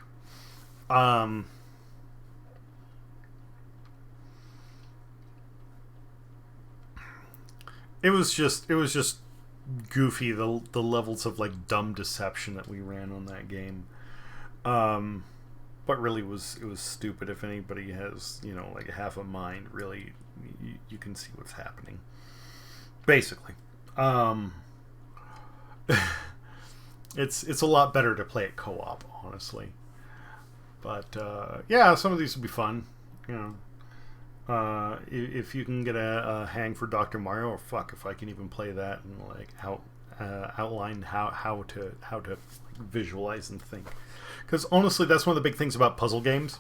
[SPEAKER 1] It was just goofy, the levels of like dumb deception that we ran on that game. But really it was stupid. If anybody has, you know, like half a mind, really you can see what's happening. Basically. It's a lot better to play it co-op, honestly. But yeah, some of these will be fun, you know. If you can get a hang for Dr. Mario, or fuck if I can even play that and like outline how to like, visualize and think. Because honestly, that's one of the big things about puzzle games.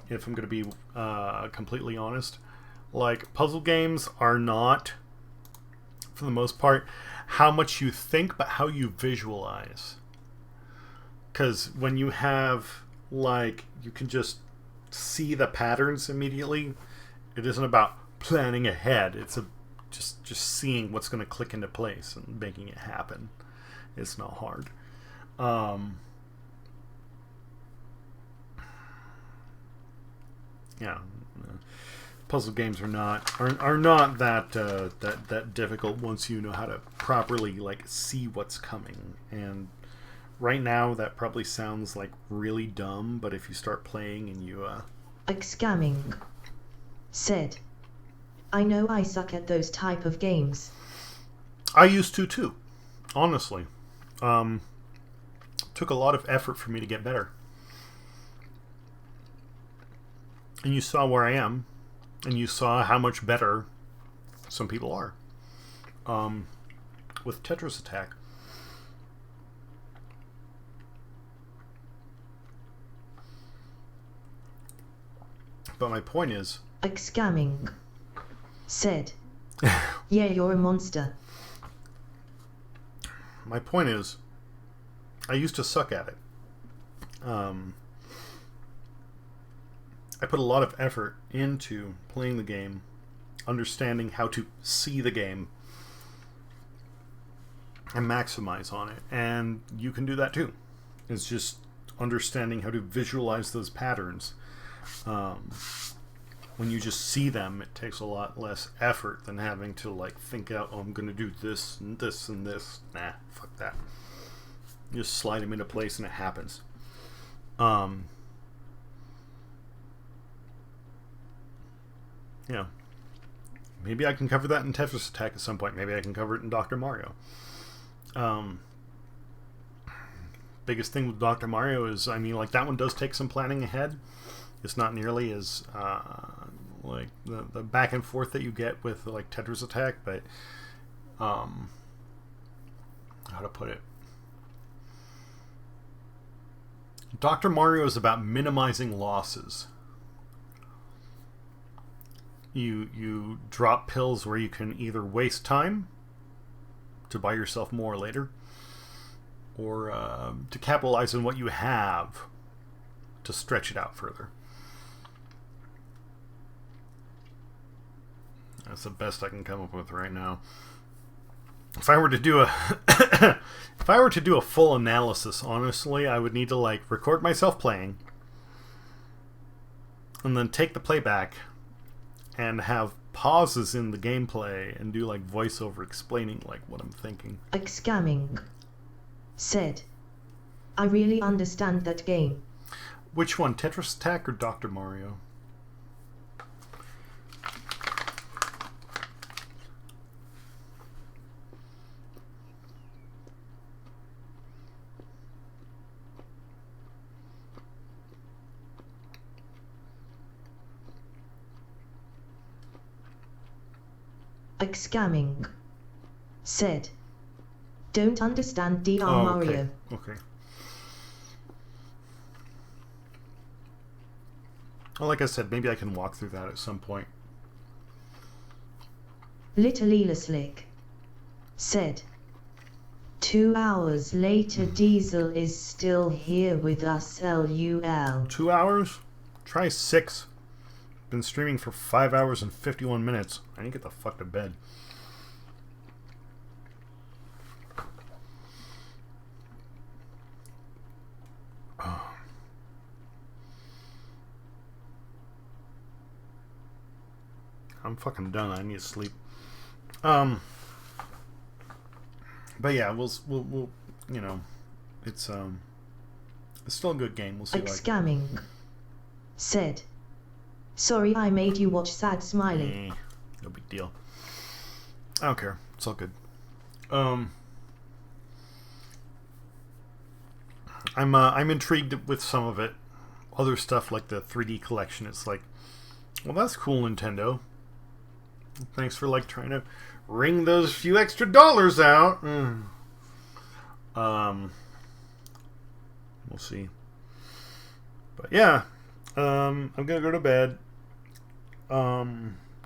[SPEAKER 1] If I'm going to be completely honest, like, puzzle games are not, for the most part, how much you think, but how you visualize. Because when you have, like, you can just see the patterns immediately. It isn't about planning ahead. It's just seeing what's going to click into place and making it happen. It's not hard. Yeah, puzzle games are not that difficult once you know how to properly like see what's coming. And right now that probably sounds like really dumb, but if you start playing and you
[SPEAKER 2] Scamming. Said. I know I suck at those type of games.
[SPEAKER 1] I used to too, honestly. Took a lot of effort for me to get better. And you saw where I am, and you saw how much better some people are. with Tetris Attack. But my point is...
[SPEAKER 2] Scamming. Said. Yeah, you're a monster.
[SPEAKER 1] My point is, I used to suck at it. I put a lot of effort into playing the game, understanding how to see the game, and maximize on it. And you can do that too. It's just understanding how to visualize those patterns. When you just see them, it takes a lot less effort than having to like think out, oh, I'm going to do this and this and this. Nah, fuck that. You just slide them into place and it happens. Yeah. Maybe I can cover that in Tetris Attack at some point. Maybe I can cover it in Dr. Mario. Biggest thing with Dr. Mario is, I mean, like, that one does take some planning ahead. It's not nearly as like the back and forth that you get with like Tetris Attack, but how to put it? Dr. Mario is about minimizing losses. You drop pills where you can either waste time to buy yourself more later, or to capitalize on what you have to stretch it out further. That's the best I can come up with right now. If I were to do a full analysis, honestly, I would need to like record myself playing and then take the playback and have pauses in the gameplay and do like voiceover explaining like what I'm thinking.
[SPEAKER 2] Scamming. Said. I really understand that game.
[SPEAKER 1] Which one, Tetris Attack or Dr. Mario?
[SPEAKER 2] Scamming. Said. Don't understand Dr. Mario.
[SPEAKER 1] Okay. Well, like I said, maybe I can walk through that at some point.
[SPEAKER 2] Little Ela Slick. Said. 2 hours later, Diesel is still here with us, LUL.
[SPEAKER 1] 2 hours? Try 6. Been streaming for 5 hours and 51 minutes. I need to get the fuck to bed. Oh. I'm fucking done. I need to sleep. But yeah, we'll you know, it's still a good game. We'll see.
[SPEAKER 2] Scamming. Said. Sorry I made you watch sad smiling.
[SPEAKER 1] No big deal. I don't care. It's all good. I'm intrigued with some of it. Other stuff like the 3D collection. It's like, well, that's cool, Nintendo. Thanks for like trying to wring those few extra dollars out. We'll see. But yeah, I'm gonna go to bed.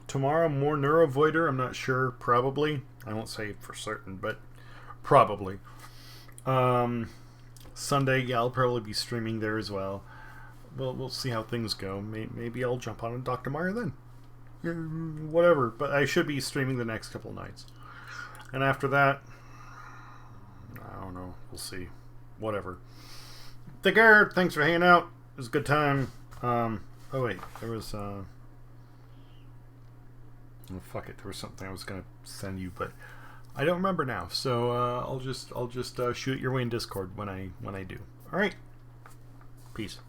[SPEAKER 1] Tomorrow more NEURO VOIDER. I'm not sure. Probably. I won't say for certain, but probably. Sunday, yeah, I'll probably be streaming there as well. We'll see how things go. Maybe I'll jump on a Dr. Mario then. Whatever. But I should be streaming the next couple of nights. And after that, I don't know. We'll see. Whatever. Take care. Thanks for hanging out. It was a good time. Oh wait, there was oh fuck it, there was something I was gonna send you, but I don't remember now. So I'll just shoot it your way in Discord when I do. All right. Peace.